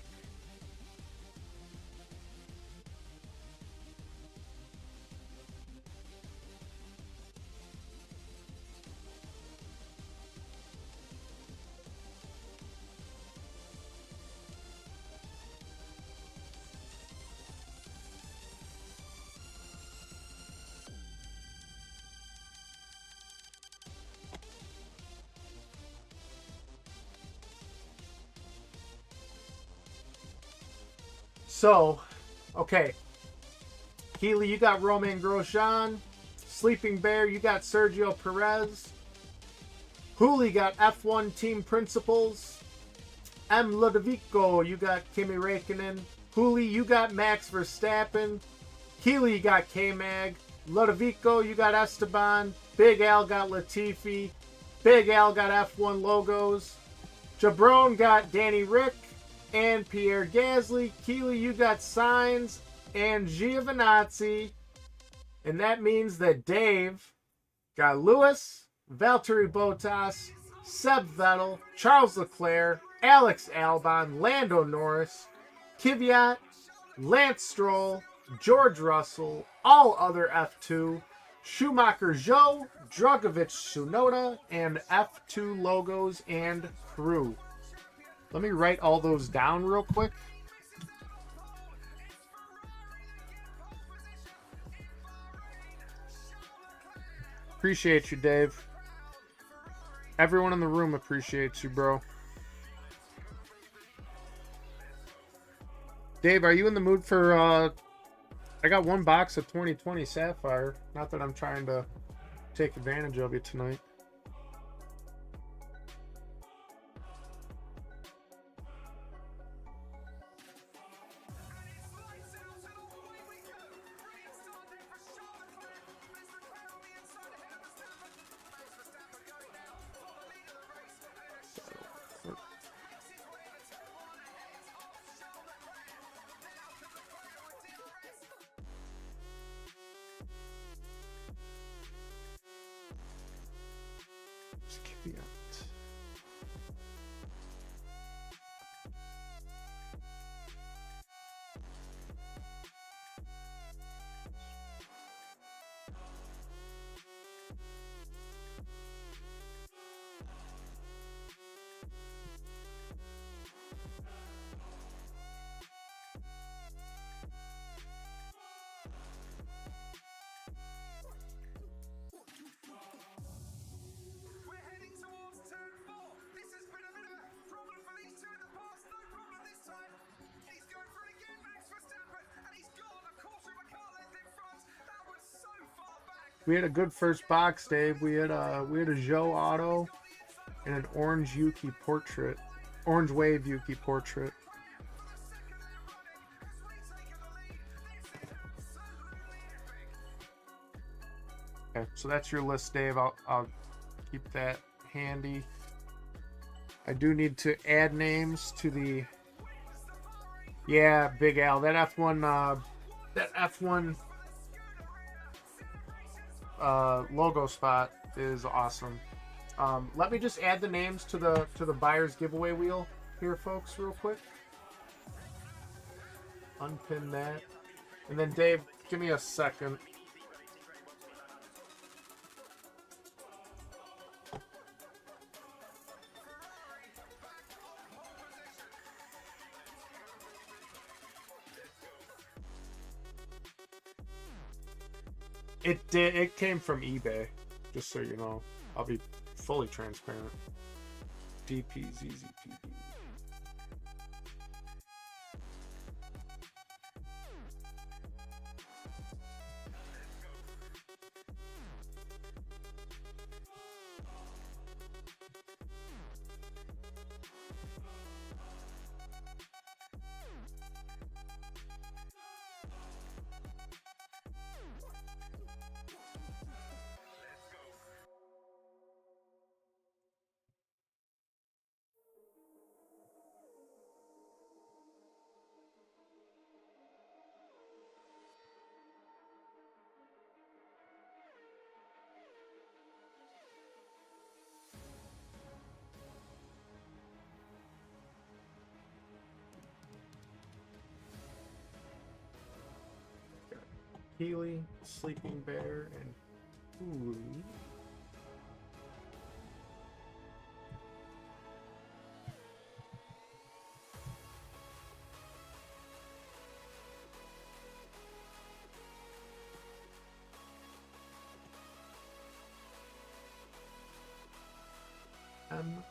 So, okay. Keely, you got Romain Grosjean. Sleeping Bear, you got Sergio Perez. Hooli got F1 team principals. M. Ludovico, you got Kimi Räikkönen. Hooli, you got Max Verstappen. Keely, you got K-Mag. Ludovico, you got Esteban. Big Al got Latifi. Big Al got F1 logos. Jabron got Danny Rick and Pierre Gasly. Keely, you got Signs and Giovinazzi. And that means that Dave got Lewis, Valtteri Bottas, Seb Vettel, Charles Leclerc, Alex Albon, Lando Norris, Kvyat, Lance Stroll, George Russell, all other F2, Schumacher Zhou, Drogovic Tsunoda, and F2 logos and crew. Let me write all those down real quick. Appreciate you, Dave. Everyone in the room appreciates you, bro. Dave, are you in the mood for, I got one box of 2020 Sapphire. Not that I'm trying to take advantage of you tonight. We had a good first box, Dave. We had a Zhou auto and an orange Yuki portrait, orange wave Yuki portrait. Okay, so that's your list, Dave. I'll keep that handy. I do need to add names to the. Yeah, Big Al. That F1. That F1. Logo spot is awesome. Let me just add the names to the buyer's giveaway wheel here, folks, real quick. Unpin that, and then Dave, give me a second. It came from eBay, just so you know. I'll be fully transparent. DPZZPB. Healy, Sleeping Bear, and Hulu.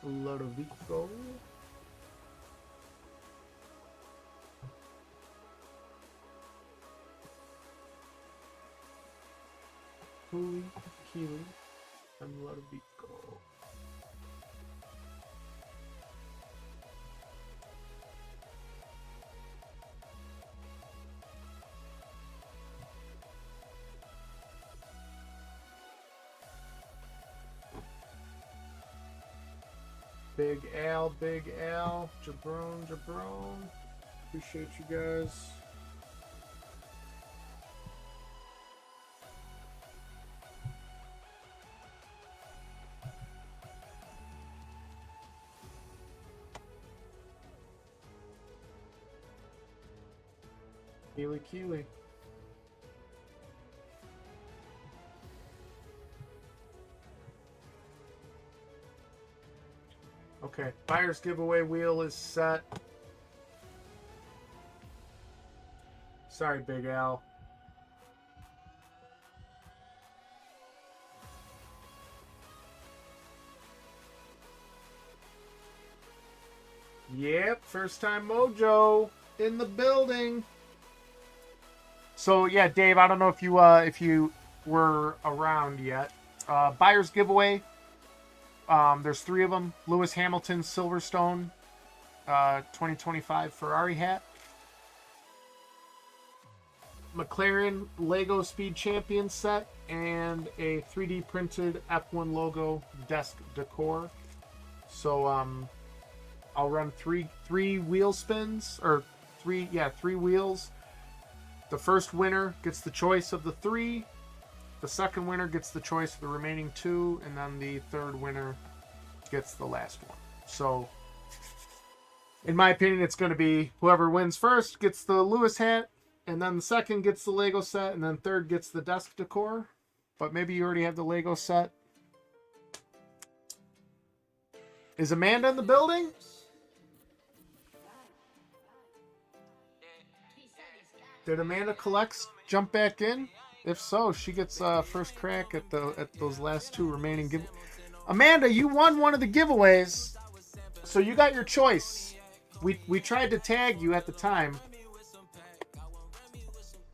Lodovico. Huli, Keely, and Lodovico. Big Al, Jabron. Appreciate you guys. Keely. Okay, buyer's giveaway wheel is set. Sorry, Big Al. Yep, first time mojo in the building. So yeah, Dave, I don't know if you were around yet. Buyer's giveaway. There's 3 of them. Lewis Hamilton Silverstone 2025 Ferrari hat. McLaren Lego Speed Champion set and a 3D printed F1 logo desk decor. So I'll run three wheel spins, or three wheels. The first winner gets the choice of the 3. The second winner gets the choice of the remaining 2, and then the third winner gets the last one. So, in my opinion, it's going to be whoever wins first gets the Lewis hat, and then the second gets the Lego set, and then third gets the desk decor. But maybe you already have the Lego set. Is Amanda in the building? Did Amanda Collects jump back in? If so, she gets first crack at those last 2 remaining give. Amanda, you won one of the giveaways, so you got your choice. We tried to tag you at the time.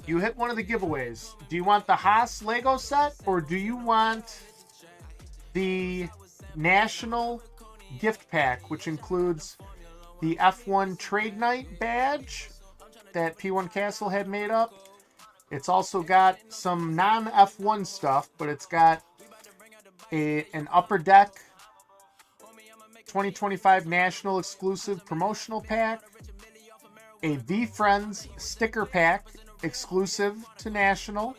You hit one of the giveaways. Do you want the Haas Lego set, or do you want the National gift pack, which includes the F1 Trade Night badge that P1 Castle had made up? It's also got some non-F1 stuff, but it's got an Upper Deck 2025 National Exclusive Promotional Pack, a V-Friends sticker pack exclusive to National.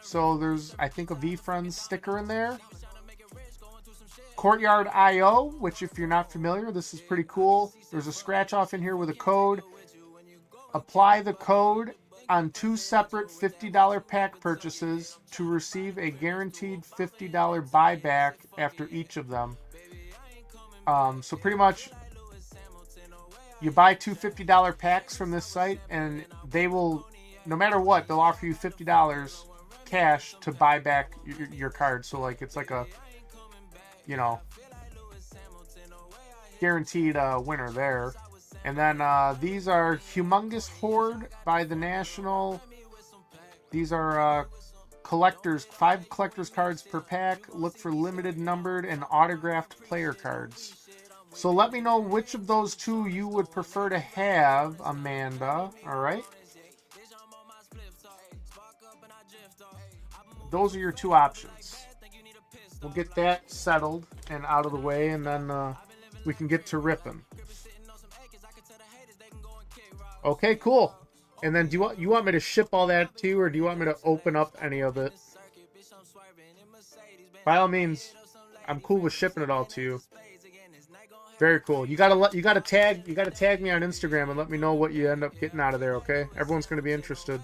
So there's, I think, a V-Friends sticker in there. Courtyard IO, which if you're not familiar, this is pretty cool. There's a scratch off in here with a code. Apply the code on 2 separate $50 pack purchases to receive a guaranteed $50 buyback after each of them. So pretty much you buy 2 $50 packs from this site, and they will, no matter what, they'll offer you $50 cash to buy back your card. So like it's like a, you know, guaranteed winner there. And then these are Humongous Horde by the National. These are collectors, 5 collectors cards per pack. Look for limited numbered and autographed player cards. So let me know which of those 2 you would prefer to have, Amanda. All right. Those are your 2 options. We'll get that settled and out of the way, and then we can get to ripping. Okay, cool. And then do you want me to ship all that to you, or do you want me to open up any of it? By all means, I'm cool with shipping it all to you. Very cool. You gotta tag me on Instagram and let me know what you end up getting out of there, okay? Everyone's gonna be interested.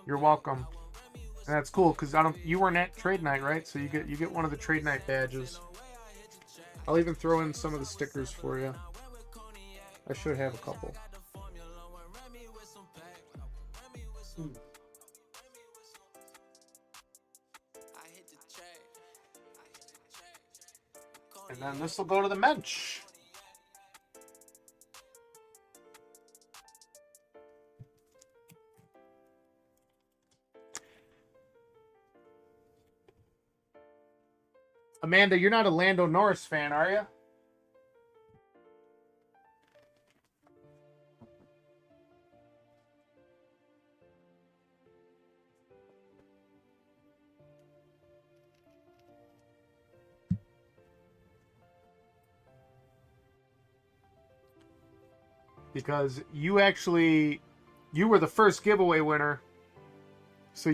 You're welcome. And that's cool because you weren't at trade night, right? So you get one of the trade night badges. I'll even throw in some of the stickers for you. I should have a couple. And then this will go to the Mensch. Amanda, you're not a Lando Norris fan, are you? because you were the first giveaway winner. So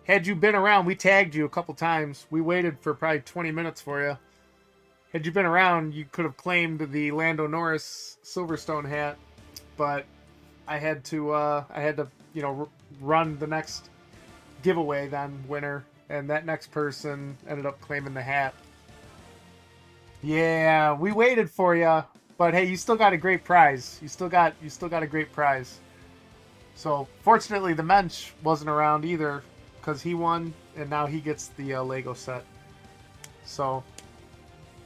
had you been around, we tagged you a couple times. We waited for probably 20 minutes for you. Had you been around, you could have claimed the Lando Norris Silverstone hat, but I had to run the next giveaway then winner, and that next person ended up claiming the hat. Yeah, we waited for you, but hey, you still got a great prize. You still got a great prize. So fortunately, the Mensch wasn't around either, because he won, and now he gets the Lego set. So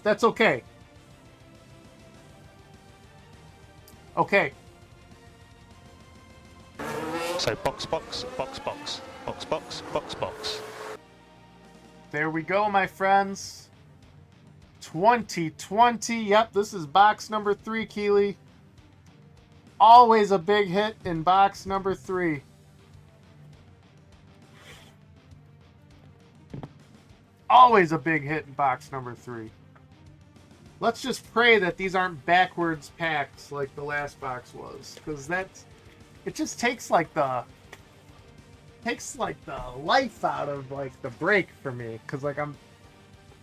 that's okay. Okay. So box, box, box, box, box, box, box, box. There we go, my friends. 2020. Yep, this is box number 3, Keely. Always a big hit in box number 3. Always a big hit in box number 3. Let's just pray that these aren't backwards packs like the last box was, because it just takes like the life out of like the break for me, because like I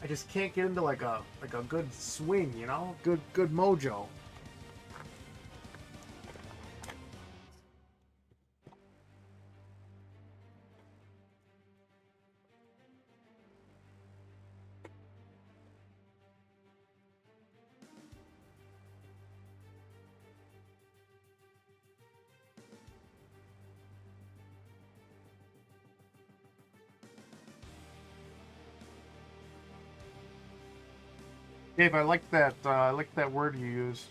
just can't get into like a good swing, you know, good mojo. Dave, I like that word you used.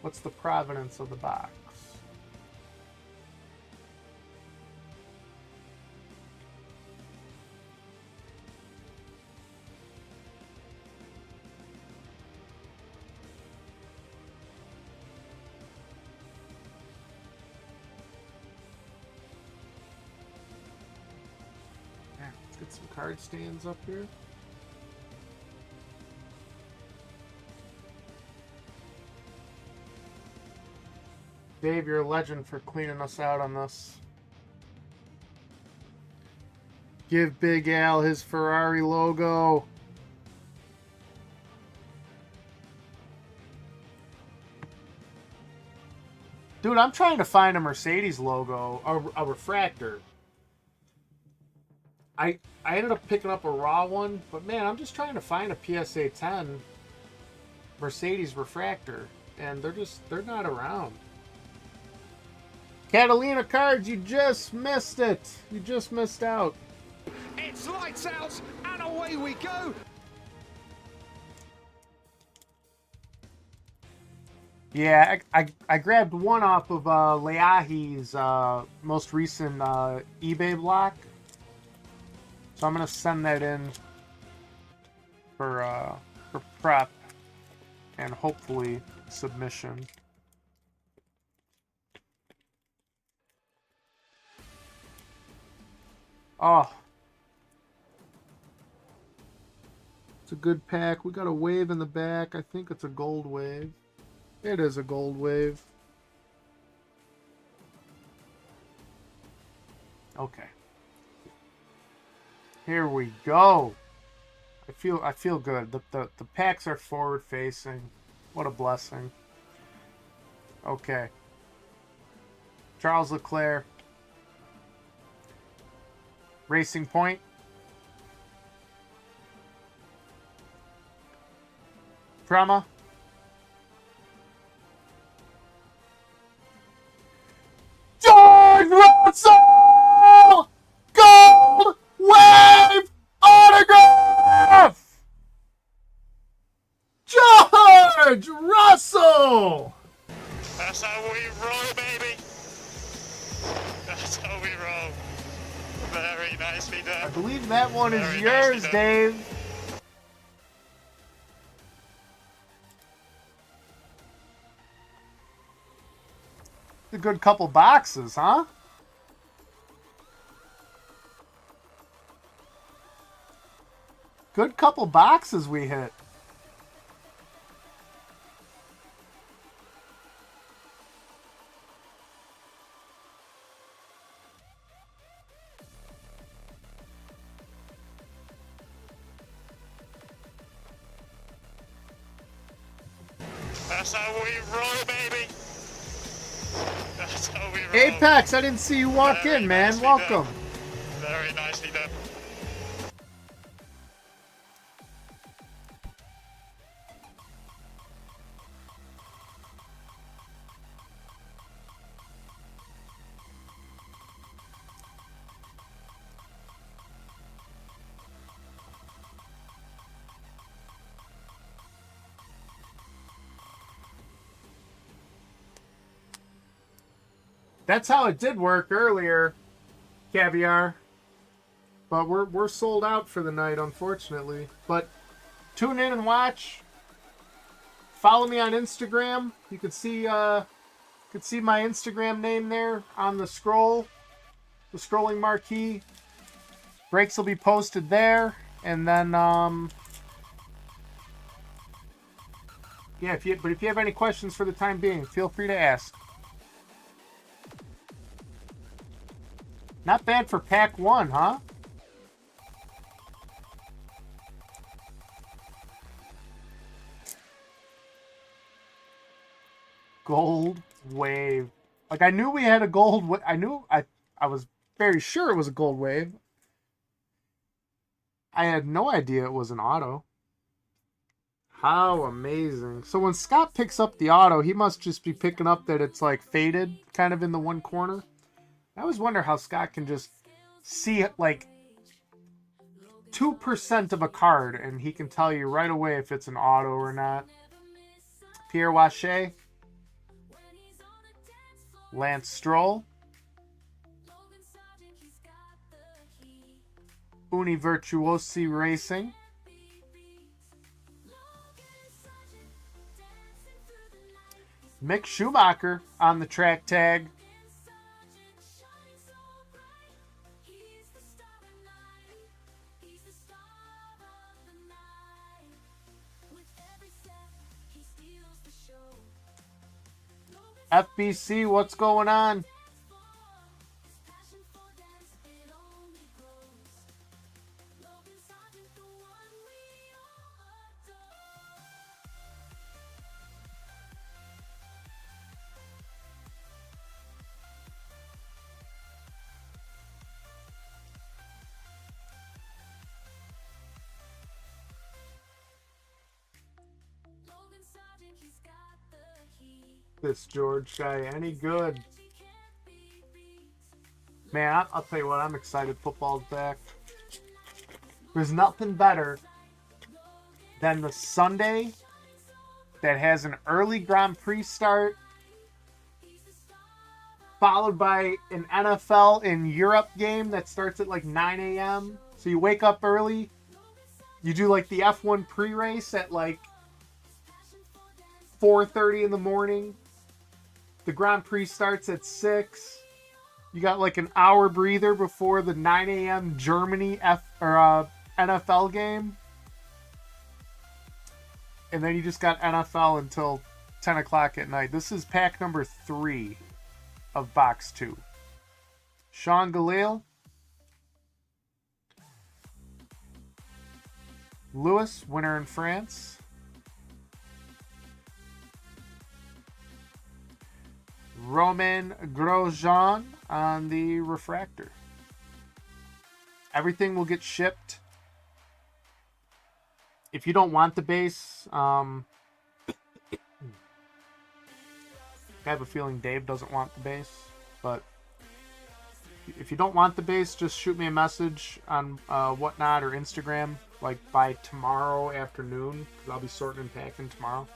What's the provenance of the box? Yeah, let's get some card stands up here. Dave, you're a legend for cleaning us out on this. Give Big Al his Ferrari logo. Dude, I'm trying to find a Mercedes logo, a refractor. I ended up picking up a raw one, but man, I'm just trying to find a PSA 10 Mercedes refractor, and they're not around. Catalina Cards, you just missed it. You just missed out. It's lights out and away we go. Yeah, I grabbed one off of Leahy's most recent eBay block. So I'm going to send that in for prep and hopefully submission. Oh, it's a good pack. We got a wave in the back. I think it's a gold wave. It is a gold wave. Okay. Here we go. I feel good. The packs are forward facing. What a blessing. Okay. Charles Leclerc. Racing Point. Prema. George Russell! Gold Wave Autograph! George Russell! That's how we roll, baby. That's how we roll. Very nicely done. I believe that one is Very yours, nicely done. Dave. A good couple boxes, huh? Good couple boxes we hit. That's how we roll, baby. That's how we roll. Apex, I didn't see you walk Very in, man. nicely Welcome. done. Very nicely done. That's how it did work earlier, Caviar. But we're sold out for the night, unfortunately. But tune in and watch. Follow me on Instagram. You can see my Instagram name there on the scroll, the scrolling marquee. Breaks will be posted there, and then yeah. If you have any questions for the time being, feel free to ask. Not bad for pack 1, huh? Gold wave. Like, I knew we had a gold I was very sure it was a gold wave. I had no idea it was an auto. How amazing. So when Scott picks up the auto, he must just be picking up that it's like faded kind of in the one corner. I always wonder how Scott can just see it like 2% of a card and he can tell you right away if it's an auto or not. Pierre Wache, Lance Stroll, Uni Virtuosi Racing, Mick Schumacher on the track tag, FBC, what's going on? This George guy any good? Man, I'll tell you what, I'm excited football's back. There's nothing better than the Sunday that has an early Grand Prix start followed by an NFL in Europe game that starts at like 9 a.m. So you wake up early, you do like the F1 pre-race at like 4:30 in the morning. The Grand Prix starts at 6. You got like an hour breather before the 9 a.m. Germany NFL game. And then you just got NFL until 10 o'clock at night. This is pack number 3 of box 2. Sean Galil. Lewis, winner in France. Romain Grosjean on the refractor. Everything will get shipped. If you don't want the base, I have a feeling Dave doesn't want the base, but if you don't want the base, just shoot me a message on Whatnot or Instagram, like by tomorrow afternoon, because I'll be sorting and packing tomorrow.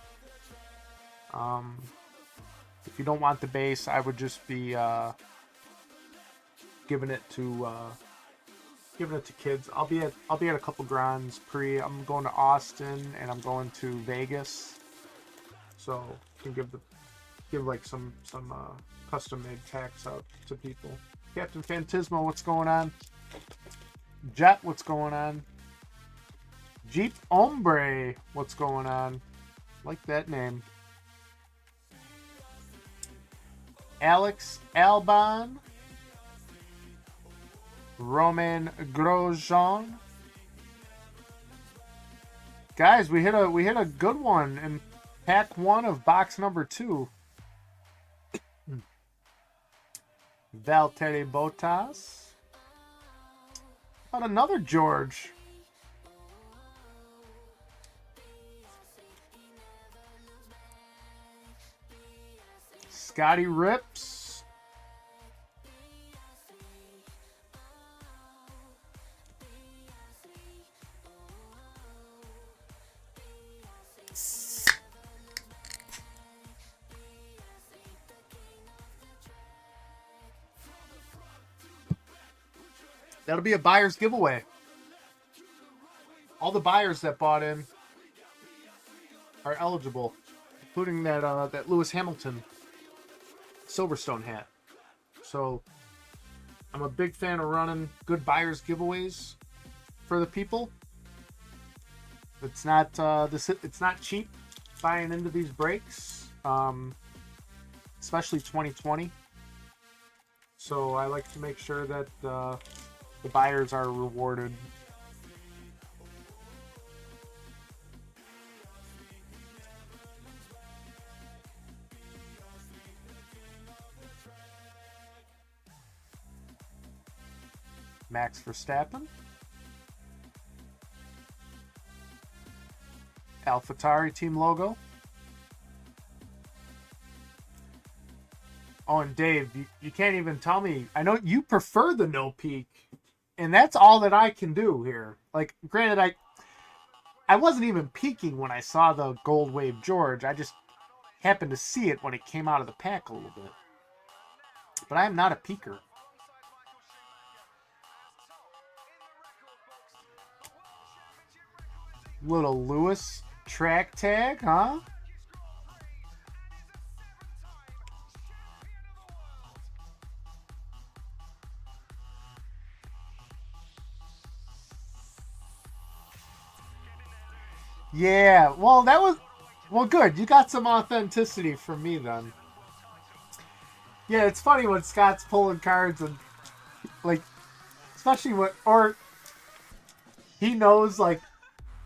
If you don't want the base, I would just be giving it to kids. I'll be at a couple Grands Prix. I'm going to Austin and I'm going to Vegas, so you can give like some custom made packs out to people. Captain Fantismo, what's going on? Jet, what's going on? Jeep Ombre, what's going on? Like that name. Alex Albon, Romain Grosjean. Guys, we hit a good one in Pack 1 of box number 2. Valtteri Bottas. About another George. Scotty Rips. That'll be a buyer's giveaway. All the buyers that bought in are eligible, including that Lewis Hamilton Silverstone hat. So I'm a big fan of running good buyers giveaways for the people. It's not it's not cheap buying into these breaks, especially 2020. So I like to make sure that the buyers are rewarded. Max Verstappen. AlphaTauri team logo. Oh, and Dave, you can't even tell me. I know you prefer the no peek, and that's all that I can do here. Like, granted, I wasn't even peeking when I saw the Gold Wave George. I just happened to see it when it came out of the pack a little bit. But I am not a peeker. Little Lewis track tag, huh? Yeah, well, good. You got some authenticity from me then. Yeah, it's funny when Scott's pulling cards and, like, especially or he knows, like,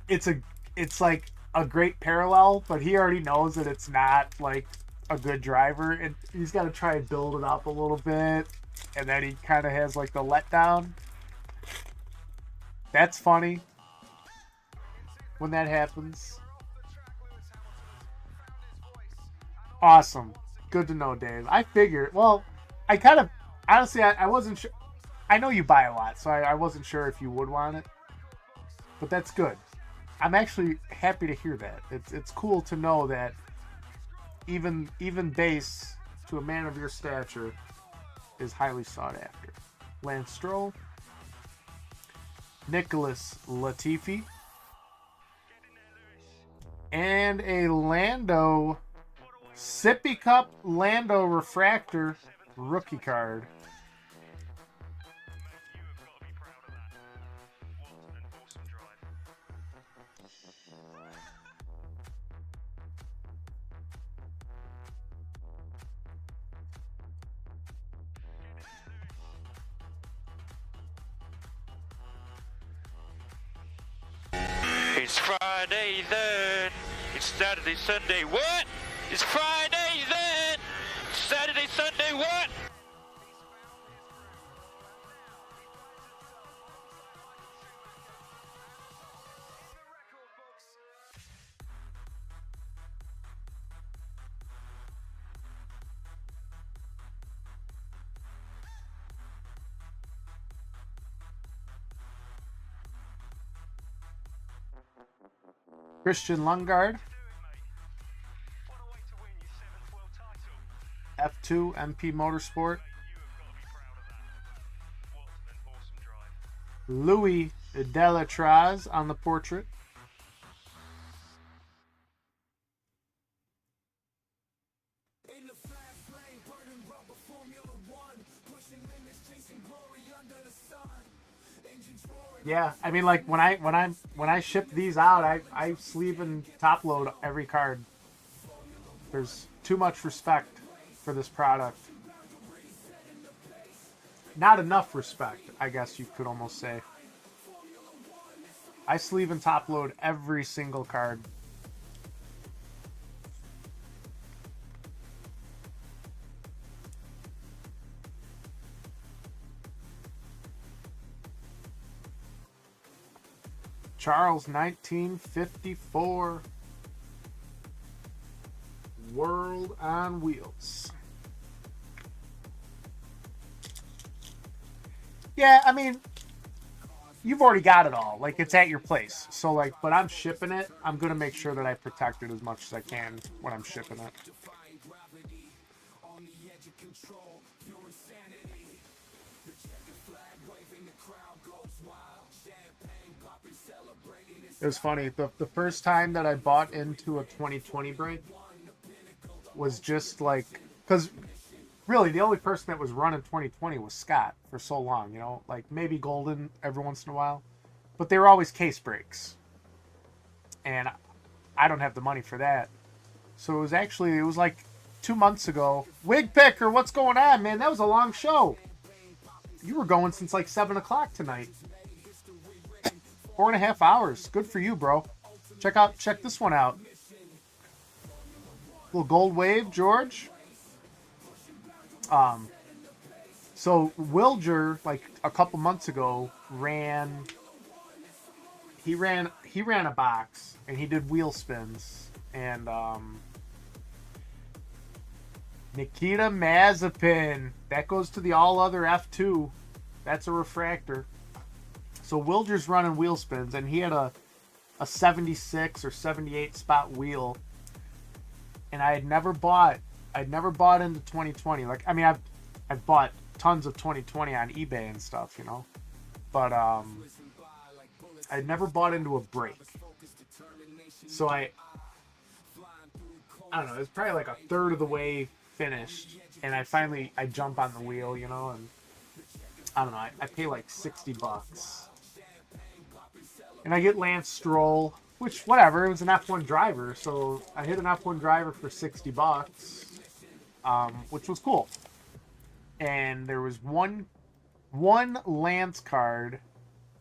it's like a great parallel, but he already knows that it's not like a good driver, and he's got to try and build it up a little bit, and then he kind of has like the letdown. That's funny when that happens. Awesome. Good to know, Dave. I figured, well, I kind of, honestly, I wasn't sure. I know you buy a lot, so I wasn't sure if you would want it, but that's good. I'm actually happy to hear that. It's cool to know that even base to a man of your stature is highly sought after. Lance Stroll, Nicholas Latifi, and a Lando Sippy Cup Lando Refractor rookie card. It's Friday then. It's Saturday, Sunday. What? It's Friday then. Saturday, Sunday. What? Christian Lundgaard, F2 MP Motorsport, Louis Delatraz on the portrait, yeah, I mean, like when I ship these out, I sleeve and top load every card. There's too much respect for this product. Not enough respect, I guess you could almost say. I sleeve and top load every single card. Charles 1954 World on Wheels. Yeah, I mean, you've already got it all. Like, it's at your place. So, like, but I'm shipping it. I'm going to make sure that I protect it as much as I can when I'm shipping it. It was funny. The first time that I bought into a 2020 brake was just like, because really the only person that was running 2020 was Scott for so long, you know, like maybe Golden every once in a while, but they were always case brakes, and I don't have the money for that. So it was like 2 months ago. Wig Picker, what's going on, man? That was a long show. You were going since like 7 o'clock tonight. 4.5 hours. Good for you, bro. Check this one out. Little gold wave, George. So Wilger, like a couple months ago, ran a box and he did wheel spins, and Nikita Mazepin, that goes to the all other F2. That's a refractor. So Wilger's running wheel spins, and he had a 76 or 78 spot wheel, and I'd never bought into 2020. Like, I mean, I've bought tons of 2020 on eBay and stuff, you know, but I'd never bought into a brake. So I don't know, it's probably like a third of the way finished, and I jump on the wheel, you know, and I don't know, I pay like $60. And I get Lance Stroll, which, whatever, it was an F1 driver, so I hit an F1 driver for $60, which was cool. And there was one Lance card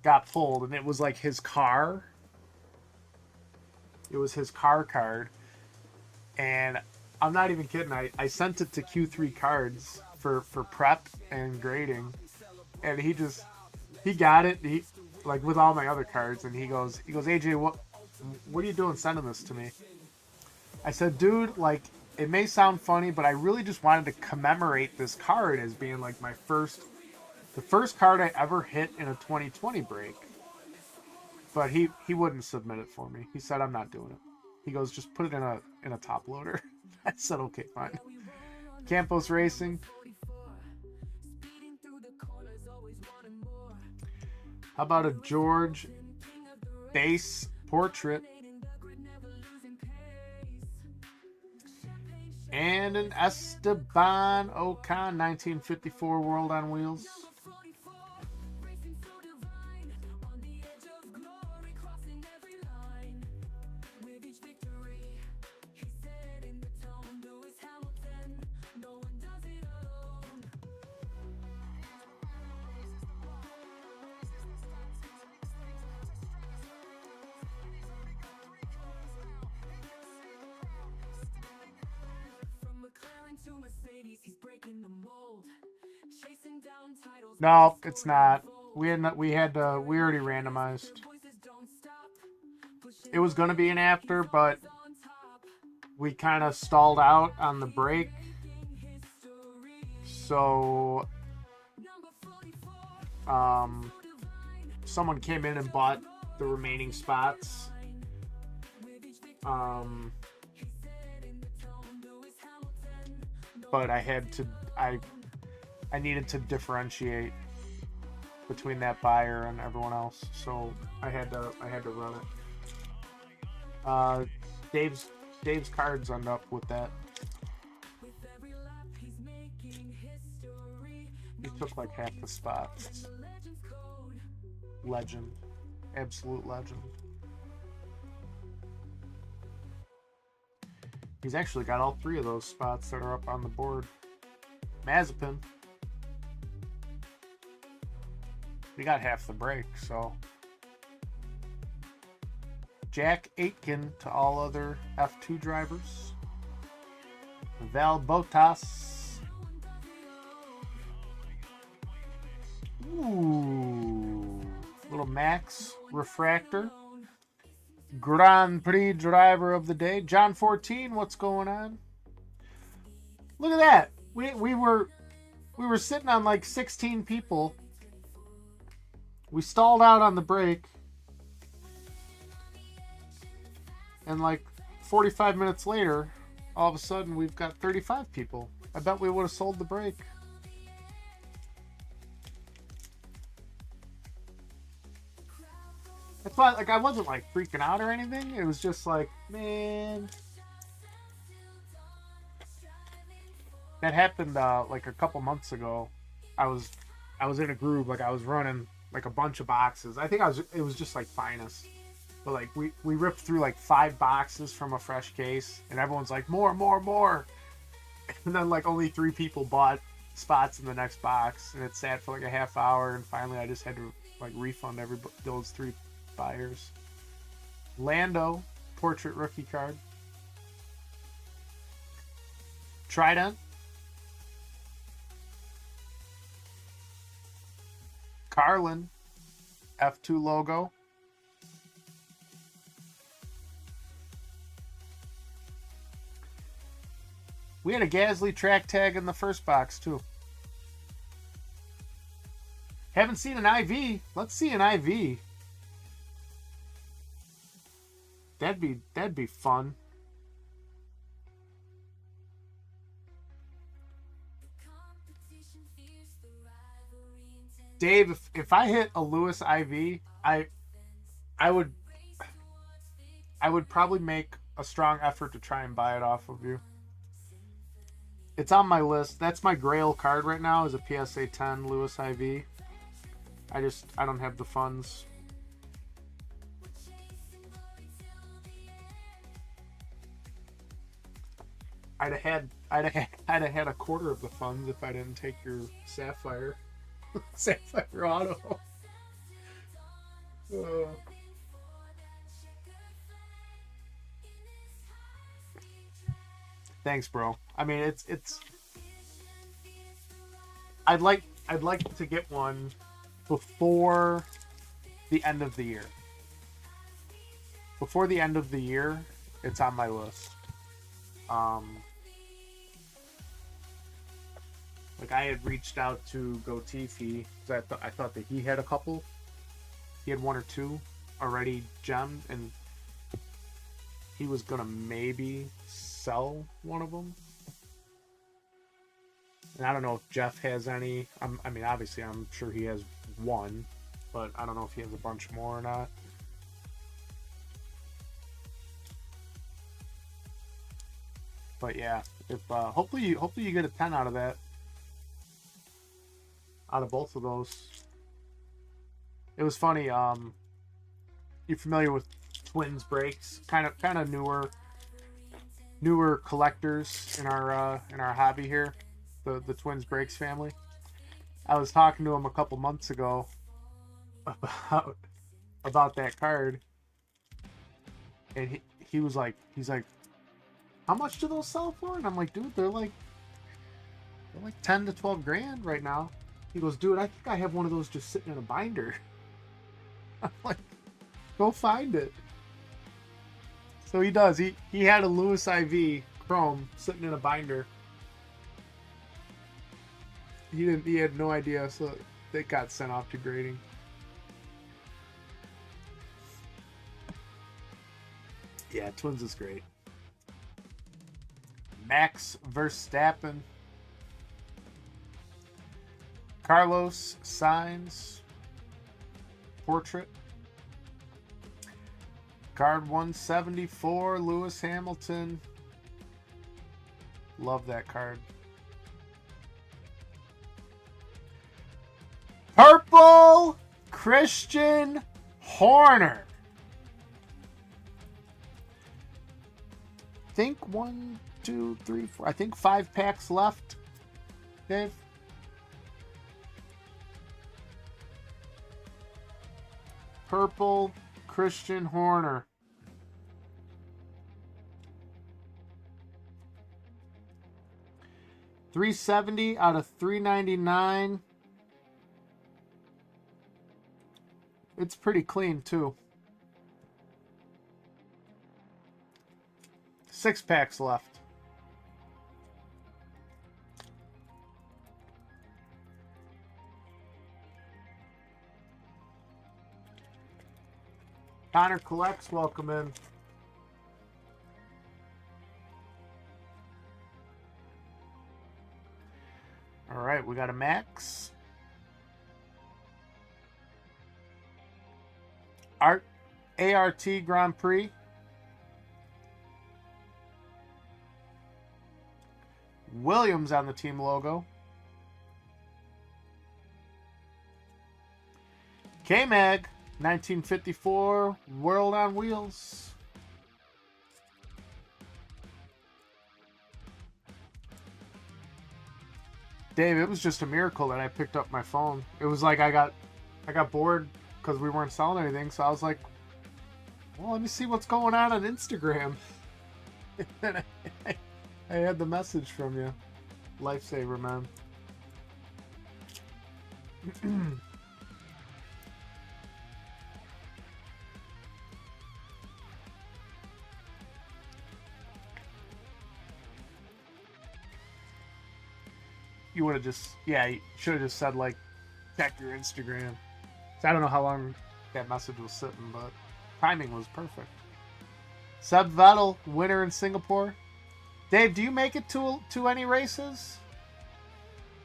got pulled, and it was like his car. It was his car card. And I'm not even kidding, I sent it to Q3 Cards for prep and grading. And he got it, like with all my other cards, and he goes, AJ, what are you doing sending this to me? I said, dude, like, it may sound funny, but I really just wanted to commemorate this card as being like the first card I ever hit in a 2020 break. But he wouldn't submit it for me. He said, I'm not doing it. He goes, just put it in a top loader. I said, okay, fine. Campos Racing. How about a George base portrait? And an Esteban Ocon 1954 World on Wheels. No, it's not. We already randomized. It was going to be an after, but we kind of stalled out on the break. So someone came in and bought the remaining spots. But I needed to differentiate between that buyer and everyone else, so I had to run it. Dave's cards end up with that. He took like half the spots. Legend, absolute legend. He's actually got all three of those spots that are up on the board. Mazepin. We got half the break, so. Jack Aitken to all other F2 drivers. Val Bottas. Ooh. Little Max refractor. Grand Prix driver of the day, John 14. What's going on? Look at that. We were sitting on like 16 people. We stalled out on the break. And like 45 minutes later, all of a sudden we've got 35 people. I bet we would have sold the break. That's why, like, I wasn't like freaking out or anything. It was just like, man, that happened like a couple months ago. I was in a groove, like I was running like a bunch of boxes. I think it was just like finest. But like we ripped through like 5 boxes from a fresh case, and everyone's like, more. And then like only 3 people bought spots in the next box, and it sat for like a half hour, and finally I just had to like refund those 3 buyers. Lando portrait rookie card. Trident. Carlin F2 logo. We had a Gasly track tag in the first box too. Haven't seen an IV. Let's see an IV. That'd be fun. Dave, if I hit a Lewis IV, I would probably make a strong effort to try and buy it off of you. It's on my list. That's my grail card right now, is a PSA 10 Lewis IV. I don't have the funds. I'd have had a quarter of the funds if I didn't take your Sapphire. Sapphire Auto. Thanks, bro. I mean, it's. I'd like to get one before the end of the year. Before the end of the year, it's on my list. Like I had reached out to Gotifi because I thought that he had a couple. He had 1 or 2 already gemmed, and he was gonna maybe sell one of them. And I don't know if Jeff has any. I mean, obviously, I'm sure he has 1, but I don't know if he has a bunch more or not. But yeah, if hopefully you get a 10 out of that. Out of both of those. It was funny. You familiar with Twins Breaks? Kind of newer collectors in our hobby here. The Twins Breaks family. I was talking to him a couple months ago about that card, and he's like, how much do those sell for? And I'm like, dude, they're like 10 to 12 grand right now. He goes, dude, I think I have one of those just sitting in a binder. I'm like, go find it. So he does. He had a Lewis IV Chrome sitting in a binder. He had no idea, so they got sent off to grading. Yeah, Twins is great. Max Verstappen. Carlos Sainz portrait. Card 174, Lewis Hamilton. Love that card. Purple Christian Horner. I think 1, 2, 3, 4. I think 5 packs left, Dave. Purple Christian Horner. $370 out of $399. It's pretty clean too. 6 packs left. Connor Collects, welcome in. All right, we got a Max. ART Grand Prix. Williams on the team logo. K-Mag, 1954, World on Wheels. Dave, it was just a miracle that I picked up my phone. It was like I got bored because we weren't selling anything, so I was like, well, let me see what's going on Instagram. And I had the message from you. Lifesaver, man. You would have just, yeah, you should have just said, like, check your Instagram. So I don't know how long that message was sitting, but timing was perfect. Seb Vettel, winner in Singapore. Dave, do you make it to any races?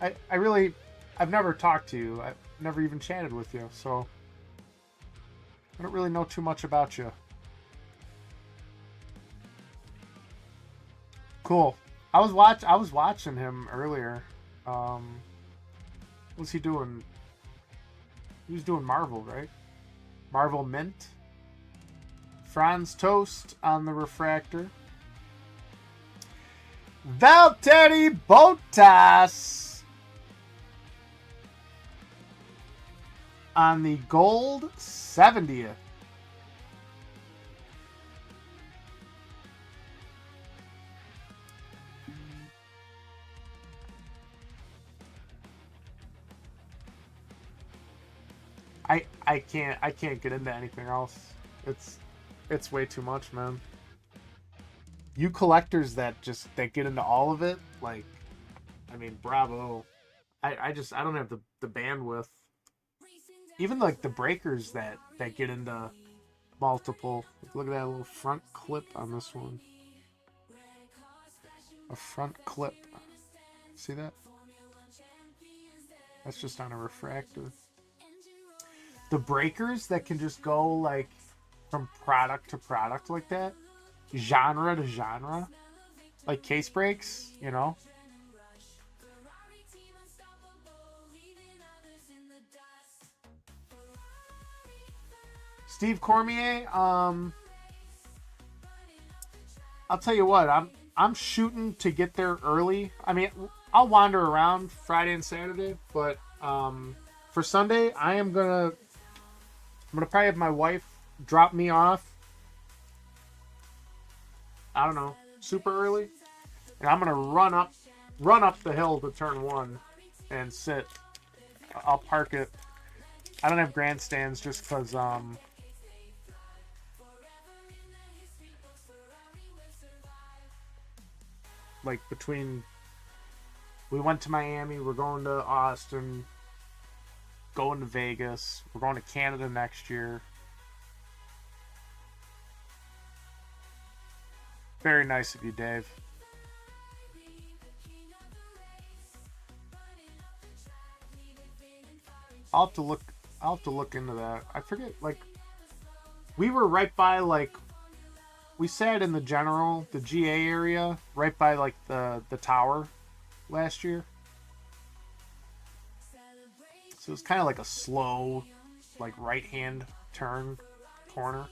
I've never talked to you. I've never even chatted with you, so I don't really know too much about you. Cool. I was watching him earlier. What's he doing? He was doing Marvel, right? Marvel Mint. Franz Toast on the refractor. Valtteri Bottas on the gold 70th. I can't get into anything else. It's way too much, man. You collectors that get into all of it, like, I mean, bravo. I don't have the bandwidth. Even like the breakers that get into multiple. Look at that little front clip on this one. A front clip. See that? That's just on a refractor. The breakers that can just go like from product to product like that, genre to genre, like case breaks, you know. Steve Cormier, I'll tell you what, I'm shooting to get there early. I mean, I'll wander around Friday and Saturday, but for Sunday, I'm gonna probably have my wife drop me off, I don't know, super early, and I'm gonna run up the hill to turn 1 and sit. I'll park it. I don't have grandstands just because like between we went to Miami, we're going to Austin, going to Vegas, we're going to Canada next year. Very nice of you, Dave. I'll have to look into that. I forget, like, we were right by, like, we sat in the GA area, right by, like, the tower last year. So it was kind of like a slow, like, right-hand turn corner.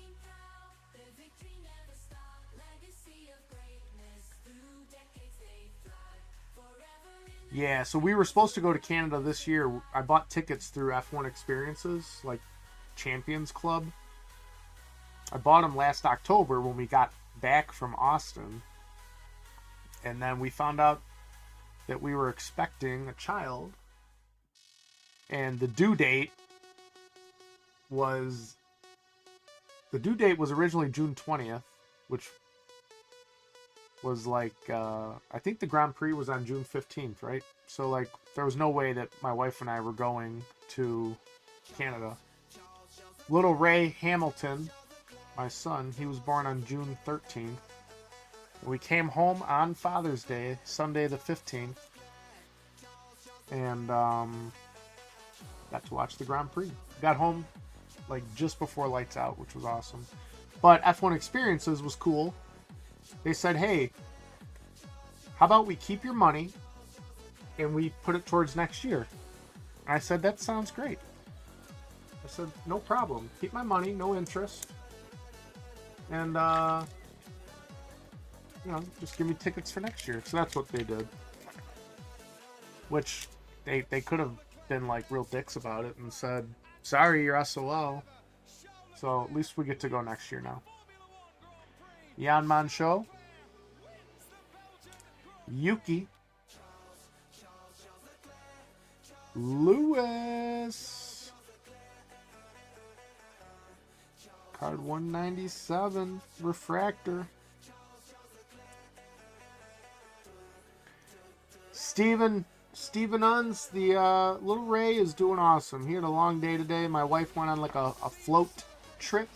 Yeah, so we were supposed to go to Canada this year. I bought tickets through F1 Experiences, like Champions Club. I bought them last October when we got back from Austin. And then we found out that we were expecting a child. And the due date was originally June 20th, which was like, I think the Grand Prix was on June 15th, right? So like, there was no way that my wife and I were going to Canada. Little Ray Hamilton, my son, he was born on June 13th. We came home on Father's Day, Sunday the 15th, and got to watch the Grand Prix. Got home like just before lights out, which was awesome. But F1 Experiences was cool. They said, hey, how about we keep your money and we put it towards next year? And I said, that sounds great. I said, no problem. Keep my money, no interest. And, you know, just give me tickets for next year. So that's what they did. Which, they could have been, like, real dicks about it and said, sorry, you're SOL. So at least we get to go next year now. Yanman Show. Yuki. Lewis. Card 197. Refractor. Steven Unz, the Little Ray is doing awesome. He had a long day today. My wife went on like a float trip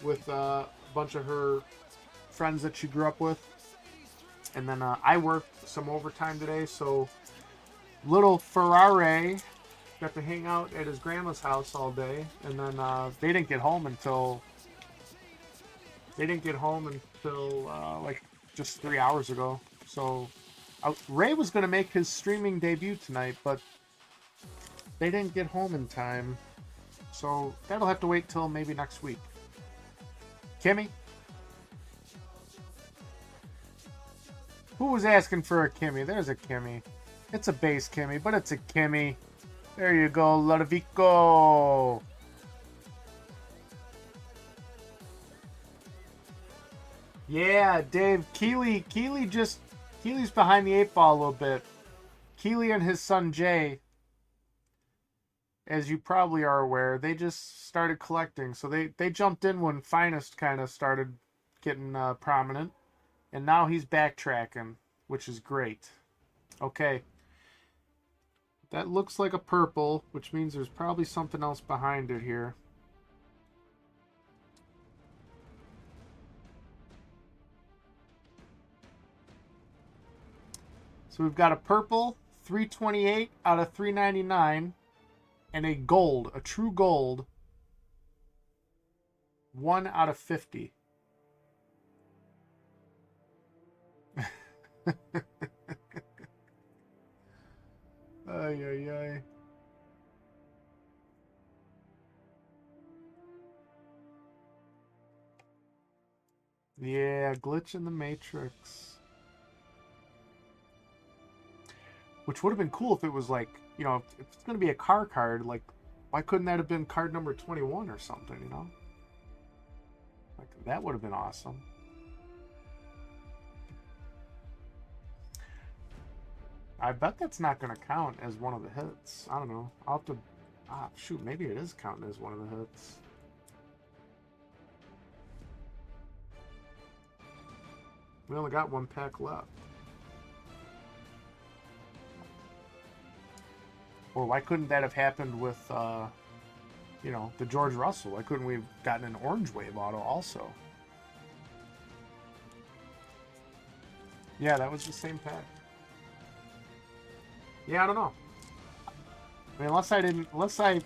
with a bunch of her friends that she grew up with. And then I worked some overtime today, so little Ferrari got to hang out at his grandma's house all day. And then they didn't get home until like just 3 hours ago. So Ray was going to make his streaming debut tonight, but they didn't get home in time. So that'll have to wait till maybe next week. Kimmy? Who was asking for a Kimmy? There's a Kimmy. It's a base Kimmy, but it's a Kimmy. There you go, Ludovico. Yeah, Dave. Keeley Keely's behind the 8 ball a little bit. Keely and his son Jay, as you probably are aware, they just started collecting. So they jumped in when Finest kind of started getting prominent. And now he's backtracking, which is great. Okay. That looks like a purple, which means there's probably something else behind it here. So we've got a purple, 328 out of 399, and a gold, a true gold, 1 out of 50. Ay, ay, ay. Yeah, glitch in the Matrix. Which would have been cool if it was like, you know, if it's going to be a car card, like, why couldn't that have been card number 21 or something, you know? Like, that would have been awesome. I bet that's not going to count as one of the hits. I don't know. I'll have to... shoot, maybe it is counting as one of the hits. We only got 1 pack left. Or why couldn't that have happened with, you know, the George Russell? Why couldn't we have gotten an Orange Wave auto also? Yeah, that was the same pack. Yeah, I don't know. I mean, unless I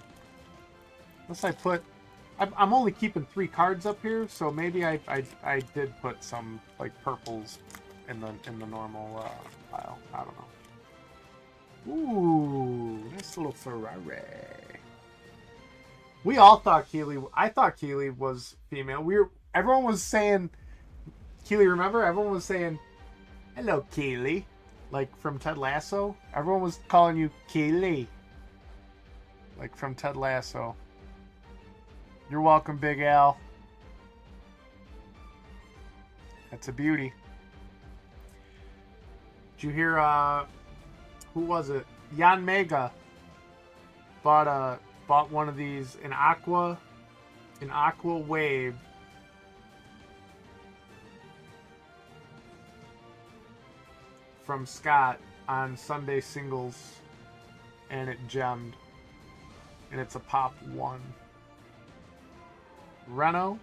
put... I'm only keeping 3 cards up here, so maybe I did put some, like, purples in the normal pile. I don't know. Ooh, nice little Ferrari. We all thought Keely... I thought Keely was female. Everyone was saying... Keely, remember? Everyone was saying, hello, Keely. Like, from Ted Lasso. Everyone was calling you Keely. Like, from Ted Lasso. You're welcome, Big Al. That's a beauty. Did you hear, who was it? Jan Mega bought one of these, an Aqua Wave. from Scott on Sunday singles, and it gemmed. And it's a pop 1. Renault.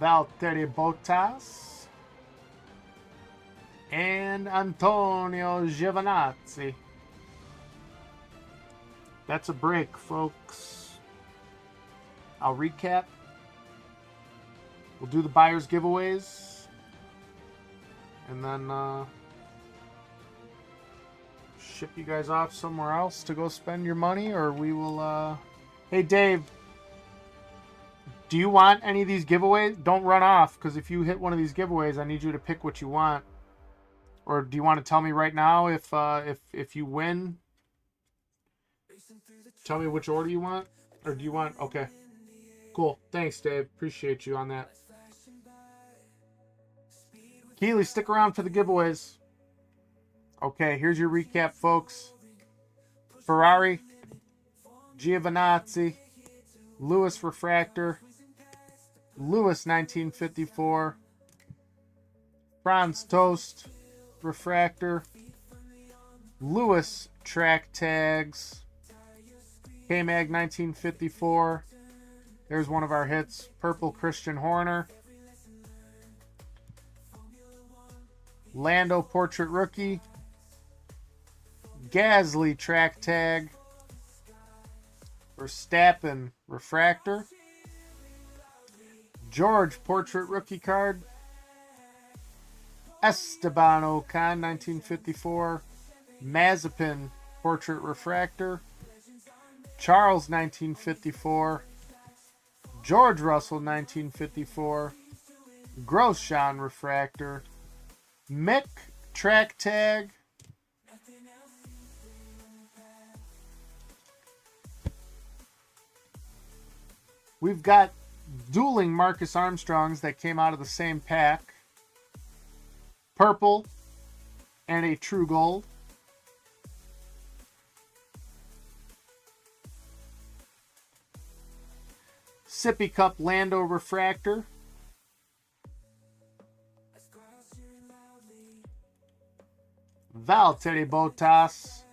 Valtteri Bottas. And Antonio Giovinazzi. That's a break, folks. I'll recap. We'll do the buyers giveaways. And then ship you guys off somewhere else to go spend your money, or we will Hey Dave, do you want any of these giveaways? Don't run off, because if you hit one of these giveaways, I need you to pick what you want. Or do you want to tell me right now if you win? Tell me which order you want, or do you want? Okay, cool. Thanks, Dave. Appreciate you on that. Keely, stick around for the giveaways. Okay, here's your recap, folks. Ferrari, Giovinazzi, Lewis Refractor, Lewis 1954, Franz Toast Refractor, Lewis Track Tags, K-Mag 1954. There's one of our hits. Purple Christian Horner. Lando Portrait Rookie. Gasly Track Tag. Verstappen Refractor. George Portrait Rookie Card. Esteban Ocon 1954. Mazepin Portrait Refractor. Charles 1954. George Russell 1954. Grosjean Refractor. Mick Track Tag. We've got dueling Marcus Armstrongs that came out of the same pack. Purple and a true gold. Sippy Cup Lando Refractor. Valtteri Bottas.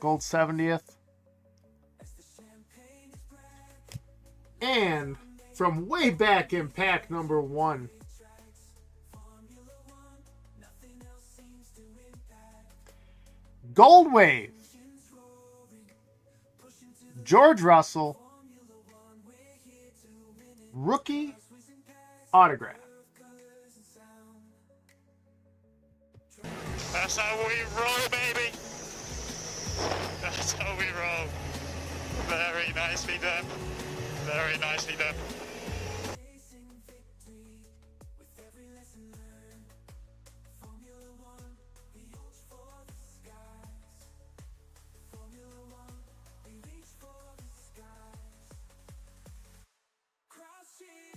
Gold 70th. And from way back in pack number 1, Gold Wave, George Russell, rookie autograph. That's how we roll, baby. That's how we roll. Very nicely done. Very nicely done.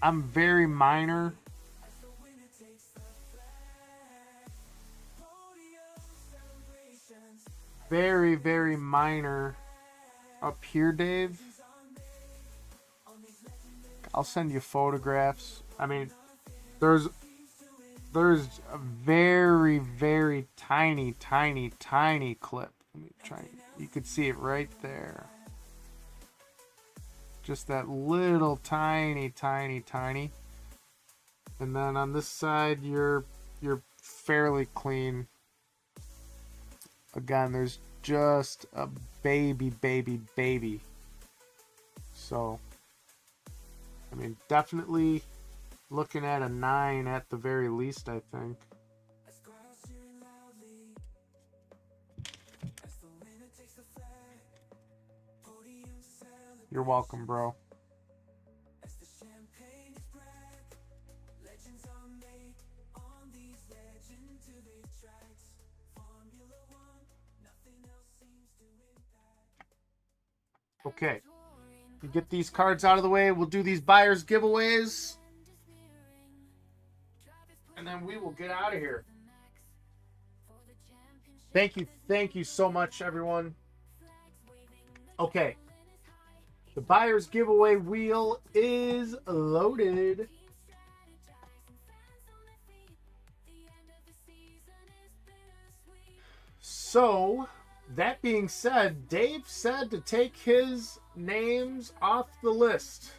I'm very minor. Very, very minor up here, Dave. I'll send you photographs. I mean, there's a very, very tiny clip. Let me try. You could see it right there. Just that little tiny. And then on this side, you're fairly clean. Again, there's just a baby. So, I mean, definitely looking at a 9 at the very least, I think. You're welcome, bro. Okay. You get these cards out of the way. We'll do these buyers giveaways. And then we will get out of here. Thank you so much, everyone. Okay. The buyer's giveaway wheel is loaded. So, that being said, Dave said to take his names off the list.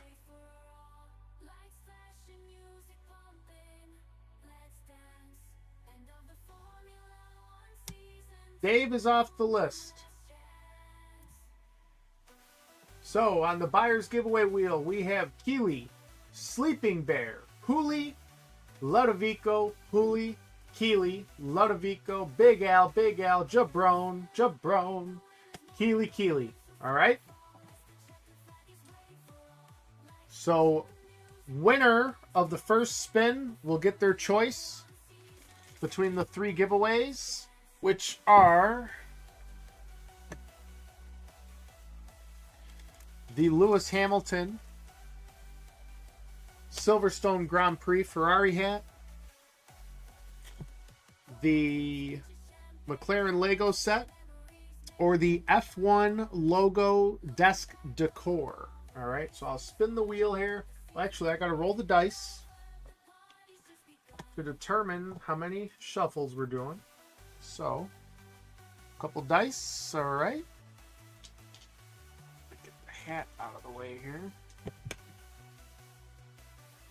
Dave is off the list. So, on the buyer's giveaway wheel, we have Keely, Sleeping Bear, Hooli, Ludovico, Hooli, Keely, Ludovico, Big Al, Jabron, Keely. All right? So, winner of the first spin will get their choice between the 3 giveaways, which are the Lewis Hamilton Silverstone Grand Prix Ferrari hat, the McLaren Lego set, or the F1 logo desk decor. All right, so I'll spin the wheel here. Well, actually, I got to roll the dice to determine how many shuffles we're doing. So, a couple dice, all right. Get the hat out of the way here.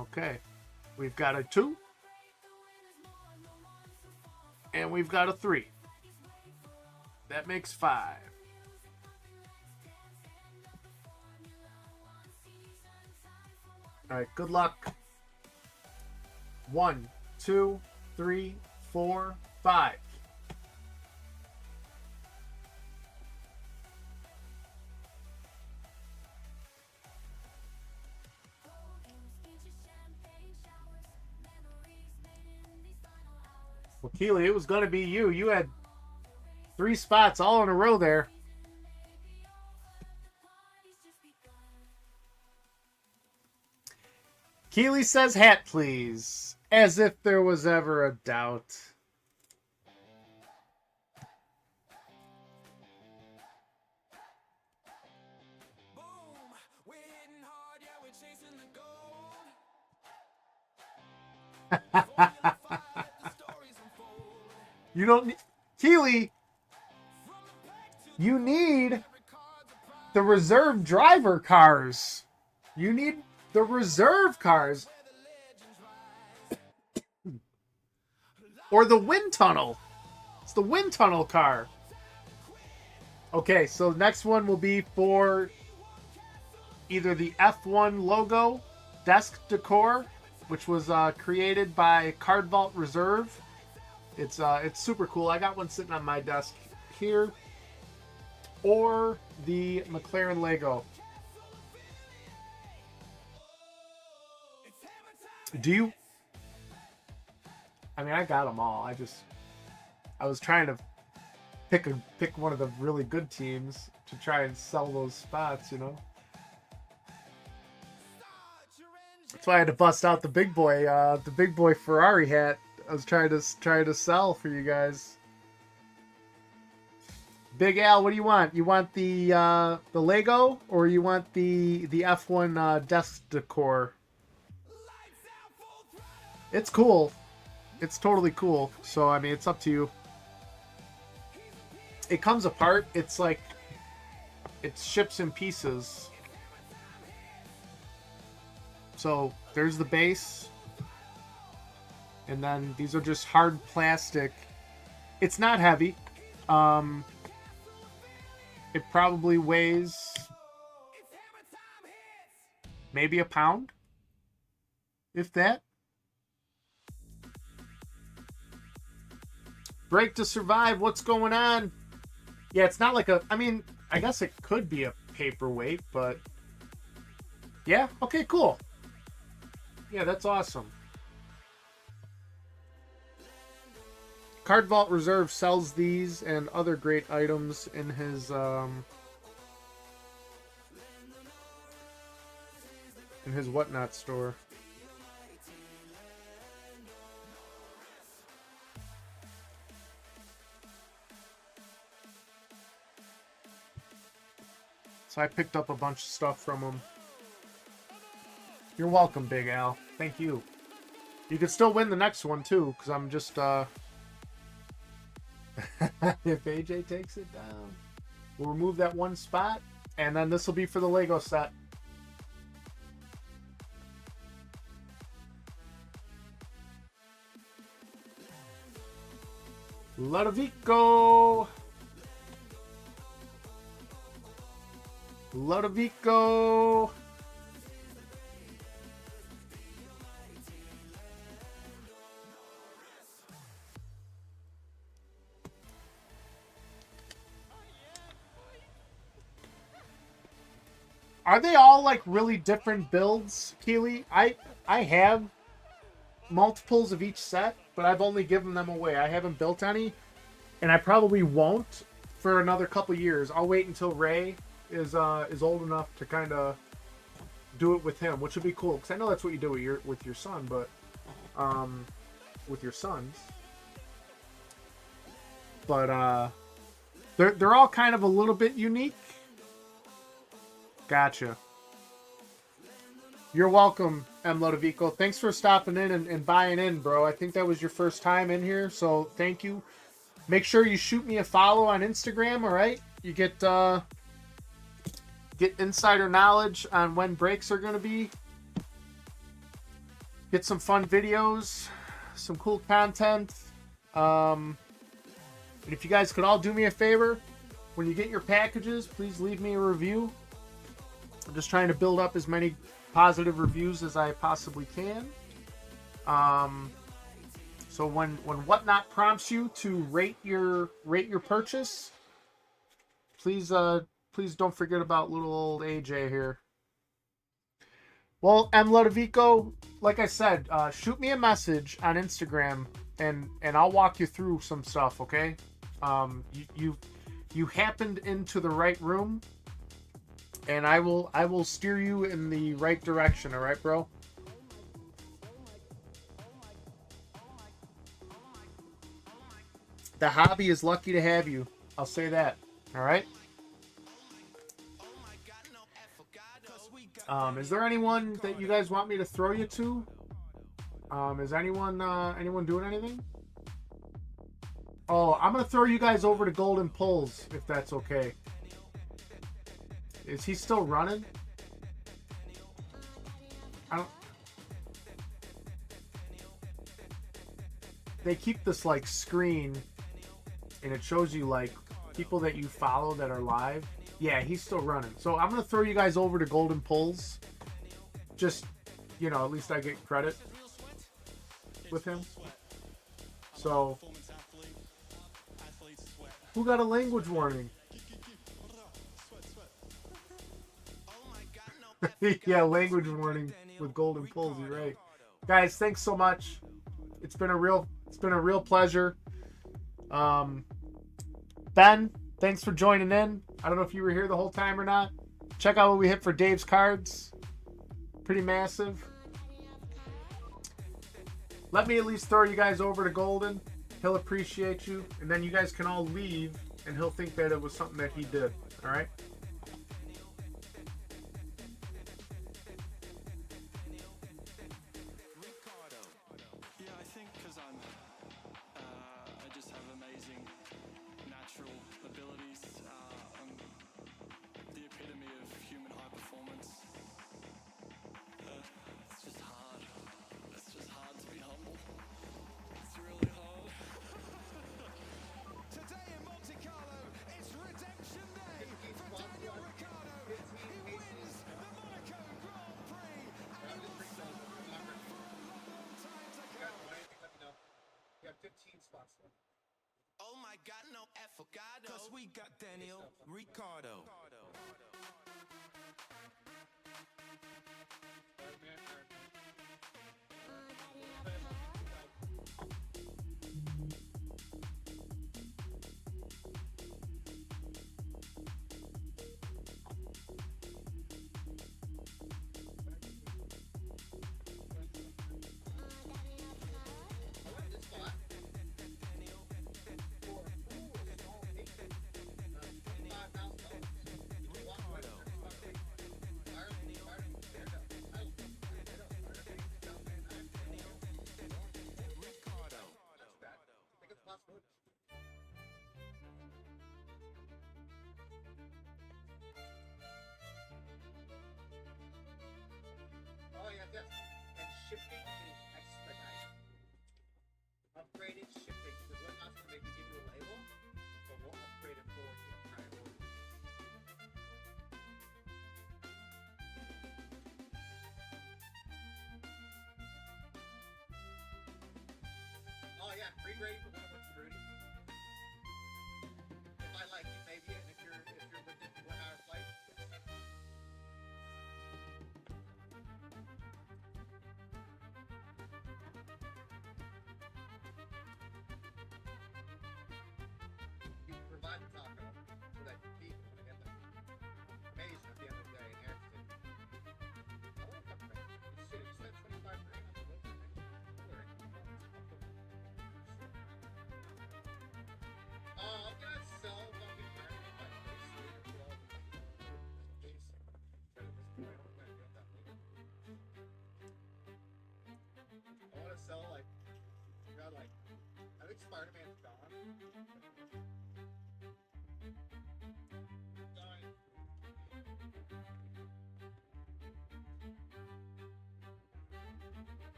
Okay, we've got a 2. And we've got a 3. That makes 5. All right, good luck. 1, 2, 3, 4, 5. Well, Keely, it was going to be you. You had 3 spots all in a row there. Keely says hat, please. As if there was ever a doubt. You don't need... Keely, you need the reserve driver cars. You need the reserve cars. Or the wind tunnel. It's the wind tunnel car. Okay, so the next one will be for either the F1 logo desk decor, which was created by Card Vault Reserve. It's super cool. I got one sitting on my desk here. Or the McLaren Lego. Do you... I mean, I got them all. I was trying to pick one of the really good teams to try and sell those spots, you know. That's why I had to bust out the big boy Ferrari hat. I was trying to sell for you guys. Big Al, what do you want? You want the Lego, or you want the F1 desk decor? It's cool. It's totally cool. So I mean, it's up to you. It comes apart. It's like it ships in pieces. So there's the base. And then these are just hard plastic. It's not heavy. It probably weighs maybe a pound, if that. Break to survive. What's going on? Yeah, it's not like a... I mean, I guess it could be a paperweight, but... Yeah? Okay, cool. Yeah, that's awesome. Card Vault Reserve sells these and other great items in his whatnot store. So I picked up a bunch of stuff from him. You're welcome, Big Al. Thank you. You could still win the next one, too, because I'm just, if AJ takes it down, we'll remove that one spot, and then this will be for the Lego set. Ludovico! Ludovico! Are they all like really different builds, Keely? I have multiples of each set, but I've only given them away. I haven't built any, and I probably won't for another couple years. I'll wait until Ray is old enough to kind of do it with him, which would be cool because I know that's what you do with your son, but with your sons. But they're all kind of a little bit unique. Gotcha. You're welcome, M. Lodovico. Thanks for stopping in and buying in, bro. I think that was your first time in here, so thank you. Make sure you shoot me a follow on Instagram, all right? You get insider knowledge on when breaks are going to be. Get some fun videos, some cool content. And if you guys could all do me a favor, when you get your packages, please leave me a review. I'm just trying to build up as many positive reviews as I possibly can. So when Whatnot prompts you to rate your purchase, please don't forget about little old AJ here. Well, M. Ludovico, like I said, shoot me a message on Instagram and I'll walk you through some stuff, okay? You happened into the right room. And I will steer you in the right direction, all right, bro? The hobby is lucky to have you. I'll say that. All right? Is there anyone that you guys want me to throw you to? Is anyone doing anything? Oh, I'm going to throw you guys over to Golden Pulls, if that's okay. Is he still running? They keep this like screen and it shows you like people that you follow that are live. Yeah, he's still running. So I'm gonna throw you guys over to Golden Pulls. Just, you know, at least I get credit with him. So who got a language warning? Yeah, language warning with Golden Pulls. You're right, guys. Thanks so much. It's been a real pleasure. Ben, thanks for joining in. I don't know if you were here the whole time or not. Check out what we hit for Dave's cards. Pretty massive. Let me at least throw you guys over to Golden. He'll appreciate you, and then you guys can all leave, and he'll think that it was something that he did. All right. Oh my God, no affogato. 'Cause we got Daniel Ricciardo. ready for one of us, Rudy? If I like you, maybe, and if you're within 1 hour flight, yes. You can provide the taco so that people can get them. Amazing at the end of the day in Air City. I want to come back. Shit, you spent 25 grand on the road, man. I'm gonna sell fucking Iron Man by place later for all the things. I want to sell like, I think Spider-Man's gone.